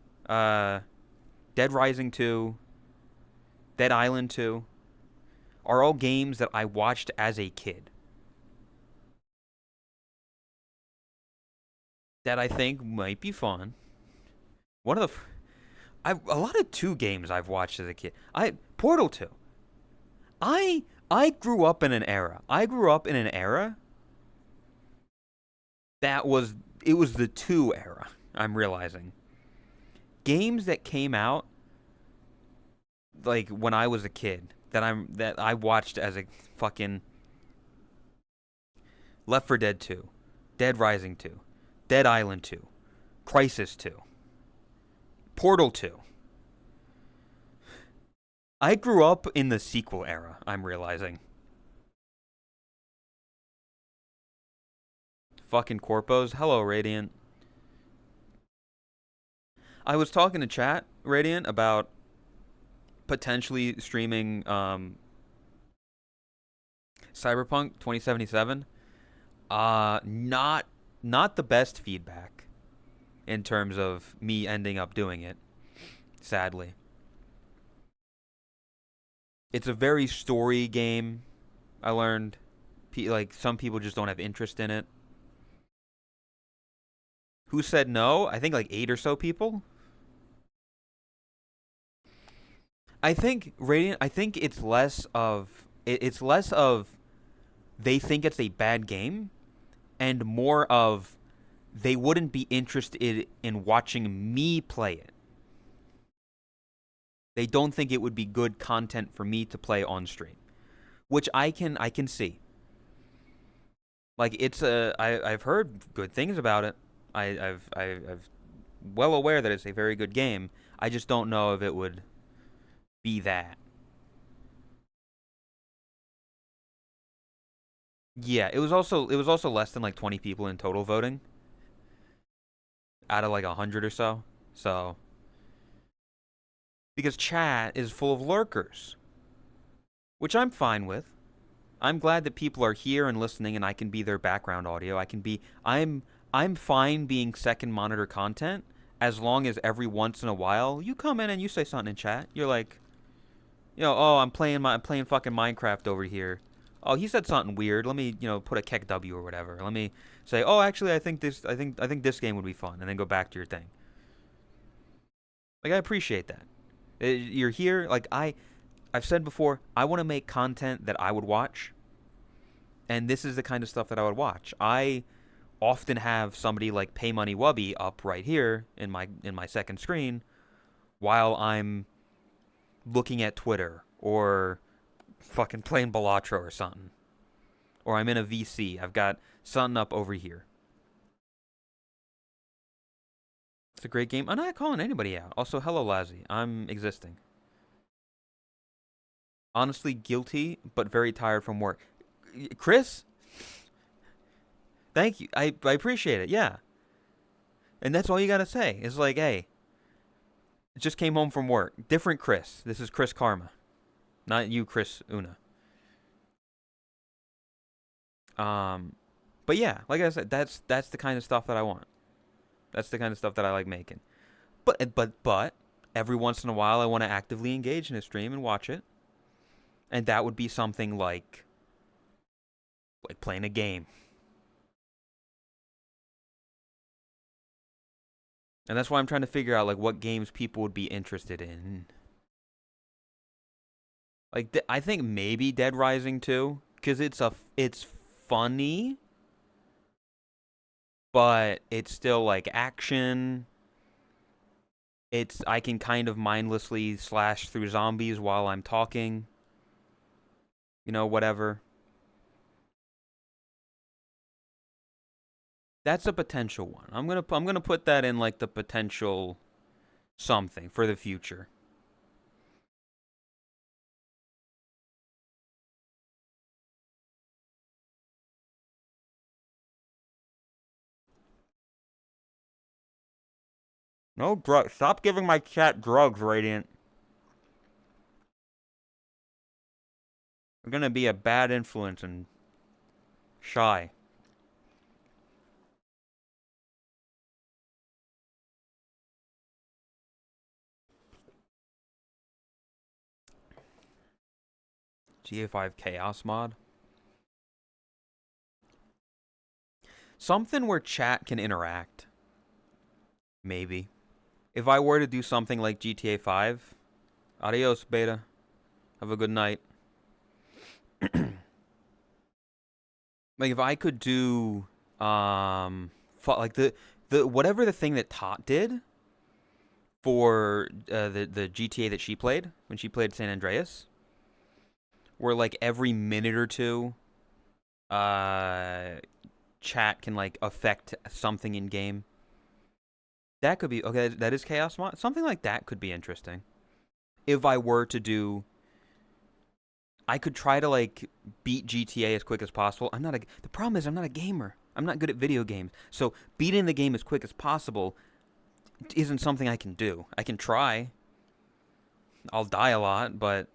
Speaker 1: Dead Rising 2, Dead Island 2 are all games that I watched as a kid. That I think might be fun. One of the a lot of 2 games I've watched as a kid. Portal 2. I grew up in an era. That was the 2 era, I'm realizing. Games that came out like when I was a kid that I watched as a fucking Left 4 Dead 2, Dead Rising 2, Dead Island 2, Crisis 2, Portal 2. I grew up in the sequel era, I'm realizing. Fucking corpos. Hello, Radiant. I was talking to chat, Radiant, about potentially streaming Cyberpunk 2077. Not the best feedback in terms of me ending up doing it, sadly. It's a very story game, I learned. Like, some people just don't have interest in it. Who said no? I think like 8 or so people. I think Radiant. I think it's less of it's less of they think it's a bad game, and more of they wouldn't be interested in watching me play it. They don't think it would be good content for me to play on stream, which I can see. Like it's I've heard good things about it. I've well aware that it's a very good game. I just don't know if it would be that. Yeah, it was also less than like 20 people in total voting out of like 100 or so. So because chat is full of lurkers, which I'm fine with. I'm glad that people are here and listening and I can be their background audio. I'm fine being second monitor content as long as every once in a while you come in and you say something in chat. You're like, oh, I'm playing fucking Minecraft over here. Oh, he said something weird. Let me, put a keck W or whatever. Let me say, "Oh, actually I think this game would be fun." And then go back to your thing. Like I appreciate that. You're here like I've said before, I want to make content that I would watch, and this is the kind of stuff that I would watch. I often have somebody like Pay Money Wubby up right here in my second screen while I'm looking at Twitter or fucking playing Balatro or something. Or I'm in a VC. I've got something up over here. It's a great game. I'm not calling anybody out. Also, hello, Lazzy. I'm existing. Honestly, guilty, but very tired from work. Chris? Thank you. I appreciate it. Yeah. And that's all you gotta say. It's like, hey, just came home from work. Different Chris. This is Chris Karma. Not you, Chris Una. But yeah, like I said, that's the kind of stuff that I want. That's the kind of stuff that I like making. But every once in a while I want to actively engage in a stream and watch it. And that would be something like playing a game. And that's why I'm trying to figure out like what games people would be interested in. Like I think maybe Dead Rising 2 cuz it's funny, but it's still like action. I can kind of mindlessly slash through zombies while I'm talking. Whatever. That's a potential one. I'm gonna put that in like the potential something for the future. No drugs. Stop giving my chat drugs, Radiant. You're gonna be a bad influence and shy. GTA 5 Chaos mod. Something where chat can interact. Maybe. If I were to do something like GTA 5, adios, beta. Have a good night. Like if I could do like the whatever the thing that Tot did for the GTA that she played when she played San Andreas, where like every minute or two chat can like affect something in game. That could be okay. That is chaos mod. Something like that could be interesting. If I were to do, I could try to like beat GTA as quick as possible. The problem is I'm not a gamer. I'm not good at video games. So beating the game as quick as possible isn't something I can do. I can try. I'll die a lot, but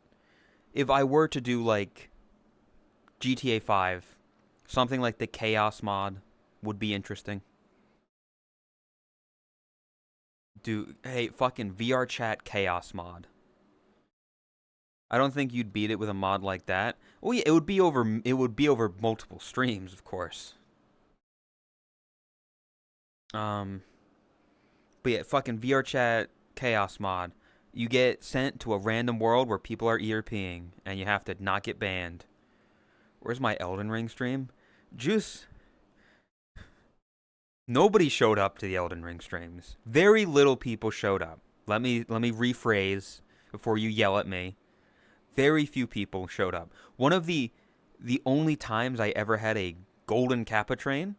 Speaker 1: if I were to do like GTA 5, something like the chaos mod would be interesting. Hey, fucking VR chat chaos mod. I don't think you'd beat it with a mod like that. Well, yeah, it would be over multiple streams, of course. But yeah, fucking VR chat chaos mod. You get sent to a random world where people are ERPing, and you have to not get banned. Where's my Elden Ring stream? Juice. Nobody showed up to the Elden Ring streams. Very little people showed up. Let me rephrase before you yell at me. Very few people showed up. One of the only times I ever had a golden Kappa train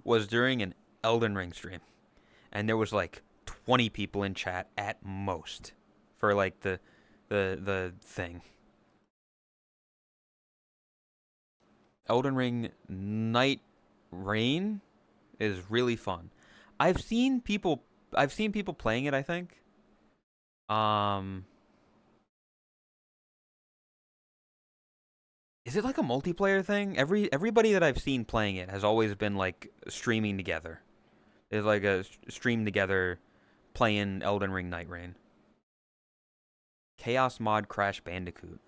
Speaker 1: was during an Elden Ring stream. And there was like 20 people in chat at most for like the thing. Elden Ring Night Rain is really fun. I've seen people playing it, I think. Is it like a multiplayer thing? Everybody that I've seen playing it has always been like streaming together. It's like a stream together playing Elden Ring Night Rain. Chaos mod Crash Bandicoot.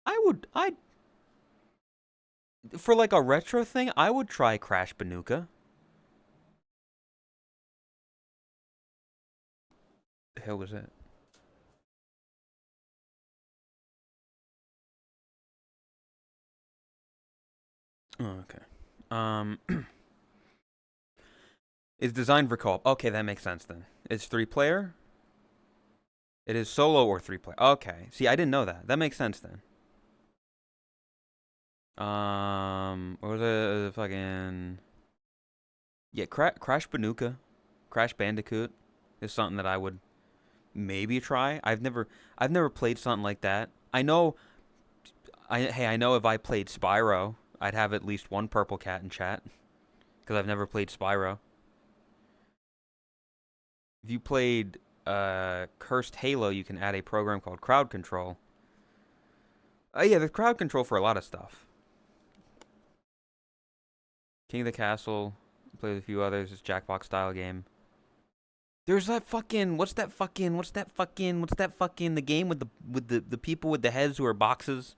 Speaker 1: I'd for like a retro thing, I would try Crash Banuka. The hell was that? Oh, okay. It's designed for co-op. Okay, that makes sense then. It's 3-player? It is solo or 3-player. Okay. See, I didn't know that. That makes sense then. Or the fucking... Yeah, Crash Banuka. Crash Bandicoot is something that I would maybe try. I've never played something like that. I know if I played Spyro, I'd have at least one purple cat in chat. Because I've never played Spyro. If you played Cursed Halo, you can add a program called Crowd Control. Yeah, there's crowd control for a lot of stuff. King of the Castle, played with a few others. It's Jackbox style game. There's that fucking the game with the people with the heads who are boxes,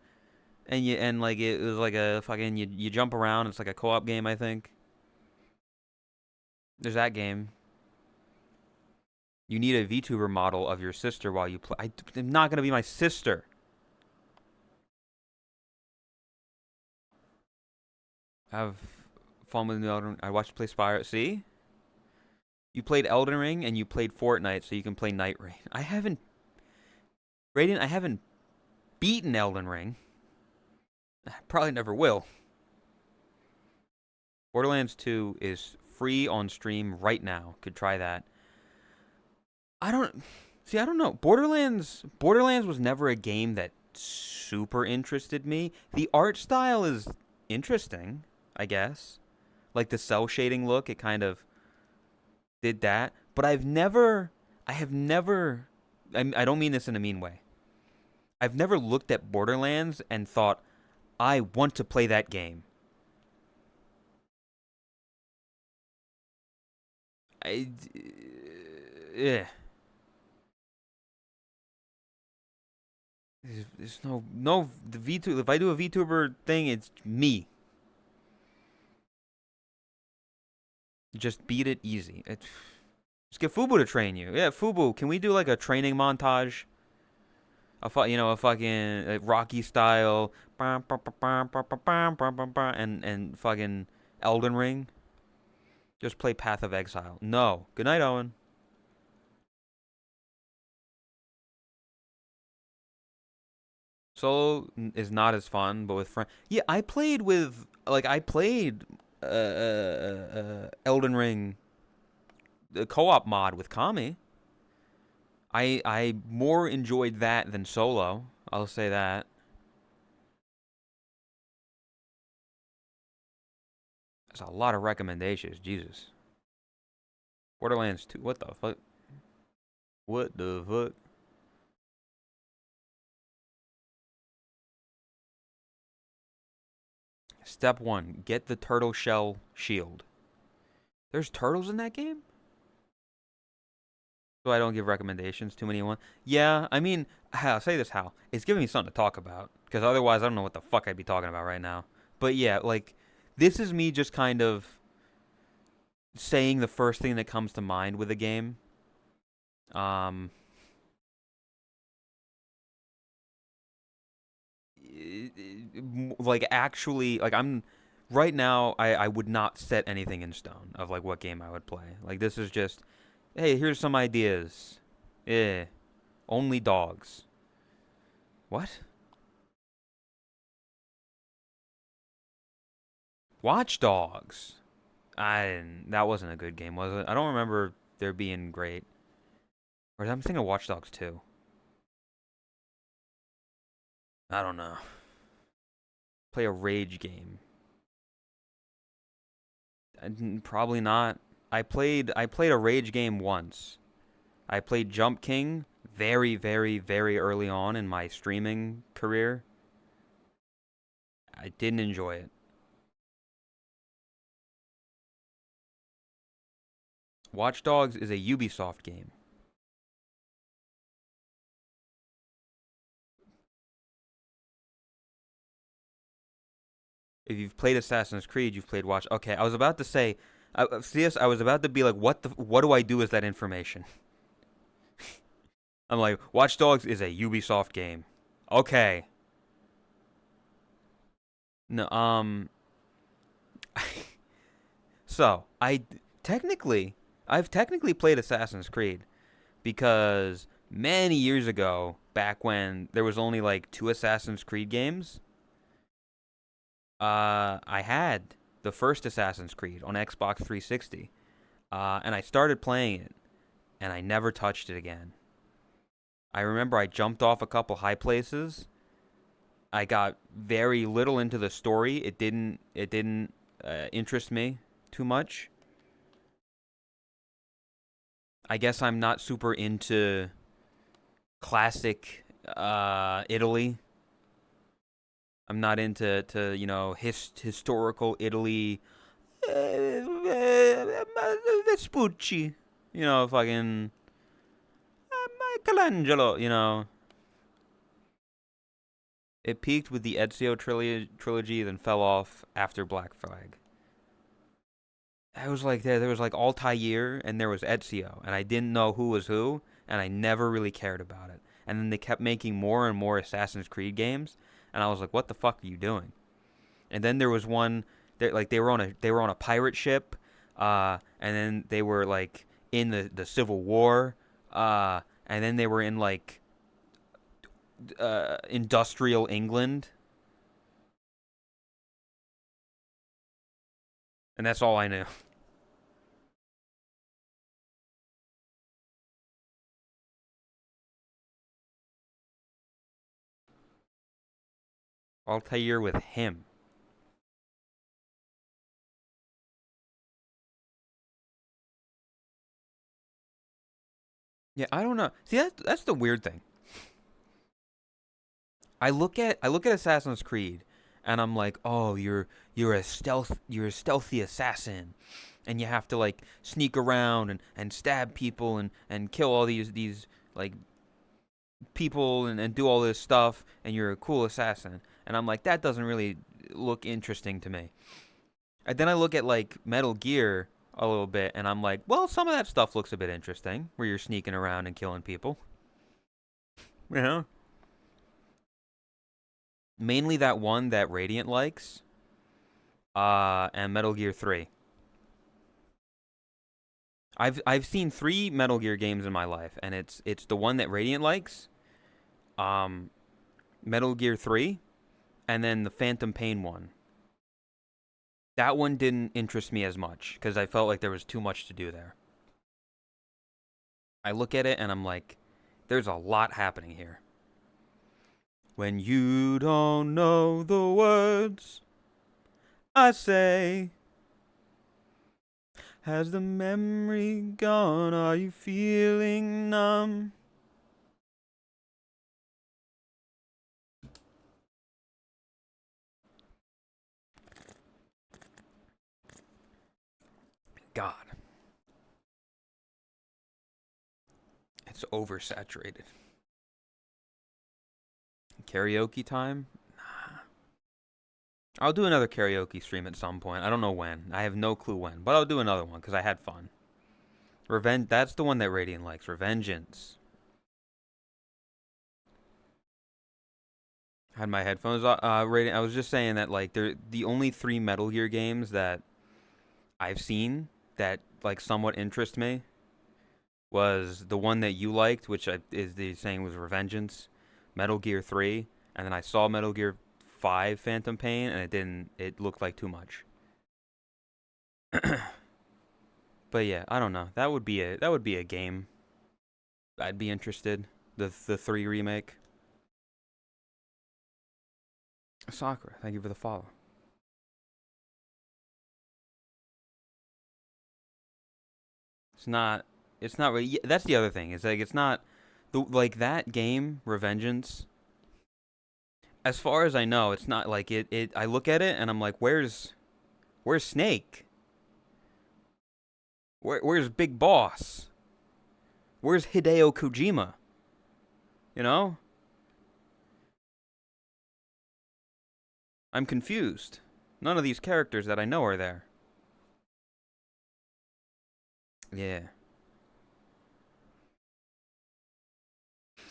Speaker 1: and like it was like a fucking you jump around. It's like a co-op game, I think. There's that game. You need a VTuber model of your sister while you play. I'm not gonna be my sister. Have fun with Elden Ring. I watched you play Spyro. See? You played Elden Ring and you played Fortnite, so you can play Night Rain. I haven't beaten Elden Ring. Probably never will. Borderlands 2 is free on stream right now. Could try that. I don't know. Borderlands was never a game that super interested me. The art style is interesting, I guess. Like the cell shading look, it kind of did that. But I don't mean this in a mean way. I've never looked at Borderlands and thought, I want to play that game. Yeah. There's no the VTuber. If I do a VTuber thing, it's me. Just beat it easy. Just get Fubu to train you. Yeah, Fubu, can we do like a training montage? A fucking Rocky style, and fucking Elden Ring. Just play Path of Exile. No. Good night, Owen. Solo is not as fun, but with friends. Yeah, I played Elden Ring, the co-op mod with Kami. I more enjoyed that than solo. I'll say that. That's a lot of recommendations. Jesus. Borderlands 2. What the fuck? What the fuck? Step 1. Get the turtle shell shield. There's turtles in that game? So I don't give recommendations. Too many one. Yeah, I mean, I'll say this, Hal. It's giving me something to talk about. Because otherwise, I don't know what the fuck I'd be talking about right now. But yeah, like, this is me just kind of saying the first thing that comes to mind with a game. like actually like I'm right now I would not set anything in stone of like what game I would play. Like this is just, hey, here's some ideas. Yeah. Only dogs. What? Watch Dogs. That wasn't a good game, was it? I don't remember there being great. Or I'm thinking of Watch Dogs 2. I don't know. Play a rage game. Probably not. I played a rage game once. I played Jump King very, very, very early on in my streaming career. I didn't enjoy it. Watch Dogs is a Ubisoft game. If you've played Assassin's Creed, you've played Watch. Okay, I was about to say, CS. I was about to be like, what do I do with that information? I'm like, Watch Dogs is a Ubisoft game. Okay. No, so technically, I've technically played Assassin's Creed because many years ago, back when there was only like 2 Assassin's Creed games, I had the first Assassin's Creed on Xbox 360, and I started playing it, and I never touched it again. I remember I jumped off a couple high places. I got very little into the story. It didn't interest me too much. I guess I'm not super into classic Italy. I'm not into historical Italy. Vespucci, fucking Michelangelo. It peaked with the Ezio trilogy, then fell off after Black Flag. I was like there was like Altair and there was Ezio, and I didn't know who was who, and I never really cared about it. And then they kept making more and more Assassin's Creed games, and I was like, what the fuck are you doing? And then there was one that like they were on a pirate ship, and then they were like in the Civil War, and then they were in like industrial England, and that's all I knew. Altair with him. Yeah, I don't know. See, that's the weird thing. I look at Assassin's Creed, and I'm like, oh, you're a stealthy assassin, and you have to like sneak around and stab people and kill all these like people and do all this stuff, and you're a cool assassin. And I'm like, that doesn't really look interesting to me. And then I look at like Metal Gear a little bit, and I'm like, well, some of that stuff looks a bit interesting, where you're sneaking around and killing people. You know, mainly that one that Radiant likes, and Metal Gear 3. I've seen 3 Metal Gear games in my life, and it's the one that Radiant likes, um, Metal Gear 3, and then the Phantom Pain one. That one didn't interest me as much because I felt like there was too much to do there. I look at it and I'm like, there's a lot happening here. When you don't know the words, I say, has the memory gone? Are you feeling numb? God, it's oversaturated. Karaoke time? Nah. I'll do another karaoke stream at some point. I don't know when. I have no clue when, but I'll do another one because I had fun. Revenge. That's the one that Radiant likes. Revengeance. Had my headphones rating. I was just saying that like they're the only three Metal Gear games that I've seen that like somewhat interest me was the one that you liked, which is the saying was Revengeance, Metal Gear 3, and then I saw Metal Gear 5 Phantom Pain and it didn't it looked like too much. But yeah, I don't know. That would be a game I'd be interested. The 3 remake. Sakura, thank you for the follow. It's not. It's not really. That's the other thing. It's like it's not the like that game Revengeance. As far as I know, it's not like it. I look at it and I'm like, where's Snake? Where's Big Boss? Where's Hideo Kojima? You know, I'm confused. None of these characters that I know are there. Yeah.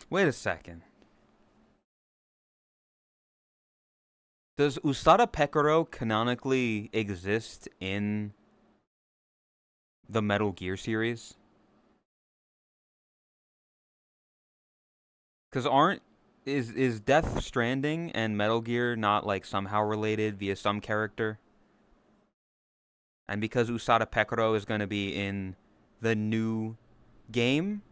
Speaker 1: Wait a second. Does Usada Pekaro canonically exist in the Metal Gear series? Because aren't is Death Stranding and Metal Gear not like somehow related via some character? And because Usada Pekaro is going to be in the new game,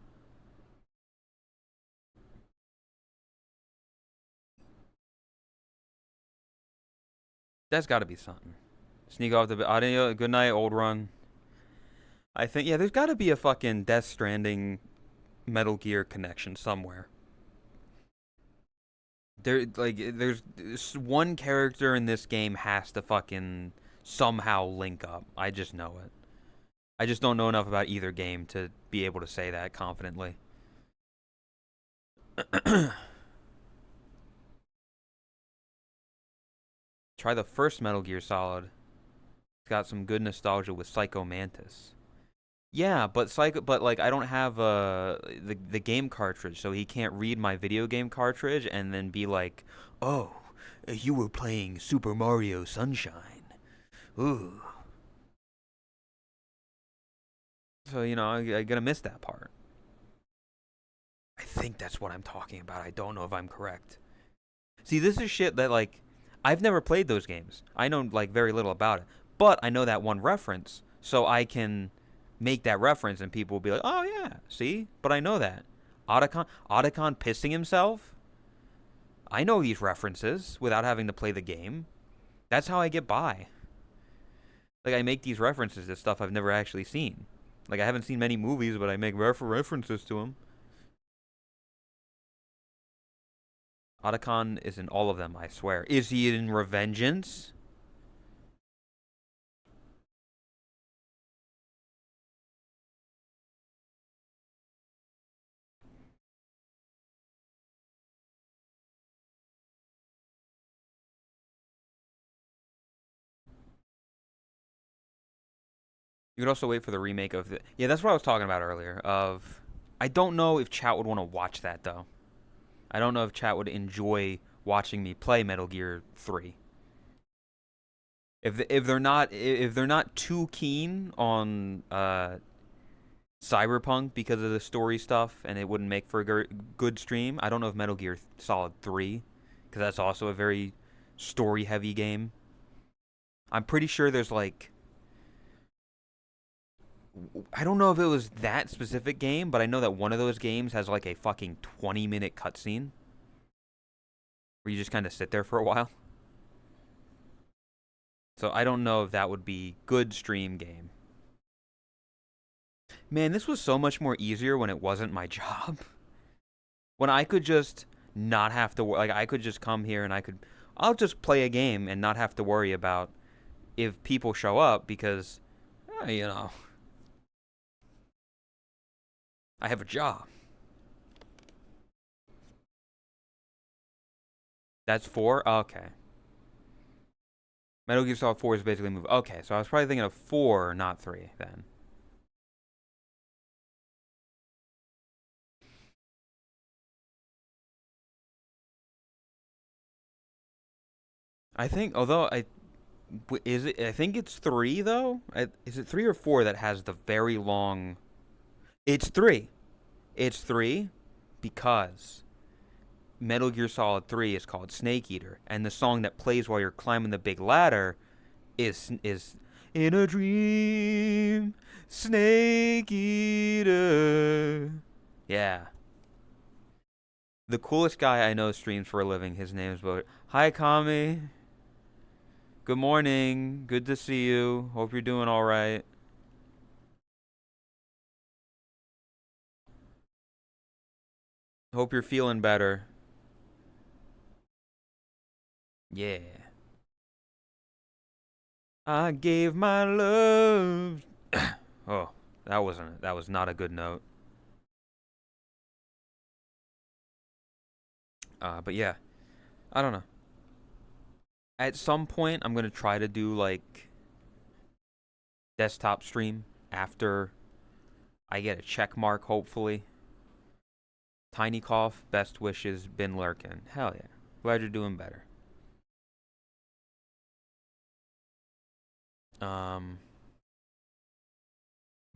Speaker 1: that's got to be something. Sneak off the audio. Good night, old run. I think yeah, there's got to be a fucking Death Stranding Metal Gear connection somewhere. There's one character in this game has to fucking somehow link up. I just know it. I just don't know enough about either game to be able to say that confidently. Try the first Metal Gear Solid. It's got some good nostalgia with Psycho Mantis. Yeah, but like I don't have the game cartridge, so he can't read my video game cartridge and then be like, "Oh, you were playing Super Mario Sunshine." Ooh. So, I'm gonna miss that part. I think that's what I'm talking about. I don't know if I'm correct. See, this is shit that like I've never played those games. I know like very little about it, but I know that one reference, so I can make that reference, and people will be like, "Oh yeah, see?" But I know that Otacon pissing himself. I know these references without having to play the game. That's how I get by. Like I make these references to stuff I've never actually seen. Like I haven't seen many movies, but I make references to them. Otacon is in all of them, I swear. Is he in Revengeance? You could also wait for the remake of the. Yeah, that's what I was talking about earlier. I don't know if chat would want to watch that though. I don't know if chat would enjoy watching me play Metal Gear 3. If they're not too keen on Cyberpunk because of the story stuff and it wouldn't make for a good stream. I don't know if Metal Gear Solid 3 because that's also a very story heavy game. I'm pretty sure there's like I don't know if it was that specific game, but I know that one of those games has like a fucking 20-minute cutscene where you just kind of sit there for a while. So I don't know if that would be good stream game. Man, this was so much more easier when it wasn't my job. When I could just not have to like I could just come here and I'll just play a game and not have to worry about if people show up because you know, I have a job. That's 4? Okay. Metal Gear Solid 4 is basically a movie. Okay, so I was probably thinking of 4, not 3 then. I think, although is it? I think it's three though. Is it three or four that has the very long? It's three. It's three because Metal Gear Solid 3 is called Snake Eater, and the song that plays while you're climbing the big ladder is In a Dream, Snake Eater. Yeah. The coolest guy I know streams for a living. His name's Bo. Hi, Kami. Good morning. Good to see you. Hope you're doing all right. Hope you're feeling better. Yeah. I gave my love. Oh, that was not a good note. But yeah, I don't know. At some point, I'm gonna try to do like desktop stream after I get a check mark, hopefully. Tiny cough, best wishes, been lurking. Hell yeah. Glad you're doing better.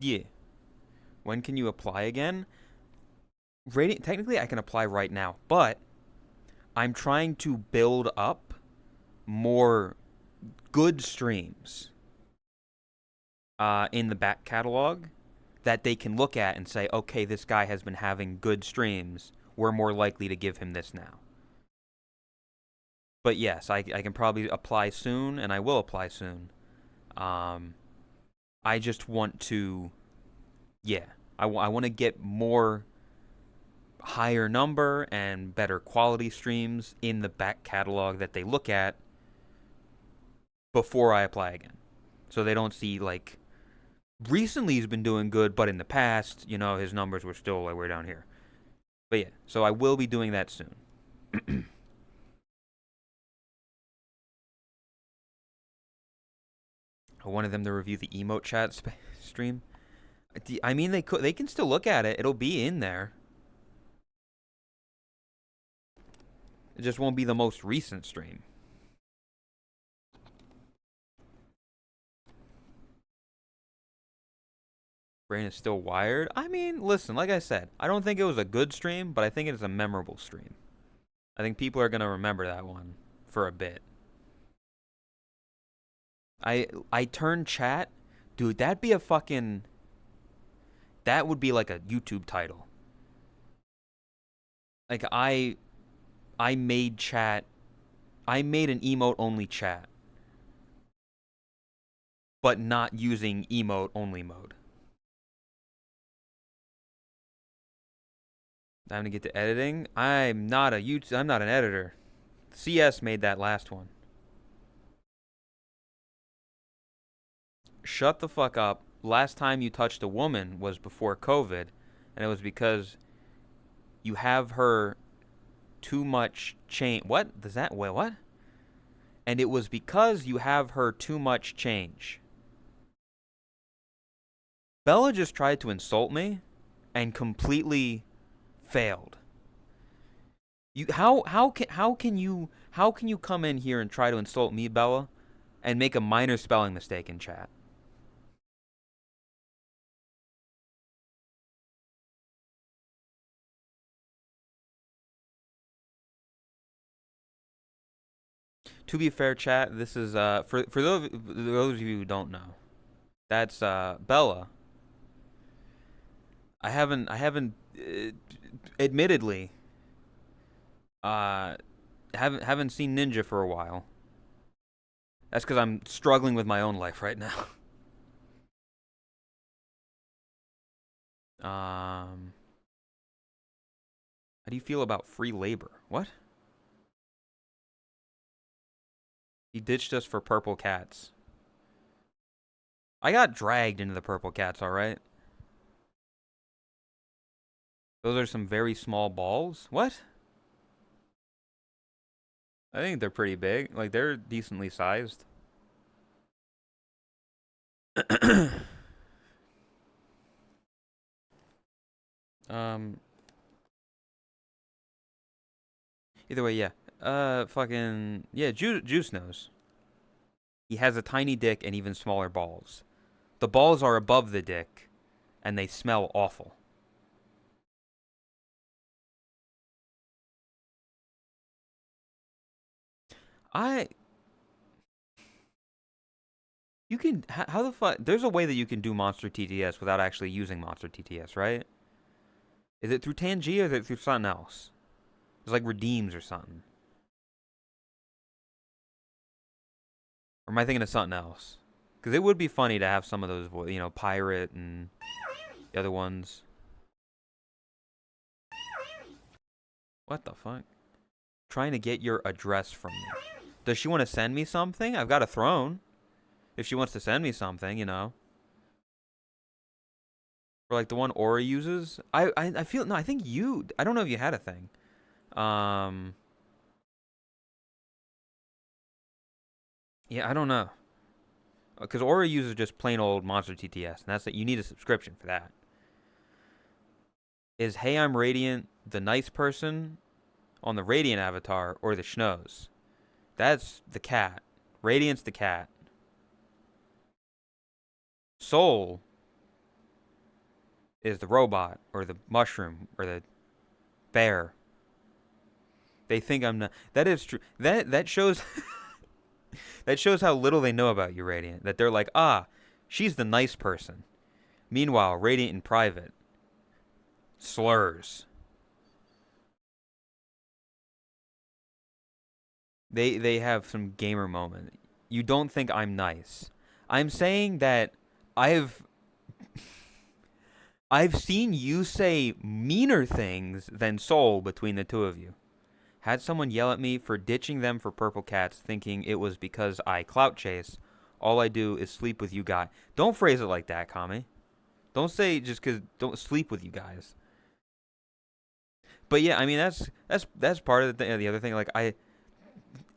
Speaker 1: Yeah. When can you apply again? Rating, technically, I can apply right now, but I'm trying to build up more good streams in the back catalog that they can look at and say, okay, this guy has been having good streams. We're more likely to give him this now. But yes, I can probably apply soon, and I will apply soon. I just want to, yeah, I want to get more higher number and better quality streams in the back catalog that they look at before I apply again. So they don't see, like, recently he's been doing good, but in the past, you know, his numbers were still like way down here. But yeah, so I will be doing that soon. I wanted them to review the emote chat stream. I mean, they can still look at it. It'll be in there. It just won't be the most recent stream. Brain is still wired. I mean, listen, like I said, I don't think it was a good stream, but I think it is a memorable stream. I think people are gonna remember that one for a bit. I turned chat, dude. That'd be a fucking. That would be like a YouTube title. Like I made chat. I made an emote only chat, but not using emote only mode. Time to get to editing. I'm not an editor. CS made that last one. Shut the fuck up. Last time you touched a woman was before COVID, and it was because you have her too much change. What? Does that wait, what? And it was because you have her too much change. Bella just tried to insult me and completely failed. How can you come in here and try to insult me, Bella, and make a minor spelling mistake in chat? To be fair, chat, this is for those of you who don't know, that's Bella. I haven't admittedly haven't seen Ninja for a while. That's because I'm struggling with my own life right now. How do you feel about free labor? What? He ditched us for purple cats. I got dragged into the purple cats, alright? Those are some very small balls? What? I think they're pretty big. Like, they're decently sized. Either way, yeah. Fucking yeah. Juice knows. He has a tiny dick and even smaller balls. The balls are above the dick, and they smell awful. I You can how the fuck? There's a way that you can do Monster TTS without actually using Monster TTS, right? Is it through Tangia or is it through something else? It's like redeems or something. Or am I thinking of something else? Because it would be funny to have some of those, Pirate and the other ones. What the fuck? Trying to get your address from me. Does she want to send me something? I've got a throne. If she wants to send me something, Or like the one Aura uses. I feel no. I think you. I don't know if you had a thing. Yeah, I don't know. Because Aura uses just plain old Monster TTS, and that's it. You need a subscription for that. Is Hey I'm Radiant the nice person on the Radiant avatar or the Schnoz? That's the cat. Radiant's the cat. Soul is the robot or the mushroom or the bear. They think I'm not. That is true. That shows that shows how little they know about you, Radiant. That they're like, she's the nice person. Meanwhile, Radiant in private slurs. They have some gamer moment. You don't think I'm nice. I'm saying that I've I've seen you say meaner things than Soul between the two of you. Had someone yell at me for ditching them for purple cats, thinking it was because I clout chase. All I do is sleep with you guys. Don't phrase it like that, Kami. Don't say just because don't sleep with you guys. But yeah, I mean that's part of the other thing. Like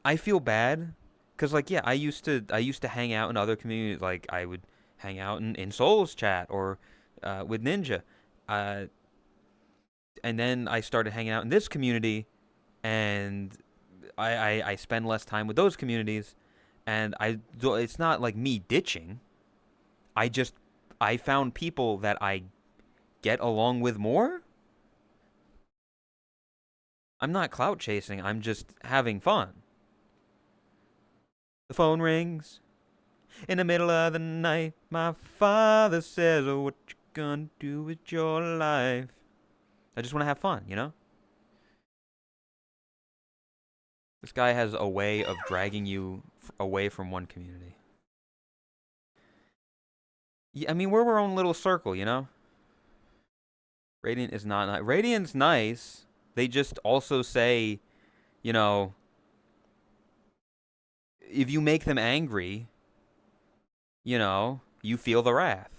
Speaker 1: I feel bad because like yeah, I used to hang out in other communities. Like I would hang out in Soul's chat or with Ninja, and then I started hanging out in this community, and I spend less time with those communities, and it's not like me ditching. I found people that I get along with more. I'm not clout chasing. I'm just having fun. The phone rings in the middle of the night. My father says, "Oh, what you gonna do with your life?" I just want to have fun. This guy has a way of dragging you away from one community. Yeah, I mean, we're our own little circle. Radiant is not nice. Radiant's nice. They just also say, you know, if you make them angry, you feel the wrath.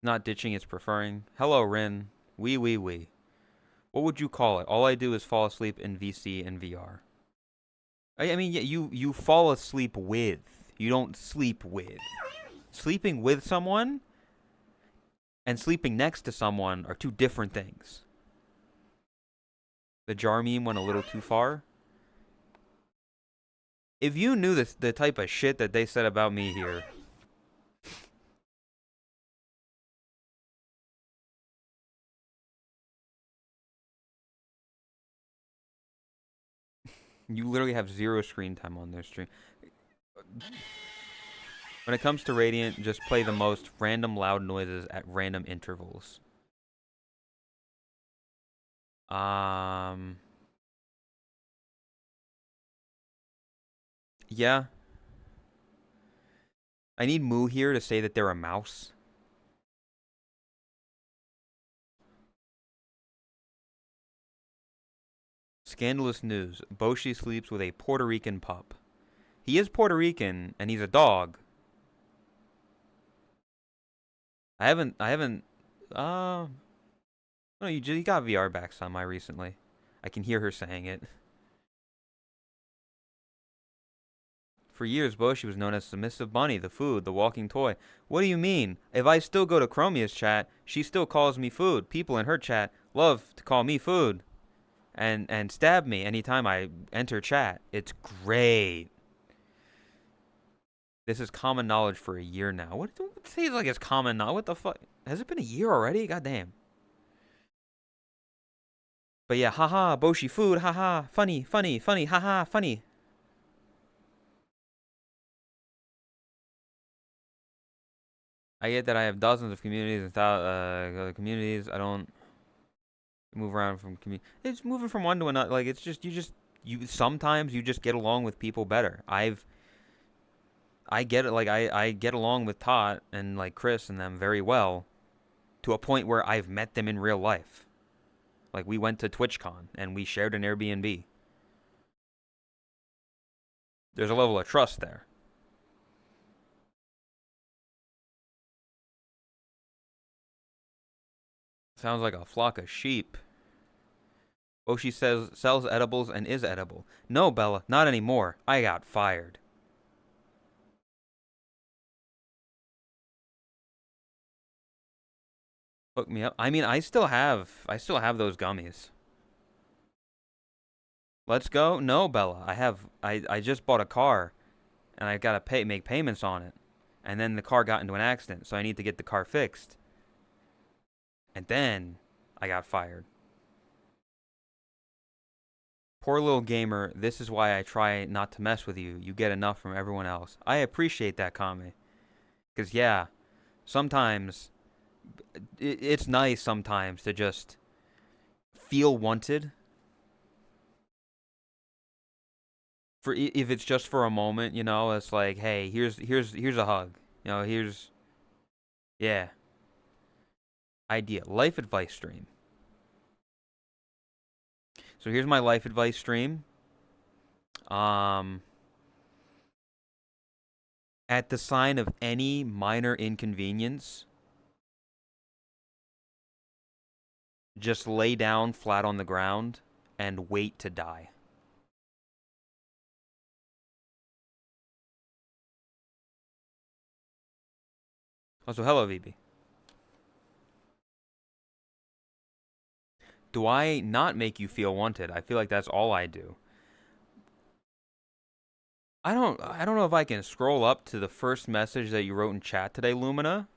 Speaker 1: Not ditching, it's preferring. Hello, Rin. Wee. What would you call it? All I do is fall asleep in VC and VR. I mean, yeah, you fall asleep with. You don't sleep with. Sleeping with someone and sleeping next to someone are two different things. The jar meme went a little too far. If you knew the type of shit that they said about me here. You literally have 0 screen time on their stream. When it comes to Radiant, just play the most random loud noises at random intervals. Yeah. I need Moo here to say that they're a mouse. Scandalous news. Boshi sleeps with a Puerto Rican pup. He is Puerto Rican, and he's a dog. No, you got VR back some recently. I can hear her saying it. For years, Boshi was known as Submissive Bunny, the food, the walking toy. What do you mean? If I still go to Chromia's chat, she still calls me food. People in her chat love to call me food. And stab me anytime I enter chat. It's great. This is common knowledge for a year now. What seems like it's common knowledge? What the fuck? Has it been a year already? Goddamn. But yeah, haha, Boshi food, haha, funny, funny, funny, haha, funny. I get that I have dozens of communities and other communities. I don't move around from community. It's moving from one to another. Like it's just you. Sometimes you just get along with people better. I get it. Like I get along with Todd and like Chris and them very well, to a point where I've met them in real life. Like we went to TwitchCon and we shared an Airbnb. There's a level of trust there. Sounds like a flock of sheep. Oshi sells edibles and is edible. No, Bella, not anymore. I got fired. Hook me up. I mean, I still have those gummies. Let's go. No, Bella, I just bought a car, and I gotta make payments on it, and then the car got into an accident, so I need to get the car fixed. And then I got fired. Poor little gamer, this is why I try not to mess with you. You get enough from everyone else. I appreciate that, Kame. Because, yeah, sometimes, it's nice sometimes to just feel wanted. If it's just for a moment, you know, it's like, hey, here's a hug. You know, yeah. Idea. Life advice stream. So here's my life advice stream. At the sign of any minor inconvenience, just lay down flat on the ground and wait to die. Also, hello, VB. Do I not make you feel wanted? I feel like that's all I do. I don't know if I can scroll up to the first message that you wrote in chat today, Lumina.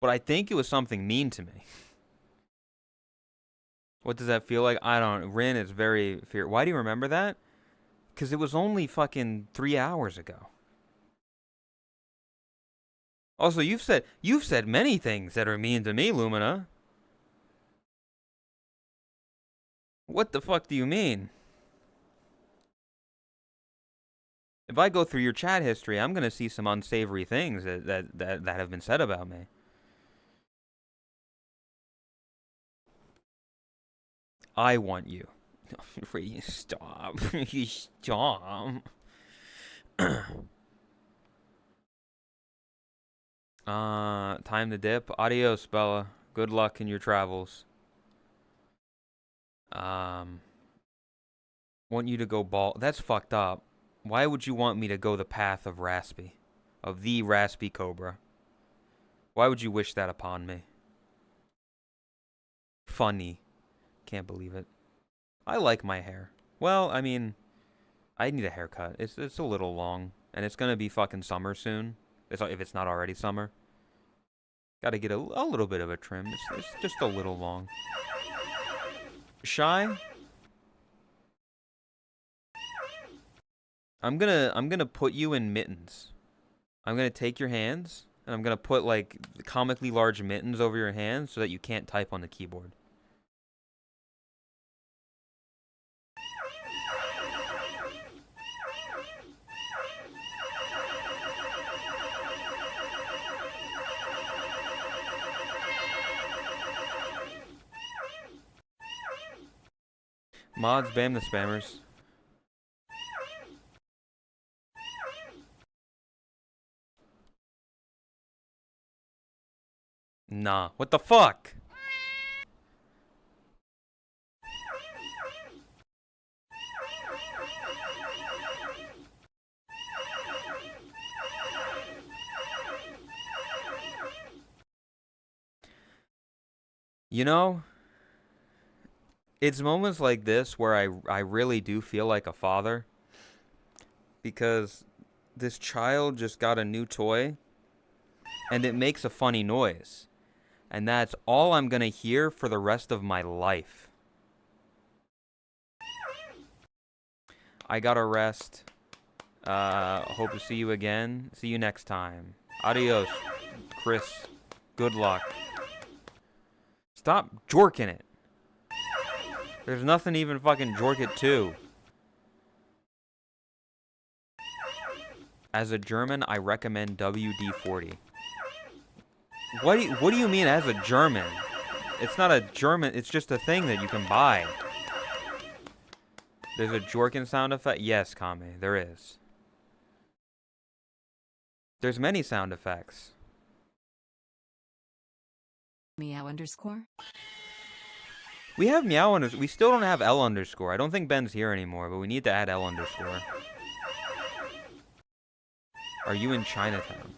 Speaker 1: But I think it was something mean to me. What does that feel like? I don't know. Rin is very fear. Why do you remember that? Because it was only fucking 3 hours ago. Also, you've said many things that are mean to me, Lumina. What the fuck do you mean? If I go through your chat history, I'm gonna see some unsavory things that have been said about me. I want you. Stop. Stop. Time to dip. Adios, Bella. Good luck in your travels. Want you to go bald. That's fucked up. Why would you want me to go the path of Raspy? Of the Raspy Cobra? Why would you wish that upon me? Funny. Can't believe it. I like my hair. Well, I mean, I need a haircut. It's a little long. And it's gonna be fucking summer soon. If it's not already summer. Gotta get a little bit of a trim. It's just a little long. Shy? I'm gonna put you in mittens. I'm gonna take your hands, and I'm gonna put, like, comically large mittens over your hands so that you can't type on the keyboard. Mods, bam the spammers. Nah. What the fuck? You know, it's moments like this where I really do feel like a father because this child just got a new toy and it makes a funny noise. And that's all I'm going to hear for the rest of my life. I gotta rest. Hope to see you again. See you next time. Adios, Chris. Good luck. Stop jorking it. There's nothing even fucking jork it to. As a German, I recommend WD-40. What do you mean as a German? It's not a German, it's just a thing that you can buy. There's a jorkin sound effect? Yes, Kame, there is. There's many sound effects.
Speaker 2: Meow underscore?
Speaker 1: We have meow underscore. We still don't have L underscore. I don't think Ben's here anymore, but we need to add L underscore. Are you in Chinatown?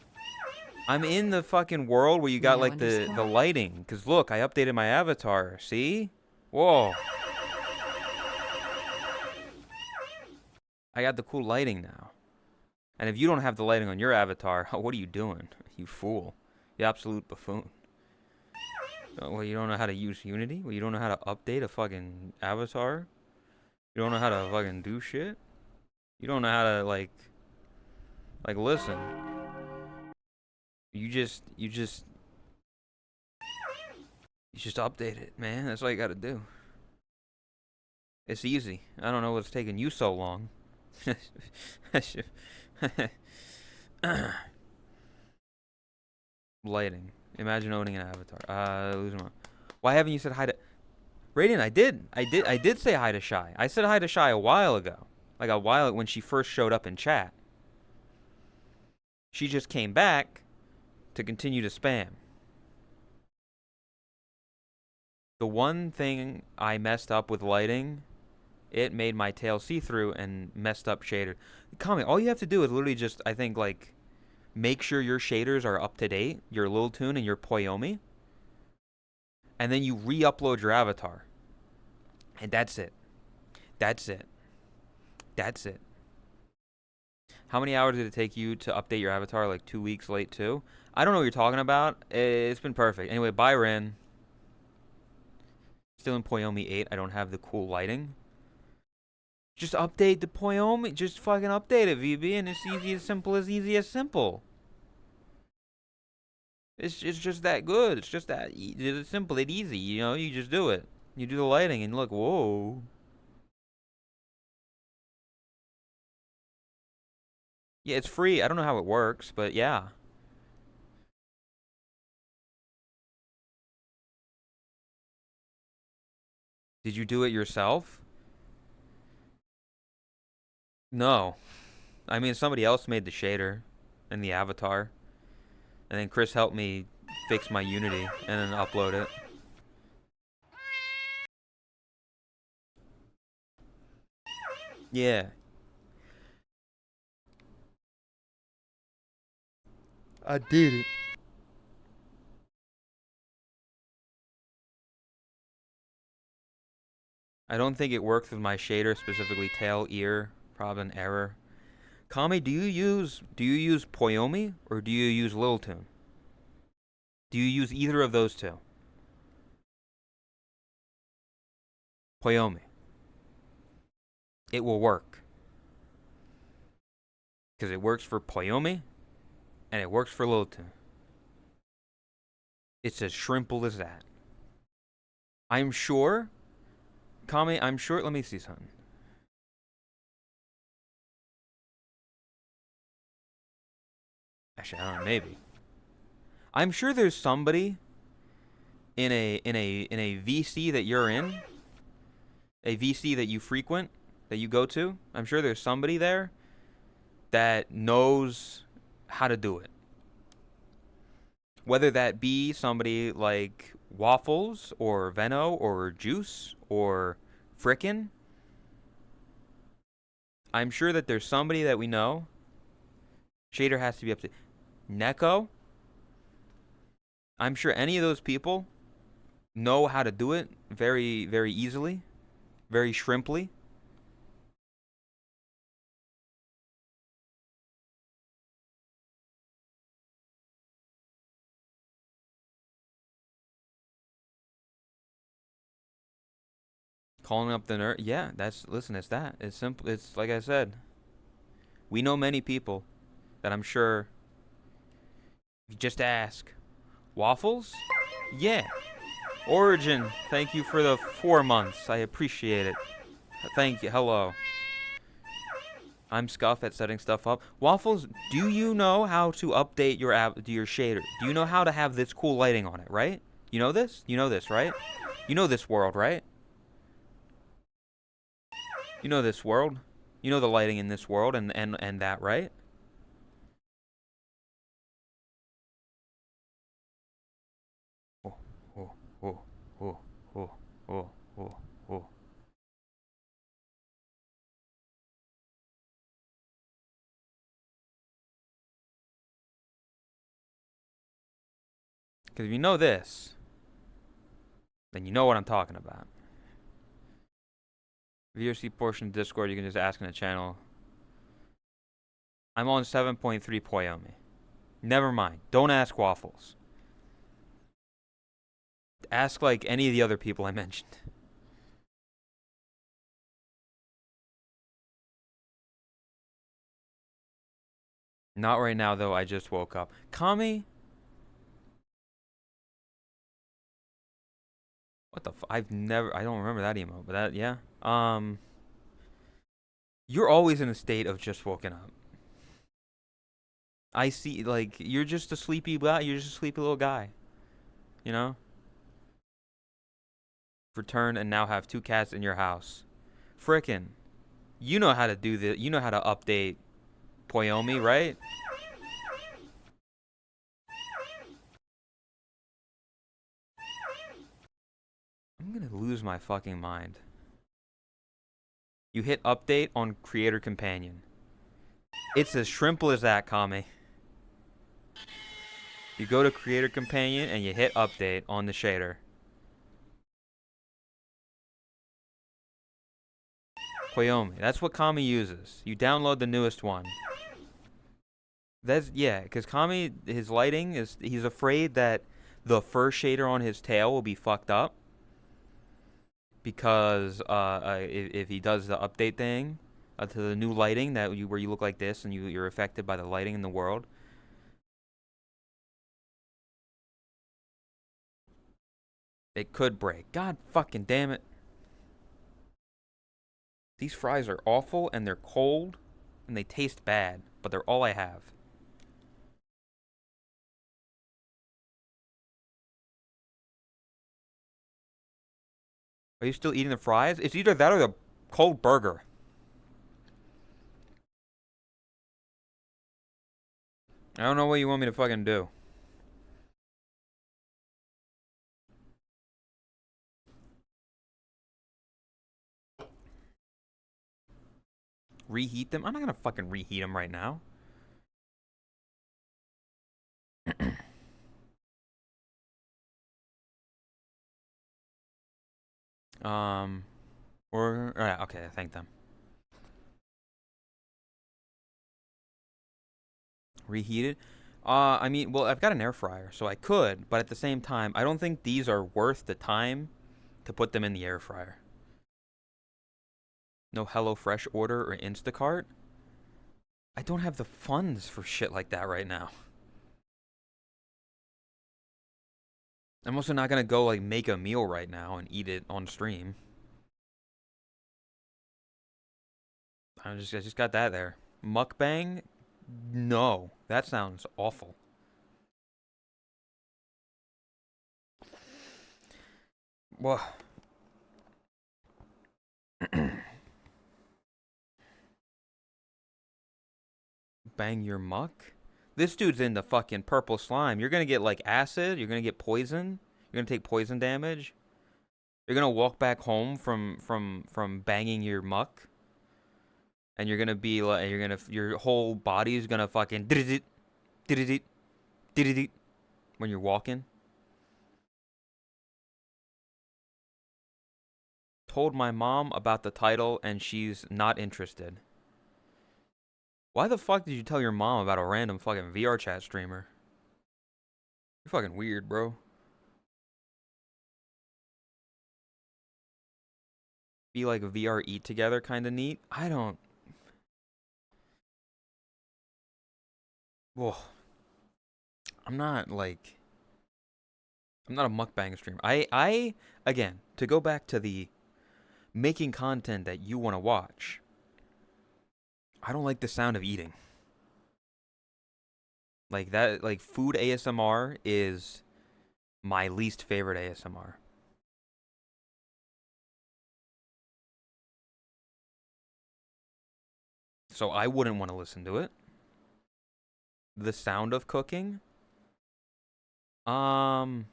Speaker 1: I'm in the fucking world where you got
Speaker 2: Meow
Speaker 1: like the
Speaker 2: underscore?
Speaker 1: lighting. Cause look, I updated my avatar. See? Whoa. I got the cool lighting now. And if you don't have the lighting on your avatar, what are you doing? You fool. You absolute buffoon. Well, you don't know how to use Unity? Well, you don't know how to update a fucking avatar? You don't know how to fucking do shit? You don't know how to, like, listen. You just update it, man. That's all you gotta do. It's easy. I don't know what's taking you so long. Lighting. Imagine owning an avatar. Losing my. Why haven't you said hi to Radiant? I did say hi to Shy. I said hi to Shy a while ago. Like a while when she first showed up in chat. She just came back to continue to spam. The one thing I messed up with lighting, it made my tail see-through and messed up shader. Comment, all you have to do is literally just, I think, like, make sure your shaders are up to date, your Lil Tune and your Poyomi, and then you re-upload your avatar. And that's it. That's it. That's it. How many hours did it take you to update your avatar? Like 2 weeks late too? I don't know what you're talking about. It's been perfect. Anyway, bye, Ren. Still in Poyomi 8. I don't have the cool lighting. Just update the Poyomi. Just fucking update it, VB, and it's easy as simple as easy as simple. It's just that good. It's just that it's simple, it's easy. You know, you just do it. You do the lighting and look, whoa. Yeah, it's free. I don't know how it works, but yeah. Did you do it yourself? No. I mean, somebody else made the shader and the avatar. And then Chris helped me fix my Unity and then upload it. Yeah. I did it. I don't think it works with my shader, specifically tail, ear, probably an error. Kami, do you use Poyomi or do you use Lil Tune? Do you use either of those two? Poyomi. It will work. Because it works for Poyomi and it works for Lil Tune. It's as simple as that. I'm sure. Kami, I'm sure. Let me see something. Actually, I don't know. Maybe. I'm sure there's somebody in a VC that you're in, a VC that you frequent, that you go to. I'm sure there's somebody there that knows how to do it. Whether that be somebody like Waffles or Veno or Juice or Frickin'. I'm sure that there's somebody that we know. Shader has to be up to Neko. I'm sure any of those people know how to do it very, very easily, very shrimply. Calling up the nerd. Yeah, listen, it's that. It's simple. It's like I said. We know many people that I'm sure if you just ask. Waffles? Yeah. Origin, thank you for the 4 months. I appreciate it. Thank you. Hello. I'm Scuff at setting stuff up. Waffles, do you know how to update your app, your shader? Do you know how to have this cool lighting on it, right? You know this? You know this, right? You know this world, right? You know this world. You know the lighting in this world and that, right? Oh, oh, oh, oh, oh, oh, oh, oh. Because if you know this, then you know what I'm talking about. VOC portion of Discord, you can just ask in the channel. I'm on 7.3 Poyomi. Never mind. Don't ask Waffles. Ask like any of the other people I mentioned. Not right now, though. I just woke up. Kami? What the I've never... I don't remember that emo, but that... Yeah. You're always in a state of just woken up. I see, like, you're just a sleepy guy. You're just a sleepy little guy. You know? Return and now have 2 cats in your house. Frickin'. You know how to do this. You know how to update Poyomi, right? I'm gonna lose my fucking mind. You hit update on Creator Companion. It's as shrimple as that, Kami. You go to Creator Companion and you hit update on the shader. Poyomi. That's what Kami uses. You download the newest one. Yeah, because Kami, his lighting is, he's afraid that the fur shader on his tail will be fucked up. Because if he does the update thing to the new lighting where you look like this and you're affected by the lighting in the world. It could break. God fucking damn it. These fries are awful and they're cold and they taste bad, but they're all I have. Are you still eating the fries? It's either that or the cold burger. I don't know what you want me to fucking do. Reheat them? I'm not gonna fucking reheat them right now. Okay, thank them. Reheated? I mean, well, I've got an air fryer, so I could, but at the same time, I don't think these are worth the time to put them in the air fryer. No HelloFresh order or Instacart? I don't have the funds for shit like that right now. I'm also not gonna go like make a meal right now and eat it on stream. I just got that there. Mukbang? No, that sounds awful. Well, bang your muck? This dude's in the fucking purple slime. You're gonna get like acid. You're gonna get poison. You're gonna take poison damage. You're gonna walk back home from banging your muck. and you're gonna be like, your whole body is gonna fucking did it when you're walking. Told my mom about the title, and she's not interested. Why the fuck did you tell your mom about a random fucking VR chat streamer? You're fucking weird, bro. Be like a VR eat together kind of neat. I don't. Whoa. I'm not like. I'm not a mukbang streamer. Again, to go back to the making content that you want to watch, I don't like the sound of eating. Like that, like food ASMR is my least favorite ASMR. So I wouldn't want to listen to it. The sound of cooking. So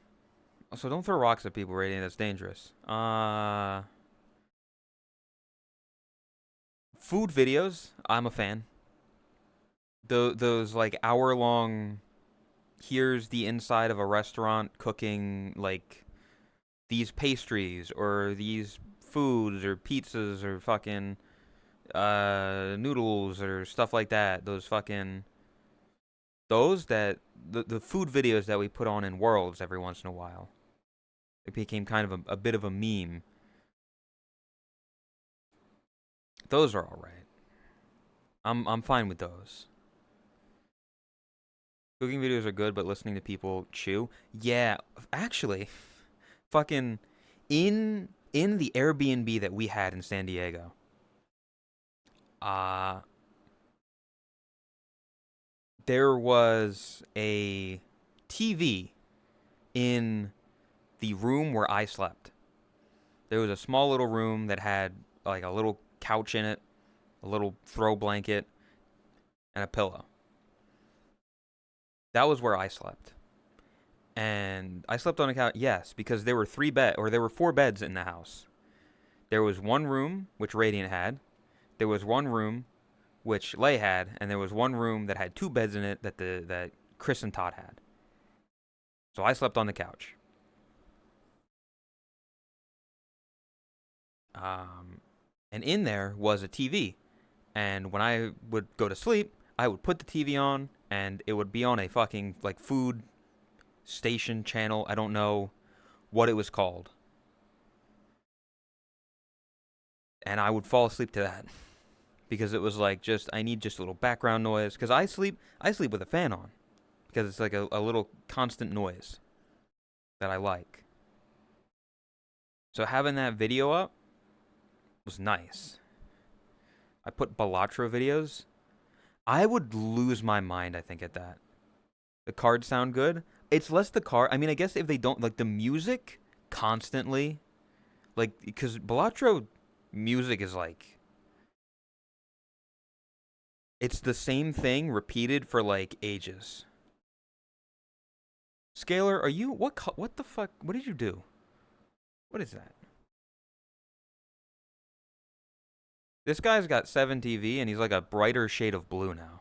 Speaker 1: don't throw rocks at people, Radiant. That's dangerous. Food videos. I'm a fan. Those like hour-long. Here's the inside of a restaurant cooking like these pastries or these foods or pizzas or fucking noodles or stuff like that. The food videos that we put on in Worlds every once in a while. It became kind of a bit of a meme. Those are all right. I'm fine with those. Cooking videos are good, but listening to people chew, yeah, actually, fucking in the Airbnb that we had in San Diego, uh there was a TV in the room where I slept. There was a small little room that had like a little couch in it, a little throw blanket, and a pillow. That was where I slept. And I slept on a couch, yes, because there were there were four beds in the house. There was one room which Radiant had. There was one room which Lay had, and there was one room that had two beds in it that Chris and Todd had. So I slept on the couch. Um, and in there was a TV. And when I would go to sleep, I would put the TV on, and it would be on a fucking like food station channel. I don't know what it was called. And I would fall asleep to that because it was like I need just a little background noise because I sleep with a fan on because it's like a little constant noise that I like. So having that video up was nice. I put Balatro videos. I would lose my mind, I think, at that. The cards sound good. It's less the card. I mean, I guess if they don't like the music constantly, like because Balatro music is like it's the same thing repeated for like ages. Scalar, are you what the fuck? What did you do? What is that? This guy's got 7TV and he's like a brighter shade of blue now.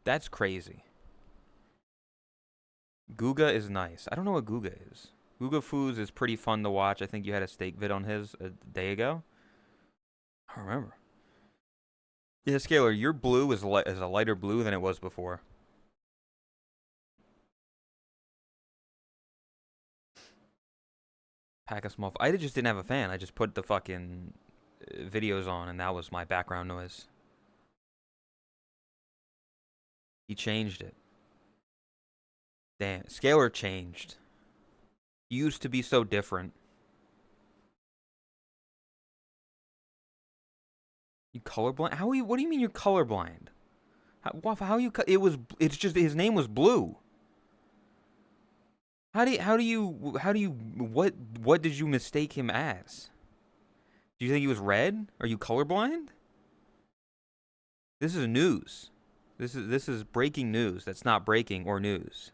Speaker 1: That's crazy. Guga is nice. I don't know what Guga is. Guga Foods is pretty fun to watch. I think you had a steak vid on his a day ago. I don't remember. Yeah, Scalar, your blue is a lighter blue than it was before. Pack a small. I just didn't have a fan. I just put the fucking videos on, and that was my background noise. He changed it. Damn, Scalar changed. You used to be so different. You colorblind? How are you? What do you mean you're colorblind? How you? It was. It's just his name was Blue. How do you? What did you mistake him as? Do you think he was red? Are you colorblind? This is news. This is breaking news. That's not breaking or news.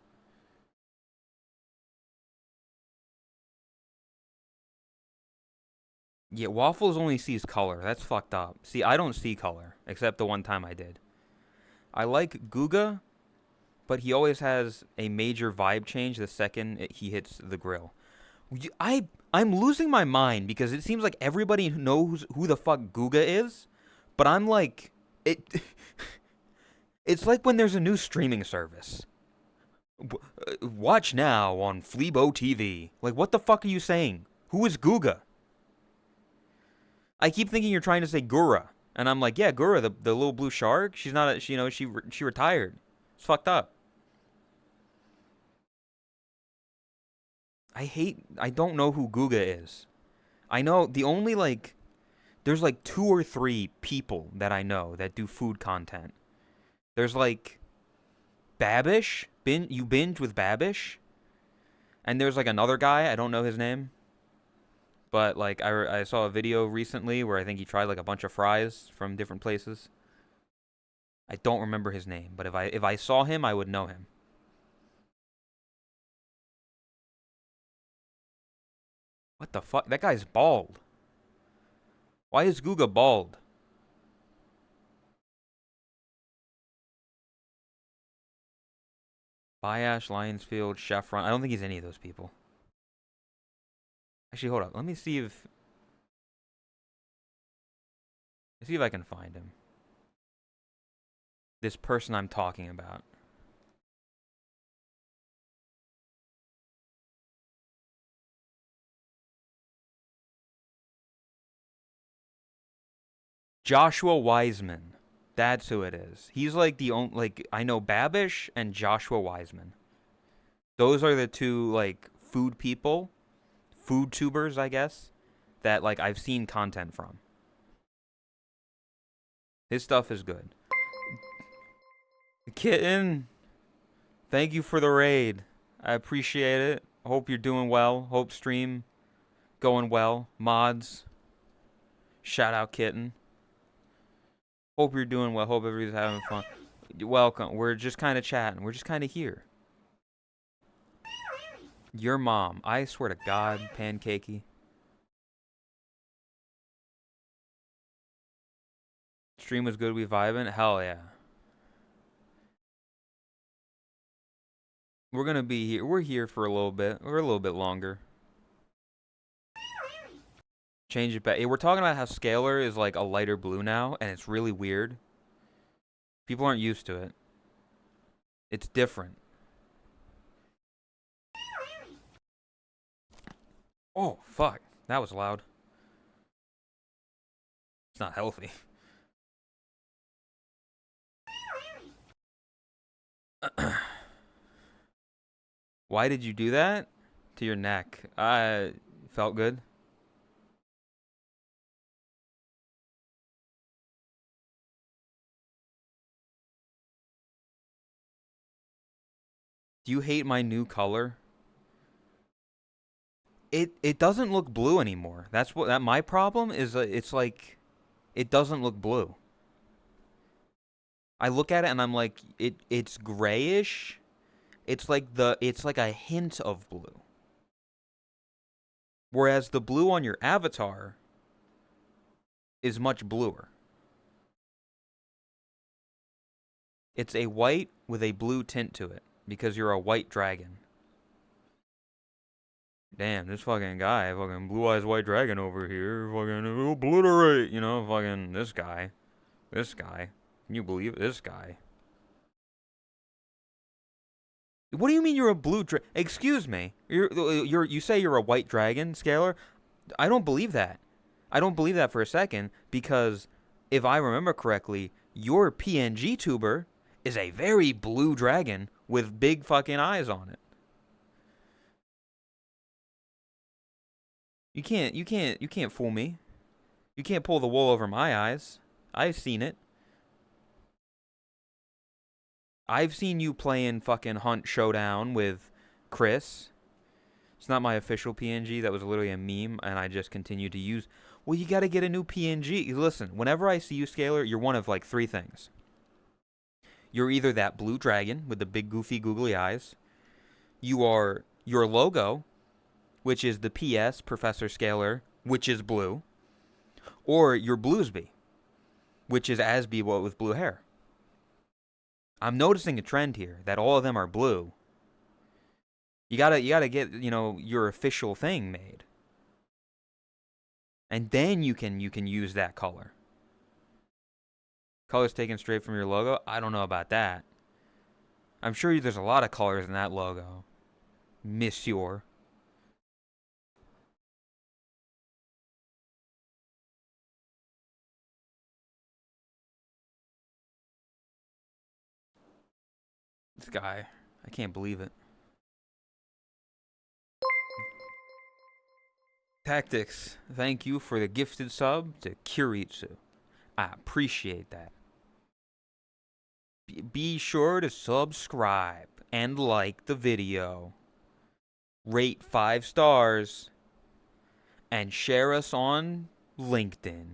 Speaker 1: Yeah, Waffles only sees color. That's fucked up. See, I don't see color, except the one time I did. I like Guga, but he always has a major vibe change the second he hits the grill. I'm losing my mind because it seems like everybody knows who the fuck Guga is, but I'm like it. It's like when there's a new streaming service. Watch now on Fleabo TV. Like, what the fuck are you saying? Who is Guga? I keep thinking you're trying to say Gura, and I'm like, yeah, Gura, the little blue shark. She's not. She retired. It's fucked up. I don't know who Guga is. I know the only like there's like 2 or 3 people that I know that do food content. There's like Babish, you binge with Babish, and there's like another guy, I don't know his name, but like I saw a video recently where I think he tried like a bunch of fries from different places. I don't remember his name, but if I saw him, I would know him. What the fuck? That guy's bald. Why is Guga bald? Bayash, Lionsfield, Chevron. I don't think he's any of those people. Actually, hold up. Let me see if I can find him. This person I'm talking about. Joshua Wiseman. That's who it is. He's like the only, like, I know Babish and Joshua Wiseman. Those are the two like food people, food tubers, I guess, that like I've seen content from. His stuff is good. Kitten, thank you for the raid. I appreciate it. Hope you're doing well. Hope stream going well. Mods, shout out Kitten. Hope you're doing well. Hope everybody's having fun. Welcome. We're just kind of chatting. We're just kind of here. Your mom. I swear to God, Pancakey. Stream was good. We vibing. Hell yeah. We're gonna be here. We're here for a little bit. We're a little bit longer. Change it back. We're talking about how Scalar is like a lighter blue now, and it's really weird. People aren't used to it. It's different. Oh, fuck. That was loud. It's not healthy. Why did you do that? To your neck. Felt good. Do you hate my new color? It doesn't look blue anymore. That's what my problem is. It's like it doesn't look blue. I look at it and I'm like it's grayish. It's like a hint of blue. Whereas the blue on your avatar is much bluer. It's a white with a blue tint to it because you're a white dragon. Damn, this fucking guy, fucking blue eyes white dragon over here, fucking obliterate, fucking this guy. Can you believe it? This guy? What do you mean you're a blue dragon? Excuse me. You say you're a white dragon, Scalar? I don't believe that. I don't believe that for a second because if I remember correctly, your PNG tuber is a very blue dragon with big fucking eyes on it. You can't fool me. You can't pull the wool over my eyes. I've seen it. I've seen you playing fucking Hunt Showdown with Chris. It's not my official PNG. That was literally a meme, and I just continue to use. Well, you got to get a new PNG. Listen, whenever I see you, Scalar, you're one of like 3 things. You're either that blue dragon with the big goofy googly eyes. You are your logo, which is the PS Professor Scalar, which is blue. Or you're Bluesby, which is Asby but with blue hair. I'm noticing a trend here that all of them are blue. You gotta get, your official thing made. And then you can use that color. Colors taken straight from your logo? I don't know about that. I'm sure there's a lot of colors in that logo. Monsieur. This guy. I can't believe it. Tactics. Thank you for the gifted sub to Kiritsu. I appreciate that. Be sure to subscribe and like the video. Rate 5 stars. And share us on LinkedIn.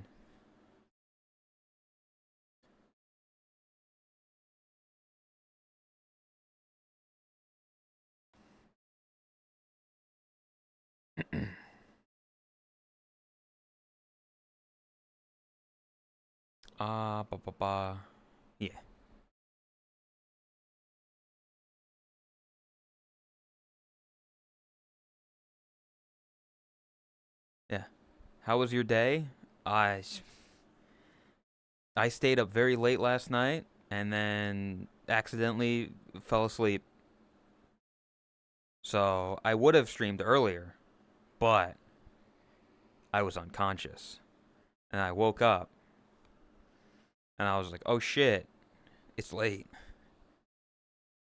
Speaker 1: Yeah. Yeah. How was your day? I stayed up very late last night and then accidentally fell asleep. So I would have streamed earlier, but I was unconscious. And I woke up and I was like, oh shit, it's late.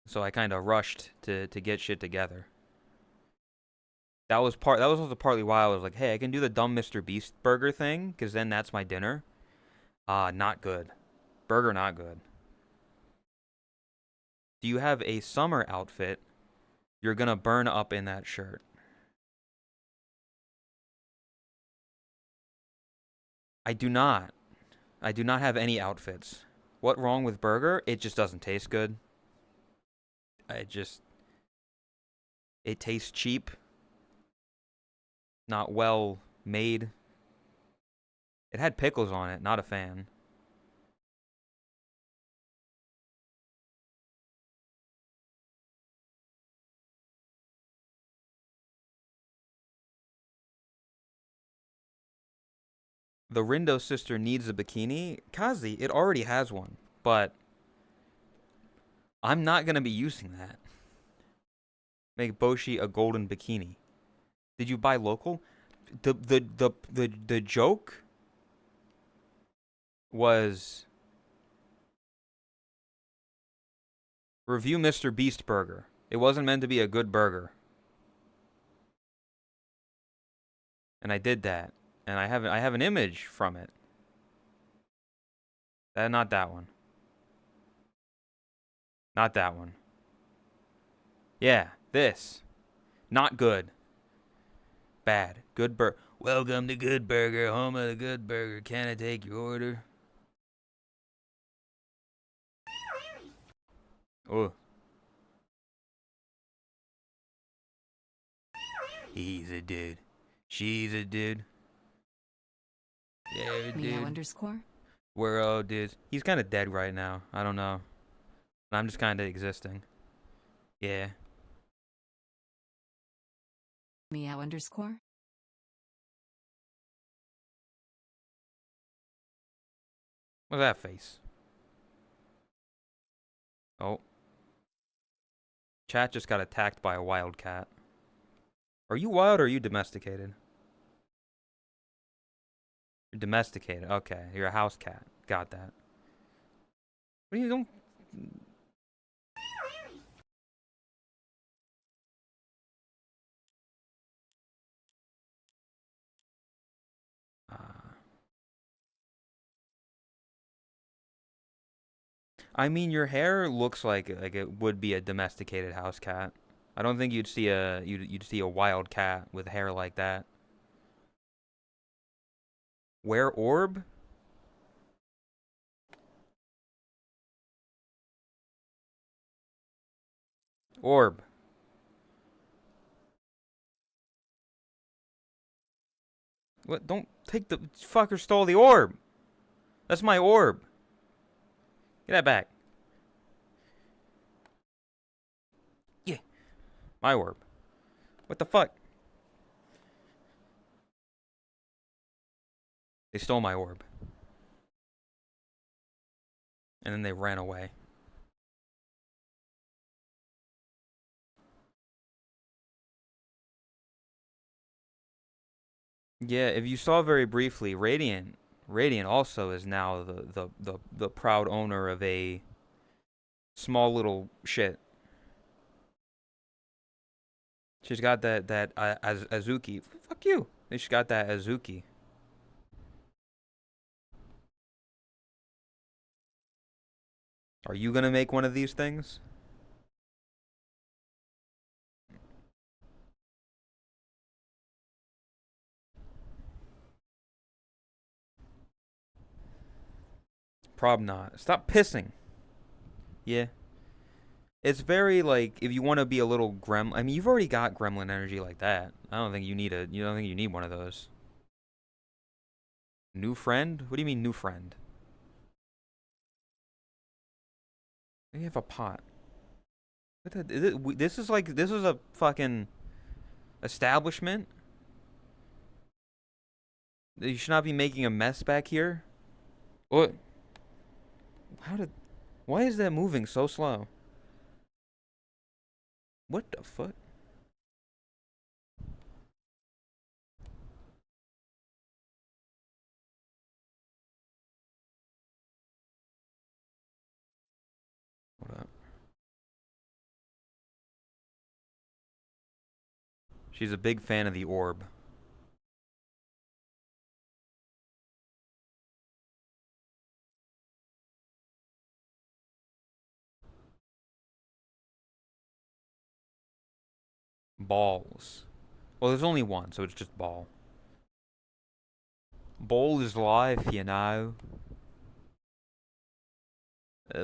Speaker 1: So I kind of rushed to get shit together. That was also partly why I was like, hey, I can do the dumb Mr. Beast burger thing, because then that's my dinner. Not good. Burger not good. Do you have a summer outfit? You're gonna burn up in that shirt. I do not. I do not have any outfits. What wrong with burger? It just doesn't taste good. It tastes cheap. Not well made. It had pickles on it. Not a fan. The Rindo sister needs a bikini. Kazi, it already has one, but I'm not gonna be using that. Make Boshi a golden bikini. Did you buy local? The joke was review Mr. Beast burger. It wasn't meant to be a good burger. And I did that. And I have an image from it. Not that one. Not that one. Yeah, this. Not good. Bad. Good burger. Welcome to Good Burger, home of the Good Burger. Can I take your order? Oh. He's a dude. She's a dude. They're a
Speaker 2: Meow
Speaker 1: dude.
Speaker 2: underscore.
Speaker 1: We're all dudes. He's kind of dead right now. I don't know. I'm just kind of existing. Yeah.
Speaker 2: Meow underscore.
Speaker 1: What's that face? Oh. Chat just got attacked by a wild cat. Are you wild or are you domesticated? You're domesticated. Okay. You're a house cat. Got that. What do you don't... I mean, your hair looks like it would be a domesticated house cat. I don't think you'd see a wild cat with hair like that. Where orb? Orb. What? Don't Take the fucker stole the orb. That's my orb. Get that back. Yeah. My orb. What the fuck? They stole my orb. And then they ran away. Yeah, if you saw very briefly, Radiant also is now the proud owner of a small little shit. She's got that Azuki. Fuck you. She's got that Azuki. Are you gonna make one of these things? Prob not. Stop pissing. Yeah. It's very like if you want to be a little gremlin. I mean, you've already got gremlin energy like that. I don't think you need a. You don't think you need one of those. New friend? What do you mean new friend? You have a pot. What the, this is like this is a fucking establishment. You should not be making a mess back here. What? How did? Why is that moving so slow? What the fuck? What up? She's a big fan of the orb. Balls. Well, there's only one, so it's just ball. Ball is life, you know.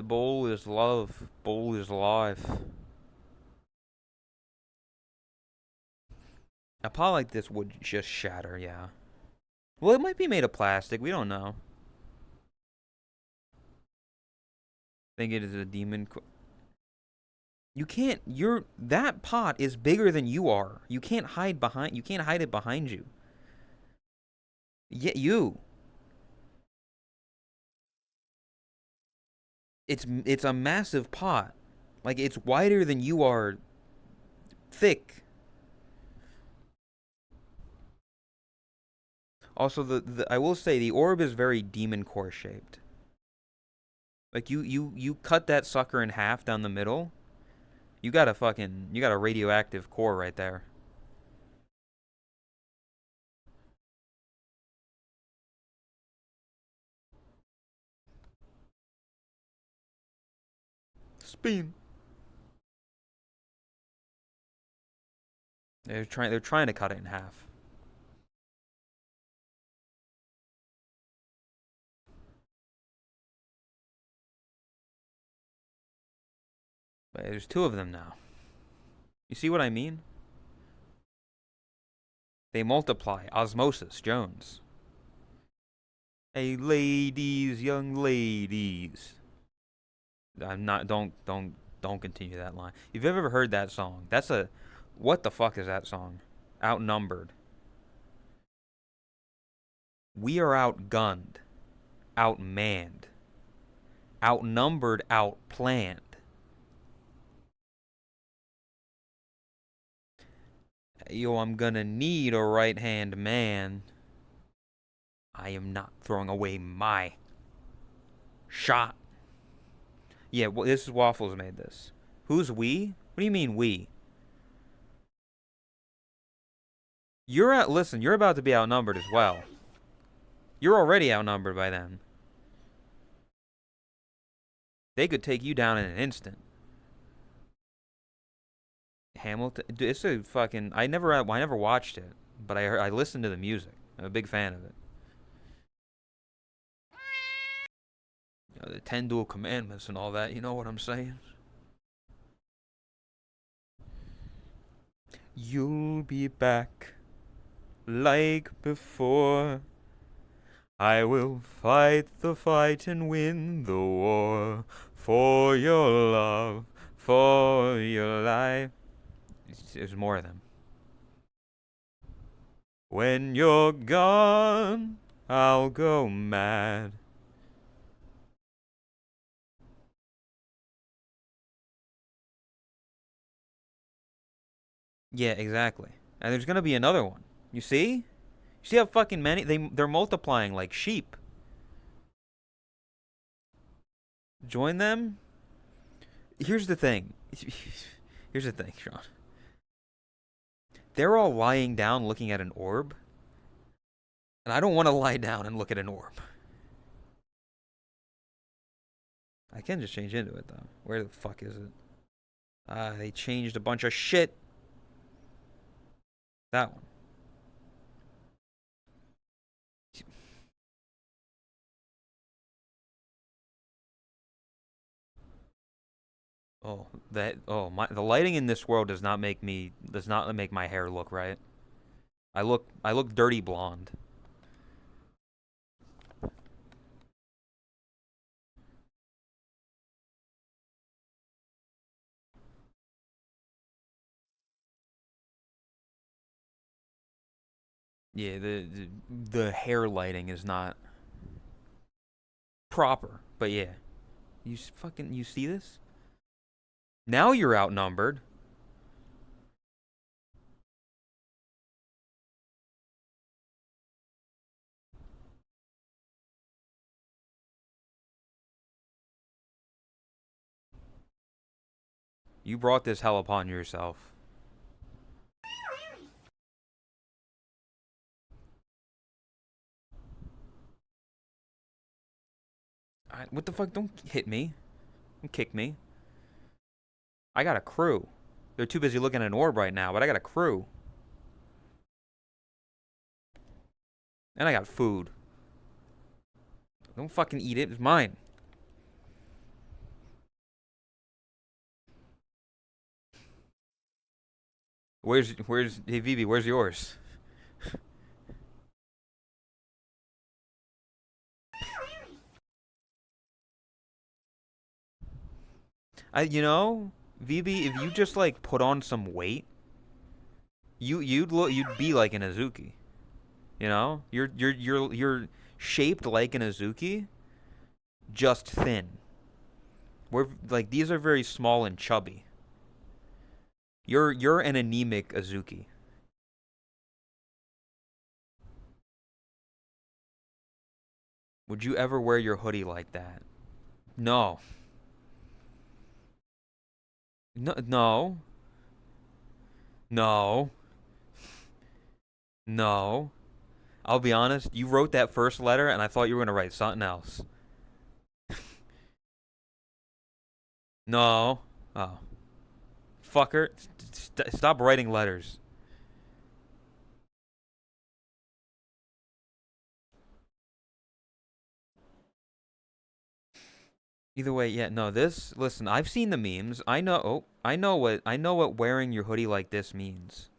Speaker 1: Ball is love. Ball is life. A pot like this would just shatter, yeah. Well, it might be made of plastic. We don't know. Think it is a demon. You can't. That pot is bigger than you are. You can't hide behind. You can't hide it behind you. Yeah, you. It's a massive pot. Like it's wider than you are. Thick. Also, I will say the orb is very demon core shaped. Like you cut that sucker in half down the middle. You got a radioactive core right there. Spin. They're trying to cut it in half. But there's two of them now. You see what I mean? They multiply. Osmosis Jones. Hey ladies, young ladies. I'm not don't continue that line. If you've ever heard that song, that's a what the fuck is that song? Outnumbered. We are outgunned, outmanned, outnumbered, outplanned. Yo, I'm gonna need a right-hand man. I am not throwing away my shot. Yeah, well, this is Waffles made this. Who's we? What do you mean we? Listen, you're about to be outnumbered as well. You're already outnumbered by them. They could take you down in an instant. Hamilton, dude, it's a fucking. I never watched it, but I listened to the music. I'm a big fan of it. The 10 dual commandments and all that. You know what I'm saying? You'll be back like before. I will fight the fight and win the war for your love, for your life. There's more of them. When you're gone, I'll go mad. Yeah, exactly. And there's gonna be another one. You see? You see how fucking many they're multiplying like sheep. Join them? Here's the thing. Here's the thing, Sean. They're all lying down looking at an orb. And I don't want to lie down and look at an orb. I can just change into it though. Where the fuck is it? They changed a bunch of shit. That one. The lighting in this world does not make my hair look right. I look dirty blonde. Yeah, the hair lighting is not proper, but yeah. You see this? Now you're outnumbered. You brought this hell upon yourself. What the fuck? Don't hit me. Don't kick me. I got a crew. They're too busy looking at an orb right now, but I got a crew. And I got food. Don't fucking eat it. It's mine. Hey Vivi, where's yours? Vivi, if you just like put on some weight, you'd be like an Azuki. You know? You're shaped like an Azuki, just thin. We're like these are very small and chubby. You're an anemic Azuki. Would you ever wear your hoodie like that? No. No, no. No. No. I'll be honest, you wrote that first letter and I thought you were going to write something else. No. Oh. Fucker. Stop writing letters. Either way, yeah, no, listen, I've seen the memes. I know what wearing your hoodie like this means.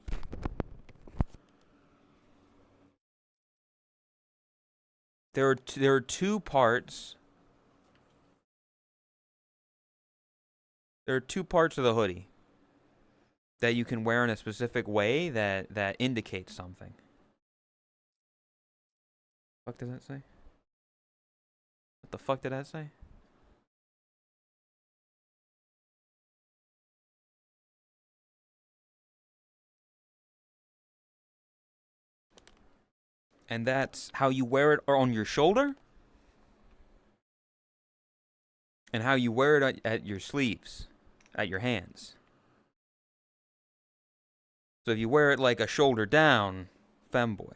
Speaker 1: There are two parts. There are two parts of the hoodie that you can wear in a specific way that indicates something. What does that say? What the fuck did that say? And that's how you wear it on your shoulder and how you wear it at your sleeves, at your hands. So if you wear it like a shoulder down, femboy.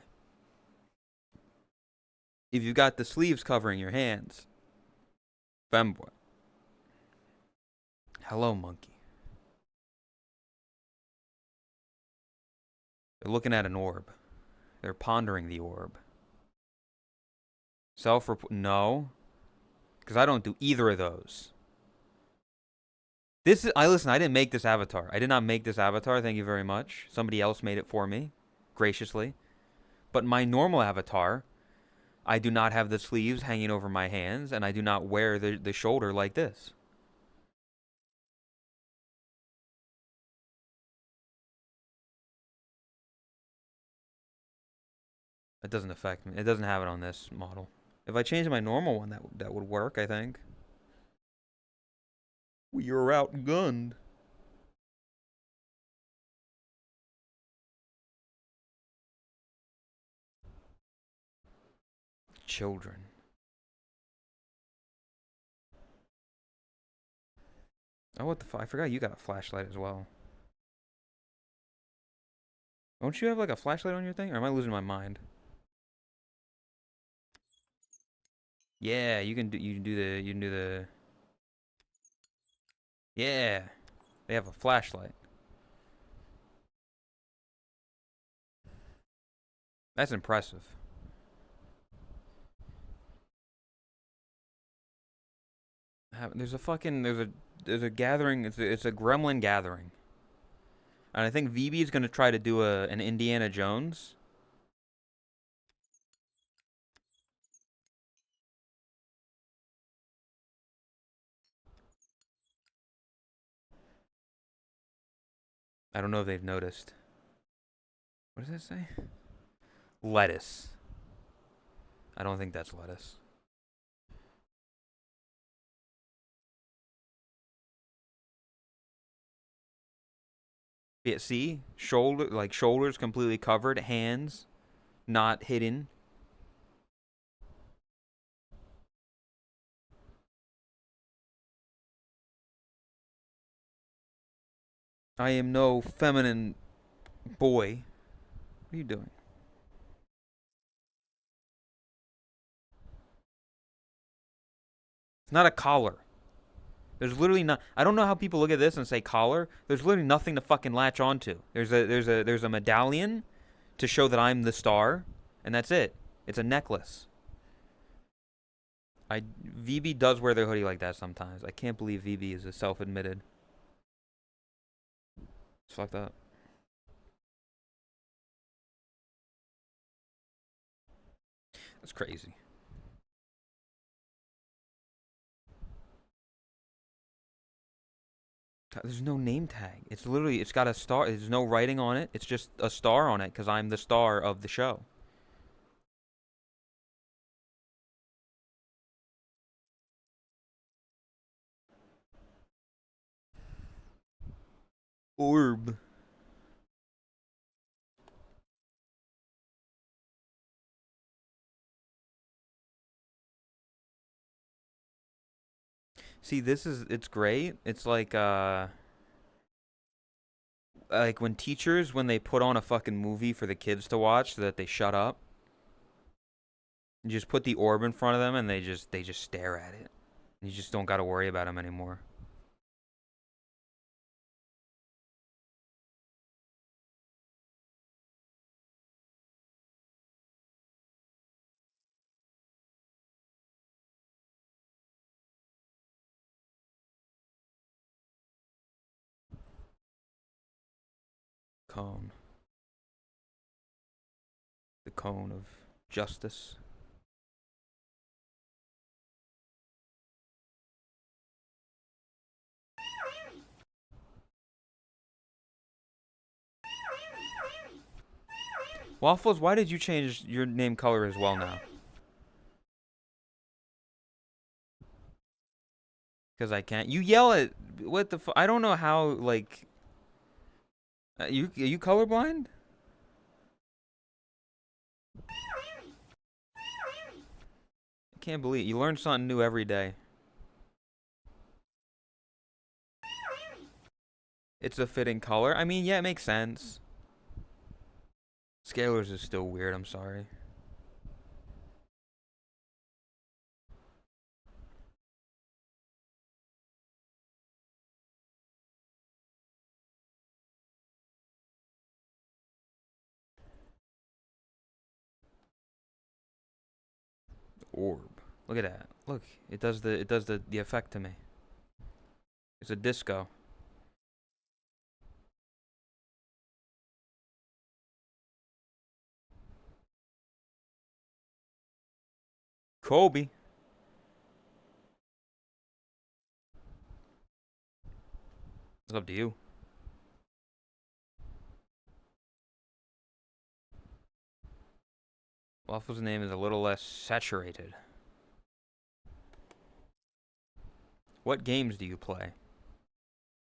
Speaker 1: If you've got the sleeves covering your hands, femboy. Hello, monkey. They're looking at an orb. They're pondering the orb. No. Because I don't do either of those. Listen, I didn't make this avatar. I did not make this avatar, thank you very much. Somebody else made it for me, graciously. But my normal avatar I do not have the sleeves hanging over my hands, and I do not wear the shoulder like this. It doesn't affect me. It doesn't have it on this model. If I change my normal one, that would work, I think. We are outgunned. Children. Oh, what the fuck? I forgot you got a flashlight as well. Don't you have like a flashlight on your thing? Or am I losing my mind? Yeah, you can do the yeah. They have a flashlight. That's impressive. There's a gathering. It's a gremlin gathering, and I think VB is gonna try to do an Indiana Jones. I don't know if they've noticed. What does that say? Lettuce. I don't think that's lettuce. Yeah, see, shoulders completely covered, hands not hidden. I am no feminine boy. What are you doing? It's not a collar. There's literally not. I don't know how people look at this and say collar. There's literally nothing to fucking latch onto. There's a medallion to show that I'm the star, and that's it. It's a necklace. VB does wear their hoodie like that sometimes. I can't believe VB is a self-admitted. It's fucked up. That's crazy. There's no name tag. It's got a star. There's no writing on it. It's just a star on it because I'm the star of the show. Orb. See, it's great. It's like when teachers when they put on a fucking movie for the kids to watch so that they shut up. You just put the orb in front of them and they just stare at it. You just don't got to worry about them anymore. Cone. The cone of justice. Waffles, why did you change your name color as well now? Because I can't. You yell at what the I don't know how like are you colorblind? I can't believe you learn something new every day. It's a fitting color. I mean, yeah, it makes sense. Scalers is still weird. I'm sorry. Orb. Look at that. Look, it does the effect to me. It's a disco. Kobe. It's up to you. Waffle's name is a little less saturated. What games do you play?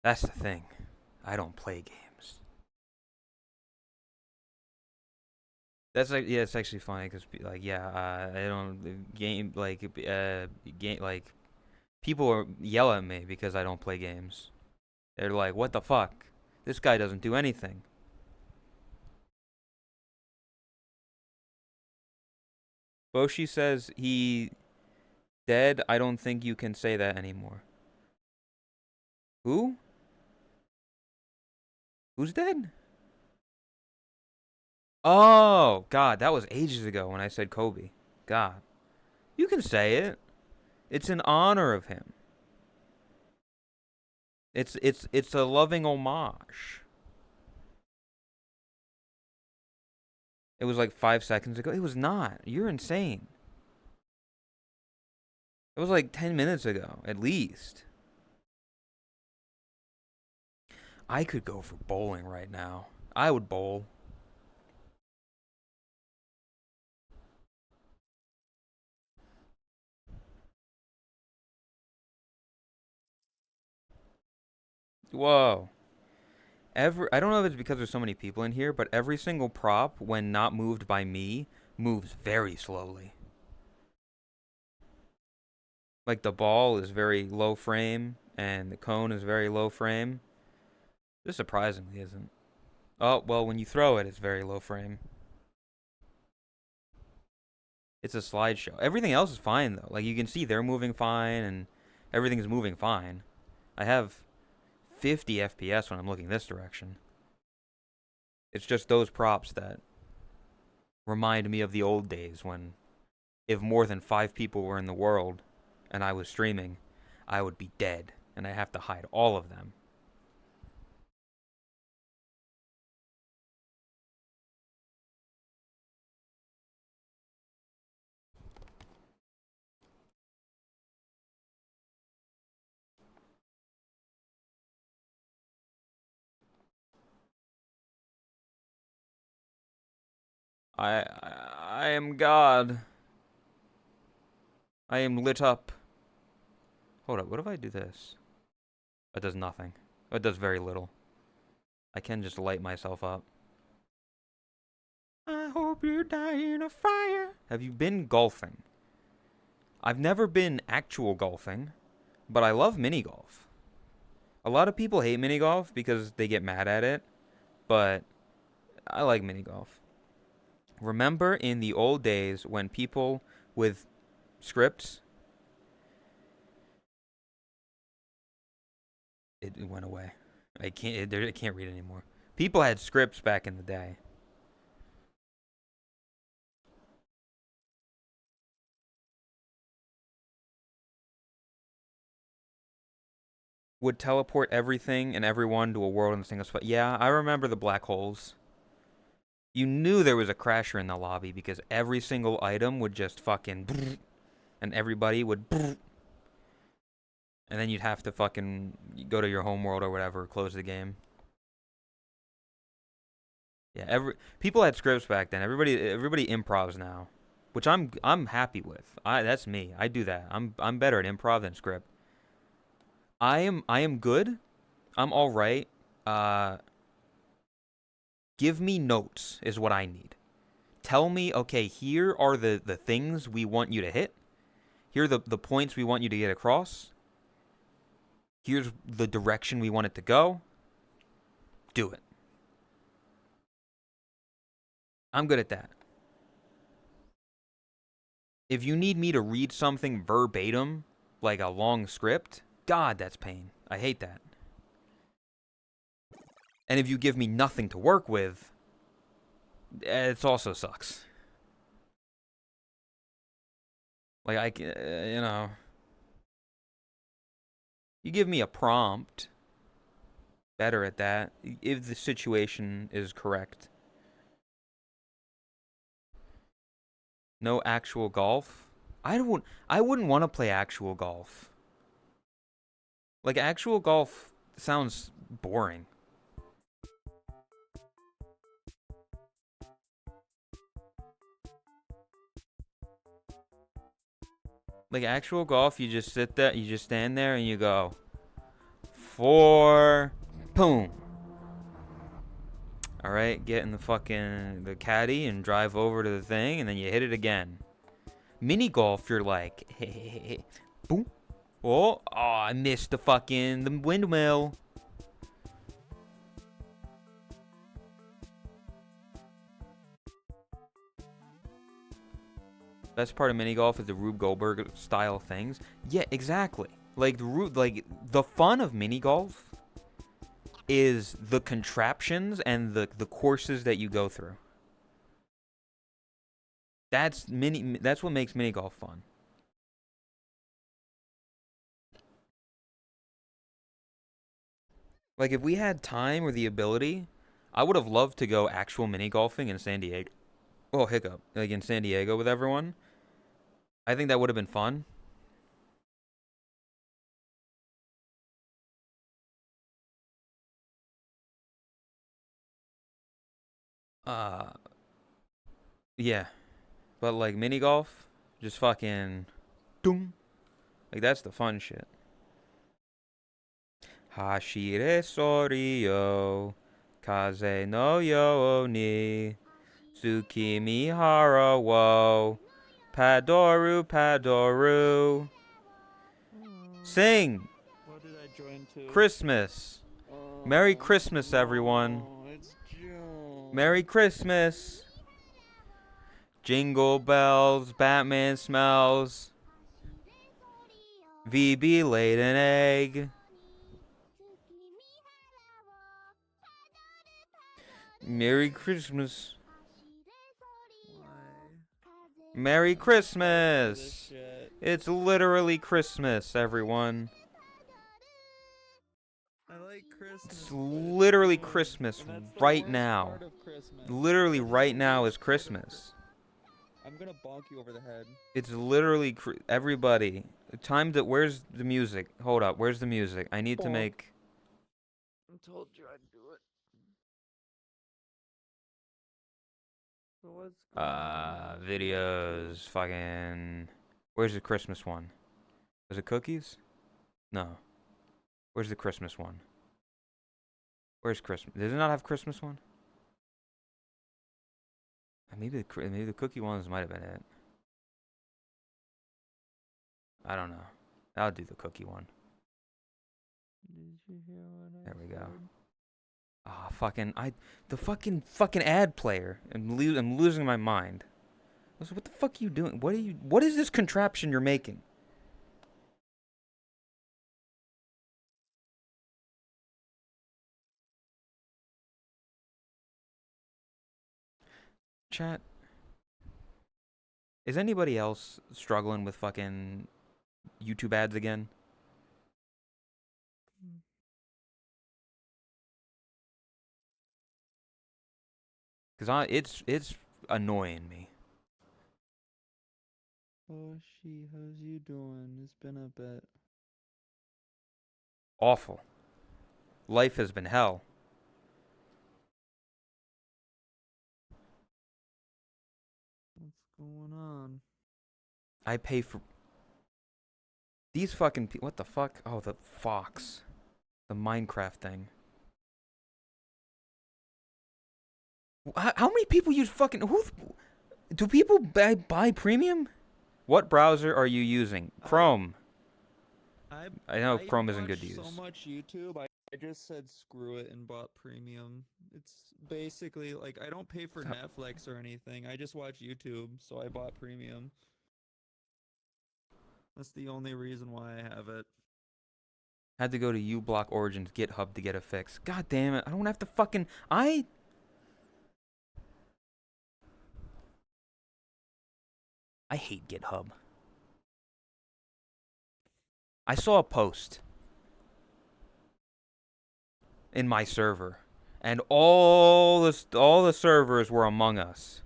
Speaker 1: That's the thing. I don't play games. That's like, yeah, it's actually funny because like, yeah, I don't game like people yell at me because I don't play games. They're like, "What the fuck? This guy doesn't do anything." Boshi says he dead. I don't think you can say that anymore. Who? Who's dead? Oh, God, that was ages ago when I said Kobe. God. You can say it. It's in honor of him. It's a loving homage. It was like 5 seconds ago. It was not. You're insane. It was like 10 minutes ago, at least. I could go for bowling right now. I would bowl. Whoa. I don't know if it's because there's so many people in here, but every single prop, when not moved by me, moves very slowly. Like the ball is very low frame, and the cone is very low frame. This surprisingly isn't. Oh, well, when you throw it, it's very low frame. It's a slideshow. Everything else is fine, though. Like, you can see they're moving fine, and everything's moving fine. I have 50 FPS when I'm looking this direction. It's just those props that remind me of the old days when if more than 5 people were in the world and I was streaming, I would be dead, and I have to hide all of them. I am God. I am lit up. Hold up, what if I do this? It does nothing. It does very little. I can just light myself up. I hope you die in a fire. Have you been golfing? I've never been actual golfing, but I love mini golf. A lot of people hate mini golf because they get mad at it, but I like mini golf. Remember in the old days when people with scripts, it went away. I can't read anymore. People had scripts back in the day. Would teleport everything and everyone to a world in a single spot. Yeah, I remember the black holes. You knew there was a crasher in the lobby because every single item would just fucking and everybody would and then you'd have to fucking go to your home world or whatever, close the game. Yeah, people had scripts back then. Everybody improvs now, which I'm happy with. That's me. I do that. I'm better at improv than script. I am good. I'm all right. Give me notes is what I need. Tell me, okay, here are the things we want you to hit. Here are the points we want you to get across. Here's the direction we want it to go. Do it. I'm good at that. If you need me to read something verbatim, like a long script, God, that's pain. I hate that. And if you give me nothing to work with, it also sucks. Like, you give me a prompt, better at that, if the situation is correct. No actual golf. I wouldn't want to play actual golf. Like actual golf sounds boring. Like actual golf, you just sit there, you just stand there and you go 4, boom. All right, get in the caddy and drive over to the thing, and then you hit it again. Mini golf, you're like, hey, boom. Oh, I missed the windmill. Best part of mini golf is the Rube Goldberg style things. Yeah, exactly. Like the fun of mini golf is the contraptions and the courses that you go through. That's what makes mini golf fun. Like if we had time or the ability, I would have loved to go actual mini golfing in San Diego. Oh, hiccup. Like in San Diego with everyone. I think that would have been fun. Uh, yeah. But like mini golf, just fucking doom. Like that's the fun shit. Hashire sorio, kaze no yo ni, tsukimi hara wo, padoru padoru. Sing!
Speaker 5: What did I join to?
Speaker 1: Christmas! Merry Christmas, everyone!
Speaker 5: It's June.
Speaker 1: Merry Christmas! Jingle bells, Batman smells. VB laid an egg. Merry Christmas. Merry Christmas! It's literally Christmas, everyone.
Speaker 5: I like Christmas.
Speaker 1: It's literally Christmas right now. Literally right now is Christmas.
Speaker 5: I'm gonna bonk you over the head.
Speaker 1: It's literally everybody. Where's the music? Hold up. Where's the music? I need to make.
Speaker 5: I told you I'd do it. So what's going on?
Speaker 1: Videos. Fucking. Where's the Christmas one? Was it cookies? No. Where's the Christmas one? Where's Christmas? Does it not have Christmas one? Maybe the cookie ones might have been it. I don't know. I'll do the cookie one.
Speaker 5: Did you hear what I
Speaker 1: There we go.
Speaker 5: said?
Speaker 1: Ah, the fucking ad player. I'm losing my mind. What the fuck are you doing? What is this contraption you're making? Chat. Is anybody else struggling with fucking YouTube ads again? Cause it's annoying me.
Speaker 5: Oh, how's you doing? It's been a bit.
Speaker 1: Awful. Life has been hell.
Speaker 5: What's going on?
Speaker 1: I pay for these fucking what the fuck? Oh, the fox. The Minecraft thing. How many people use fucking do people buy premium? What browser are you using? Chrome. I know Chrome isn't good to use.
Speaker 5: So much YouTube. I just said screw it and bought premium. It's basically like I don't pay for Netflix or anything. I just watch YouTube, so I bought premium. That's the only reason why I have it.
Speaker 1: Had to go to uBlock Origins GitHub to get a fix. God damn it! I don't have to fucking I hate GitHub. I saw a post in my server, and all the servers were Among Us.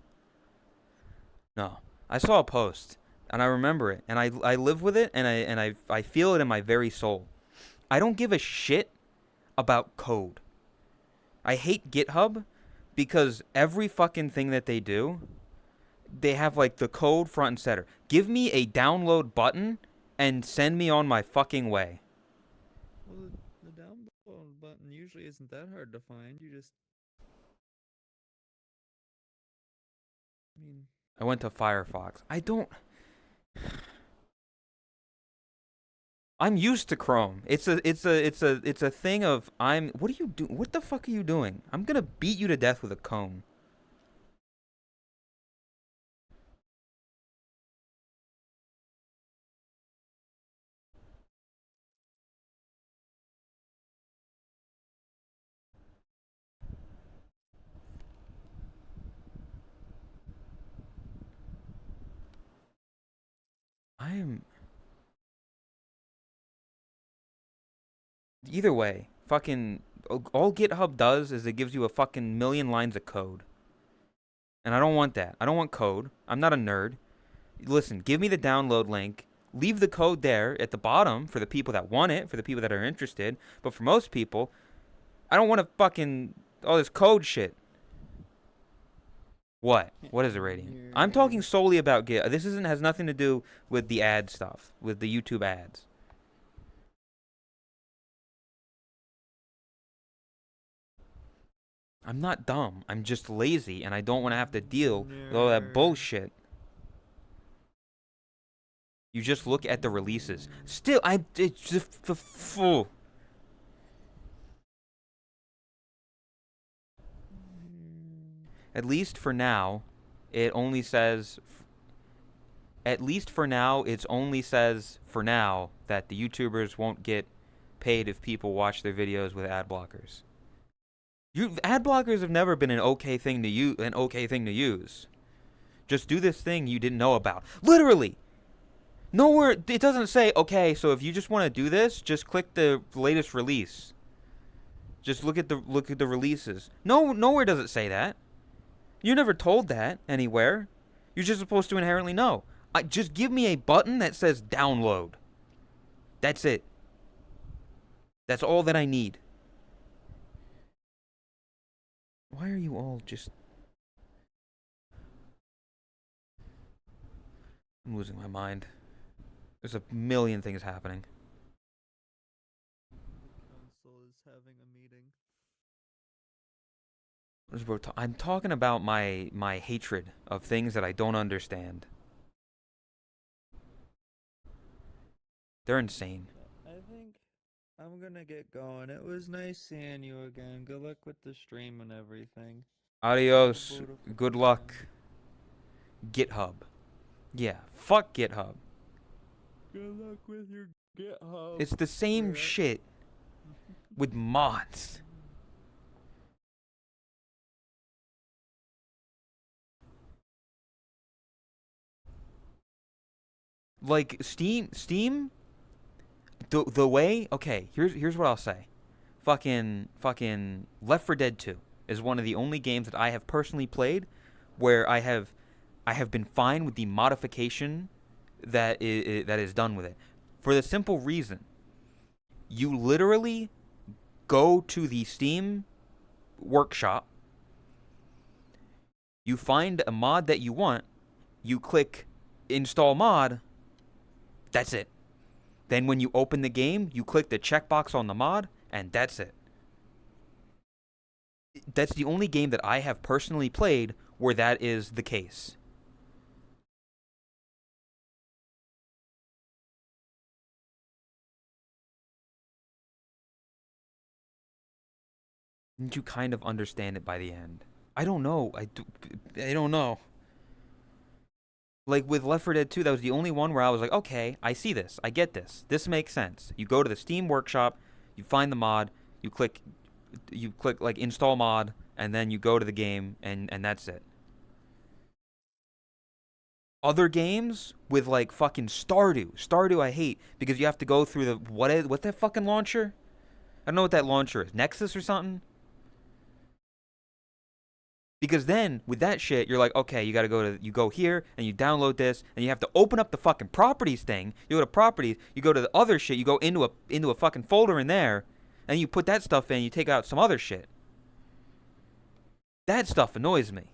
Speaker 1: No, I saw a post, and I remember it, and I live with it, and I feel it in my very soul. I don't give a shit about code. I hate GitHub because every fucking thing that they do, they have like the code front and center. Give me a download button and send me on my fucking way.
Speaker 5: Well, the download button usually isn't that hard to find. You just, I mean,
Speaker 1: I went to Firefox. I'm used to Chrome. It's a thing of what are you doing? What the fuck are you doing? I'm gonna beat you to death with a comb. I am Either way, fucking all GitHub does is it gives you a fucking million lines of code. And I don't want that. I don't want code. I'm not a nerd. Listen, give me the download link. Leave the code there at the bottom for the people that want it, for the people that are interested. But for most people, I don't want to fucking all this code shit. What? What is the rating? I'm talking solely about Git. This has nothing to do with the ad stuff, with the YouTube ads. I'm not dumb. I'm just lazy, and I don't want to have to deal with all that bullshit. You just look at the releases. Still, it's just full. At least for now, it only says. At least for now, it only says for now that the YouTubers won't get paid if people watch their videos with ad blockers. Ad blockers have never been an okay thing to use. Just do this thing you didn't know about. Literally. Nowhere it doesn't say, okay, so if you just want to do this, just click the latest release. Just look at the releases. No, nowhere does it say that. You're never told that anywhere. You're just supposed to inherently know. Just give me a button that says download. That's it. That's all that I need. Why are you all just... I'm losing my mind. There's a million things happening.
Speaker 5: council is having a meeting.
Speaker 1: I'm talking about my hatred of things that I don't understand. They're insane.
Speaker 5: I think I'm gonna get going. It was nice seeing you again. Good luck with the stream and everything.
Speaker 1: Adios. Good luck. GitHub. Yeah, fuck GitHub.
Speaker 5: Good luck with your GitHub.
Speaker 1: It's the same shit with mods. Like Steam the way, okay, here's what I'll say. Fucking Left 4 Dead 2 is one of the only games that I have personally played where I have been fine with the modification that is done with it. For the simple reason, you literally go to the Steam workshop, you find a mod that you want, you click install mod, that's it. Then when you open the game, you click the checkbox on the mod, and that's it. That's the only game that I have personally played where that is the case. Didn't you kind of understand it by the end? I don't know. I don't know. Like with Left 4 Dead 2, that was the only one where I was like, okay, I see this. I get this. This makes sense. You go to the Steam workshop, you find the mod, you click like install mod, and then you go to the game, and that's it. Other games with like fucking Stardew I hate because you have to go through the what's that fucking launcher? I don't know what that launcher is. Nexus or something? Because then with that shit, you're like, okay, you go here and you download this, and you have to open up the fucking properties thing. You go to properties, you go to the other shit, you go into a fucking folder in there, and you put that stuff in, you take out some other shit. That stuff annoys me.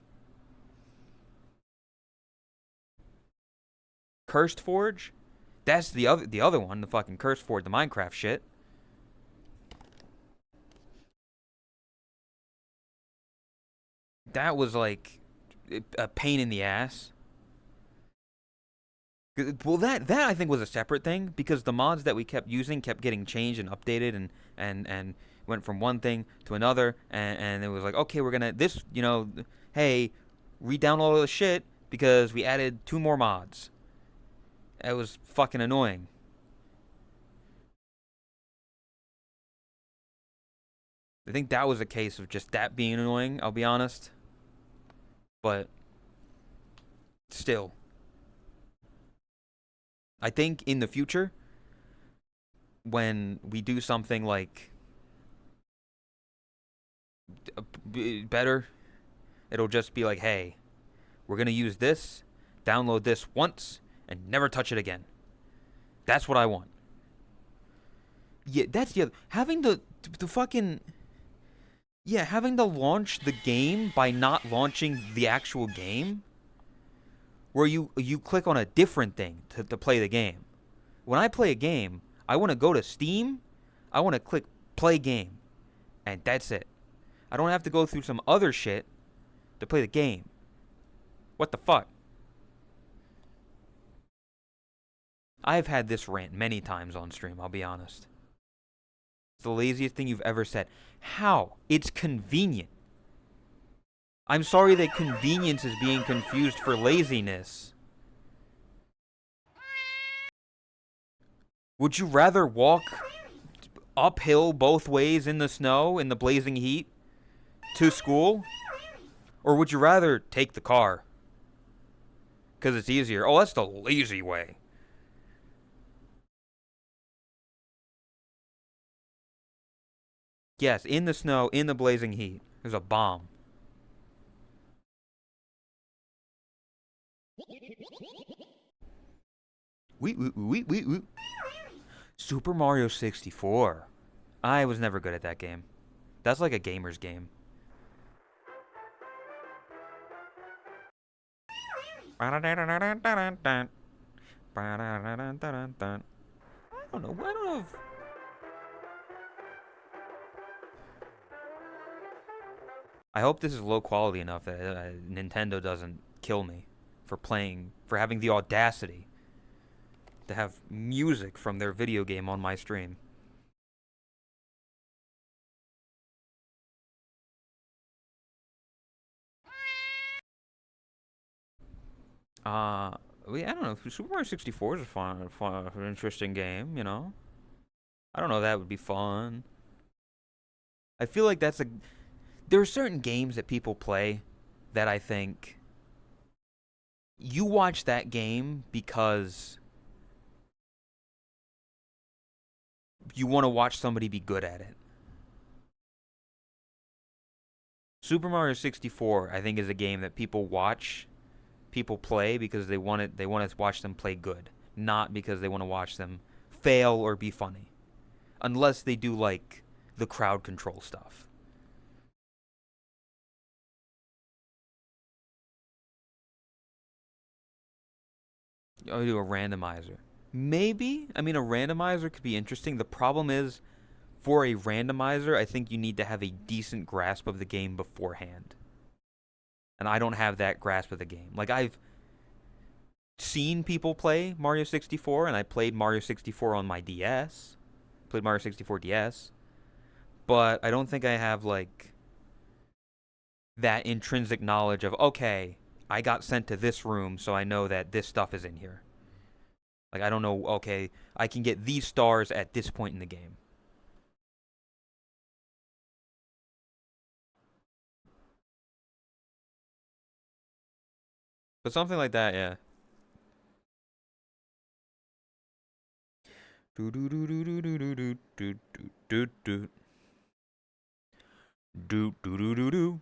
Speaker 1: Cursed Forge? That's the other one, the fucking Cursed Forge, the Minecraft shit. That was like a pain in the ass. Well, that I think was a separate thing because the mods that we kept using kept getting changed and updated and went from one thing to another, and it was like, okay, we're gonna hey, re-download all the shit because we added 2 more mods. It was fucking annoying. I think that was a case of just that being annoying, I'll be honest. But still, I think in the future, when we do something like better, it'll just be like, hey, we're going to use this, download this once, and never touch it again. That's what I want. Yeah, that's the other. Having the fucking. Yeah, having to launch the game by not launching the actual game, where you click on a different thing to play the game. When I play a game, I want to go to Steam, I want to click play game, and that's it. I don't have to go through some other shit to play the game. What the fuck? I've had this rant many times on stream, I'll be honest. It's the laziest thing you've ever said. How? It's convenient. I'm sorry that convenience is being confused for laziness. Would you rather walk uphill both ways in the snow, in the blazing heat, to school? Or would you rather take the car? Because it's easier. Oh, that's the lazy way. Yes, in the snow, in the blazing heat. There's a bomb. Wee. Super Mario 64. I was never good at that game. That's like a gamer's game. I don't know if... I hope this is low quality enough that Nintendo doesn't kill me for having the audacity to have music from their video game on my stream. I don't know. Super Mario 64 is a fun, interesting game, you know? I don't know if that would be fun. I feel like there are certain games that people play that I think you watch that game because you want to watch somebody be good at it. Super Mario 64, I think, is a game that people play because they want to watch them play good, not because they want to watch them fail or be funny. Unless they do like the crowd control stuff. Oh, do a randomizer. Maybe. I mean, a randomizer could be interesting. The problem is, for a randomizer, I think you need to have a decent grasp of the game beforehand. And I don't have that grasp of the game. Like, I've seen people play Mario 64, and I played Mario 64 on my DS. Played Mario 64 DS. But I don't think I have, like, that intrinsic knowledge of, okay, I got sent to this room, so I know that this stuff is in here. Like, I don't know, okay, I can get these stars at this point in the game. But something like that, yeah. Do do do do do do do do do do do do do do do do.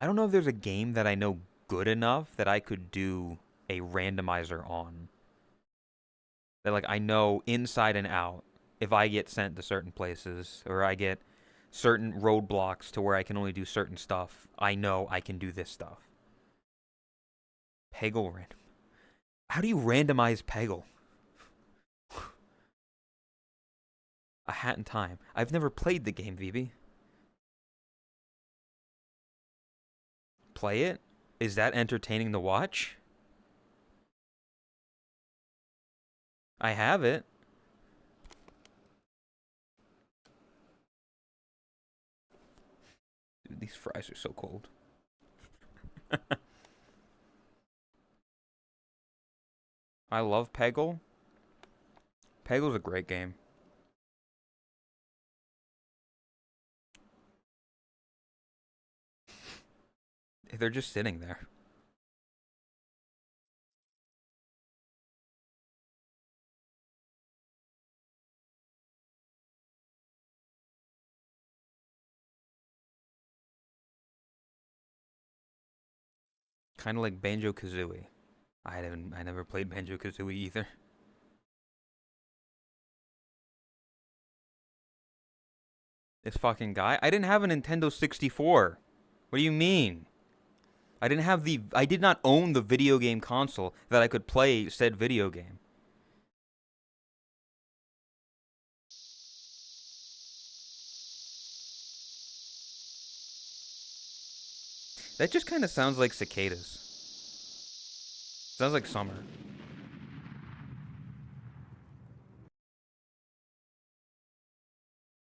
Speaker 1: I don't know if there's a game that I know good enough that I could do a randomizer on. That, like, I know inside and out if I get sent to certain places or I get certain roadblocks to where I can only do certain stuff, I know I can do this stuff. Peggle random. How do you randomize Peggle? A Hat in Time. I've never played the game, VB. Play it? Is that entertaining to watch? I have it. Dude, these fries are so cold. I love Peggle. Peggle's a great game. They're just sitting there. Kind of like Banjo-Kazooie. I never played Banjo-Kazooie either. This fucking guy. I didn't have a Nintendo 64. What do you mean? I did not own the video game console that I could play said video game. That just kind of sounds like cicadas. Sounds like summer.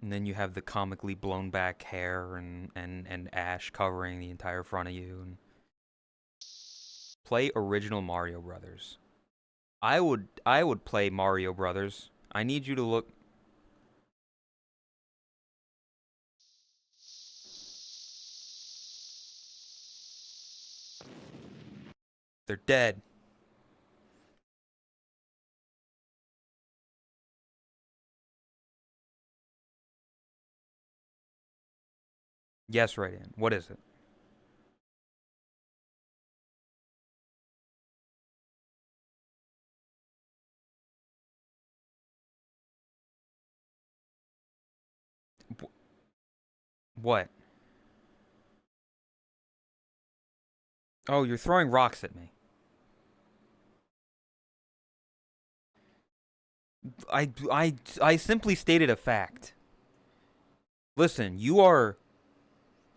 Speaker 1: And then you have the comically blown back hair and ash covering the entire front of you. And play original Mario Brothers. I would play Mario Brothers. I need you to look. They're dead. Yes, right in. What is it? What? Oh, you're throwing rocks at me. I simply stated a fact. Listen, you are,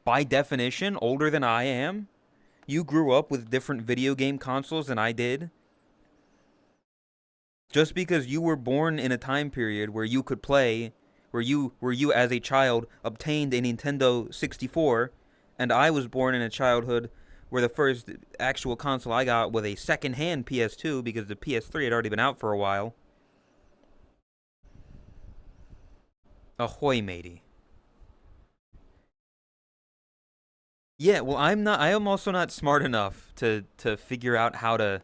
Speaker 1: by definition, older than I am. You grew up with different video game consoles than I did. Just because you were born in a time period where you could play, where you as a child obtained a Nintendo 64, and I was born in a childhood where the first actual console I got was a second-hand PS2 because the PS3 had already been out for a while. Ahoy, matey. Yeah, well, I am also not smart enough to figure out how to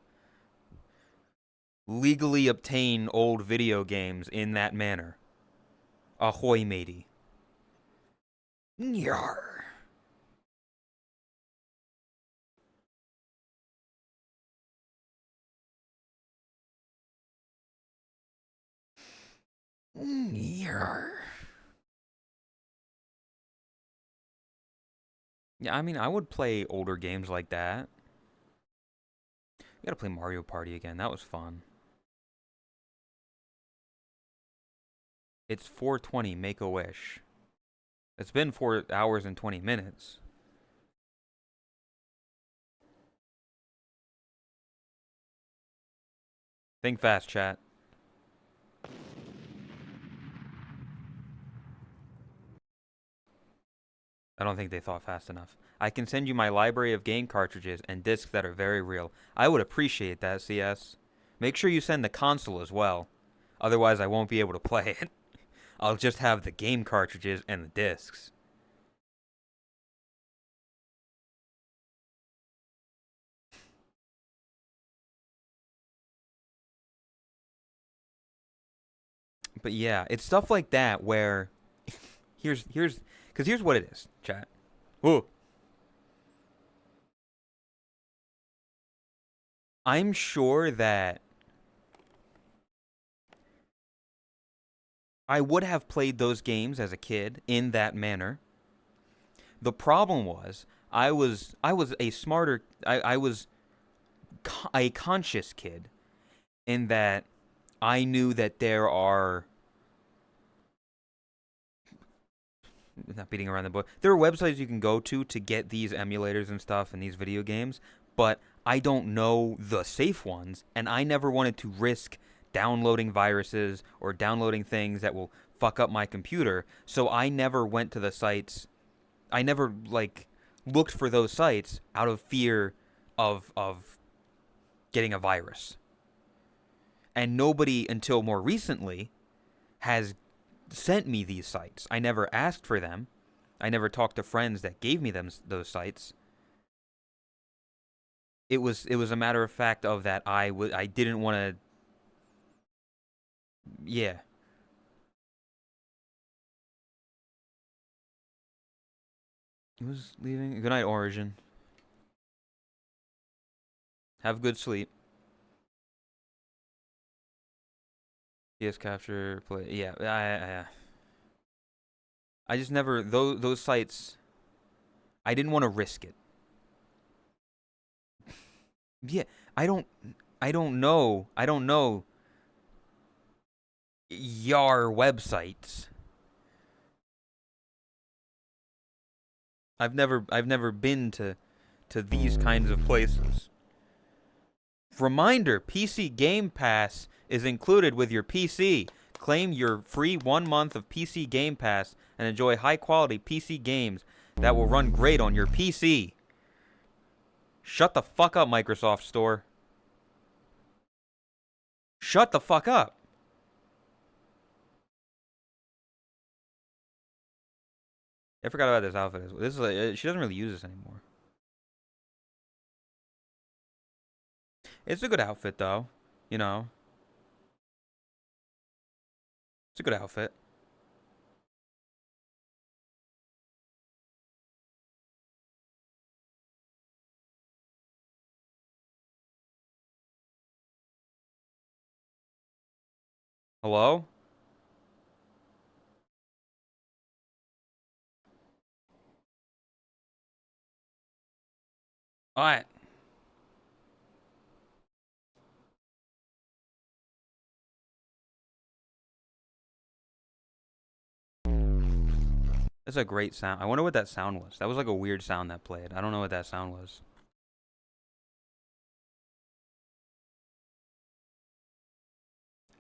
Speaker 1: legally obtain old video games in that manner. Ahoy, matey. Nyar. Nyar. Yeah, I mean, I would play older games like that. We gotta play Mario Party again. That was fun. It's 4:20. Make a wish. It's been 4 hours and 20 minutes. Think fast, chat. I don't think they thought fast enough. I can send you my library of game cartridges and discs that are very real. I would appreciate that, CS. Make sure you send the console as well. Otherwise, I won't be able to play it. I'll just have the game cartridges and the discs. But yeah, it's stuff like that where here's because here's what it is, chat. Whoa. I'm sure that I would have played those games as a kid in that manner. The problem was I was a smarter I was a conscious kid in that I knew that there are not beating around the bush. There are websites you can go to get these emulators and stuff and these video games, but I don't know the safe ones, and I never wanted to risk downloading viruses or downloading things that will fuck up my computer. So I never went to the sites. I never looked for those sites out of fear of getting a virus. And nobody until more recently has sent me these sites. I never asked for them. I never talked to friends that gave me those sites. It was a matter of fact of that I didn't want to. Yeah. It was leaving. Good night, Origin. Have good sleep. PS capture play. Yeah, I just never those sites. I didn't want to risk it. Yeah, I don't know. I don't know Yar websites. I've never been to these kinds of places. Reminder, PC Game Pass is included with your PC. Claim your free 1 month of PC Game Pass and enjoy high-quality PC games that will run great on your PC. Shut the fuck up, Microsoft Store. Shut the fuck up. I forgot about this outfit. This is she doesn't really use this anymore. It's a good outfit, though. You know. It's a good outfit. Hello? Alright. That's a great sound. I wonder what that sound was. That was like a weird sound that played. I don't know what that sound was.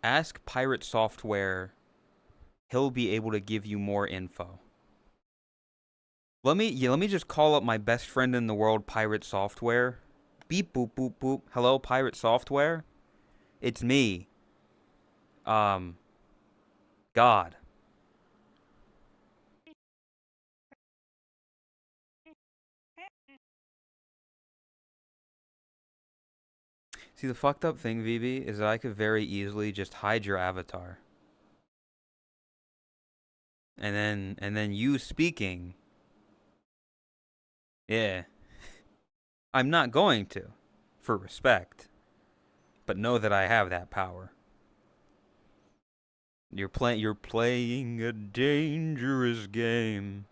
Speaker 1: Ask Pirate Software. He'll be able to give you more info. Let me just call up my best friend in the world, Pirate Software. Beep boop boop boop. Hello, Pirate Software. It's me. God. See, the fucked up thing, VB, is that I could very easily just hide your avatar. And then you speaking. Yeah. I'm not going to, for respect. But know that I have that power. You're playing a dangerous game.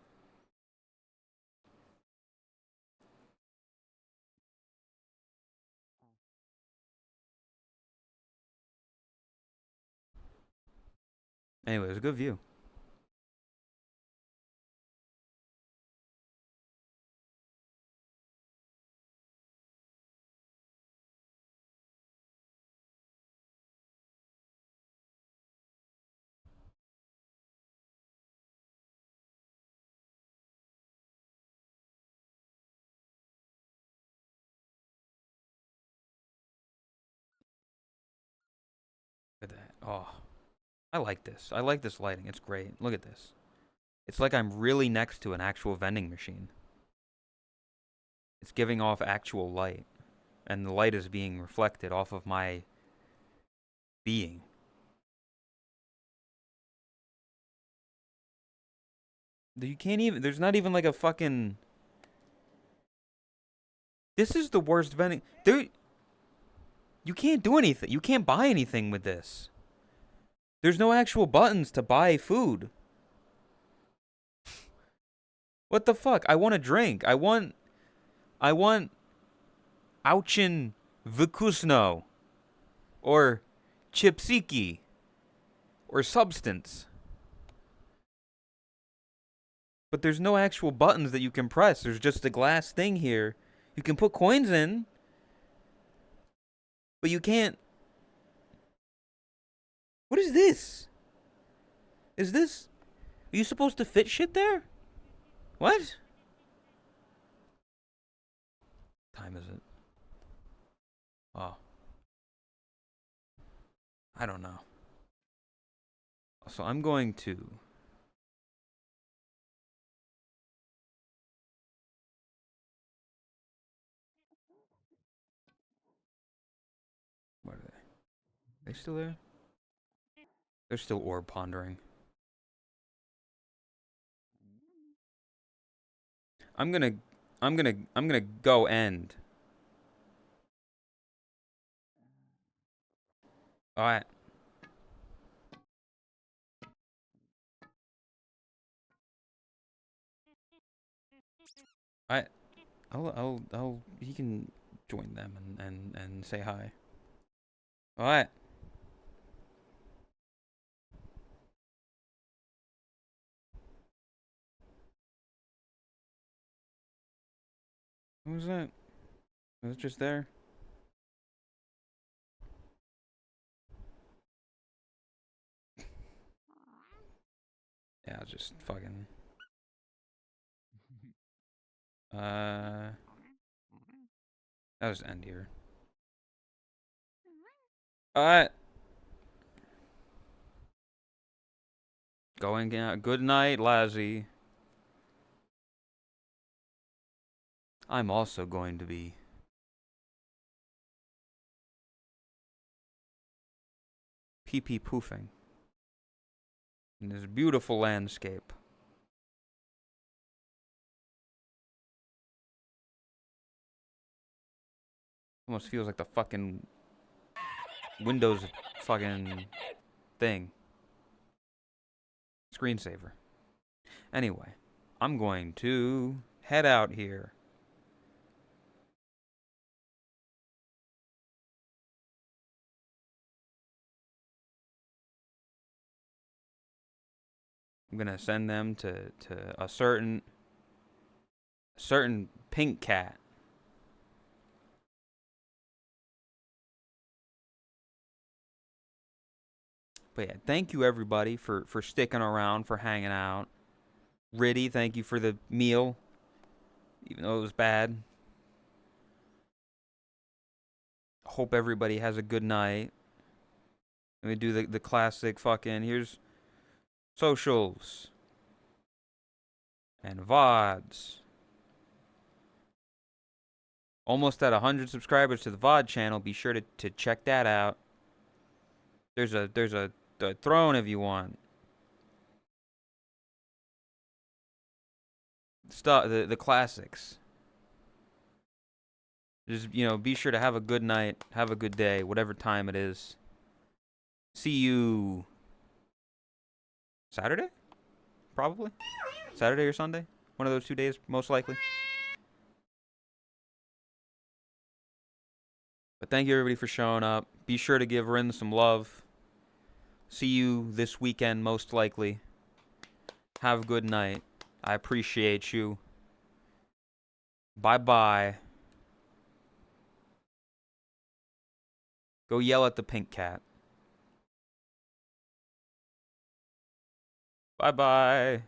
Speaker 1: Anyway, it was a good view. Look at that. Oh, I like this. I like this lighting. It's great. Look at this. It's like I'm really next to an actual vending machine. It's giving off actual light. And the light is being reflected off of my being. You can't even... There's not even like a fucking... This is the worst vending... Dude... You can't do anything. You can't buy anything with this. There's no actual buttons to buy food. What the fuck? I want a drink. I want Auchin Vikusno. Or Chipsiki. Or Substance. But there's no actual buttons that you can press. There's just a glass thing here. You can put coins in. But you can't. What is this? Is this... Are you supposed to fit shit there? What? Time is it? Oh. I don't know. So I'm going to... What are they? They still there? They're still orb pondering. I'm gonna go end. Alright. He can join them and say hi. Alright. What was that? Was it just there? Yeah, I'll just fucking... I'll just end here. Alright. Going out. Good night, Lazzy. I'm also going to be pee-pee poofing in this beautiful landscape. Almost feels like the fucking Windows fucking thing. Screensaver. Anyway, I'm going to head out here. I'm gonna send them to a certain pink cat. But yeah, thank you everybody for sticking around, for hanging out. Riddy, thank you for the meal, even though it was bad. Hope everybody has a good night. Let me do the classic fucking, here's socials and VODs. Almost at 100 subscribers to the VOD channel. Be sure to check that out. There's a throne if you want. The classics. Just, be sure to have a good night, have a good day, whatever time it is. See you Saturday? Probably. Saturday or Sunday? One of those 2 days, most likely. But thank you everybody for showing up. Be sure to give Rin some love. See you this weekend, most likely. Have a good night. I appreciate you. Bye-bye. Go yell at the pink cat. Bye-bye.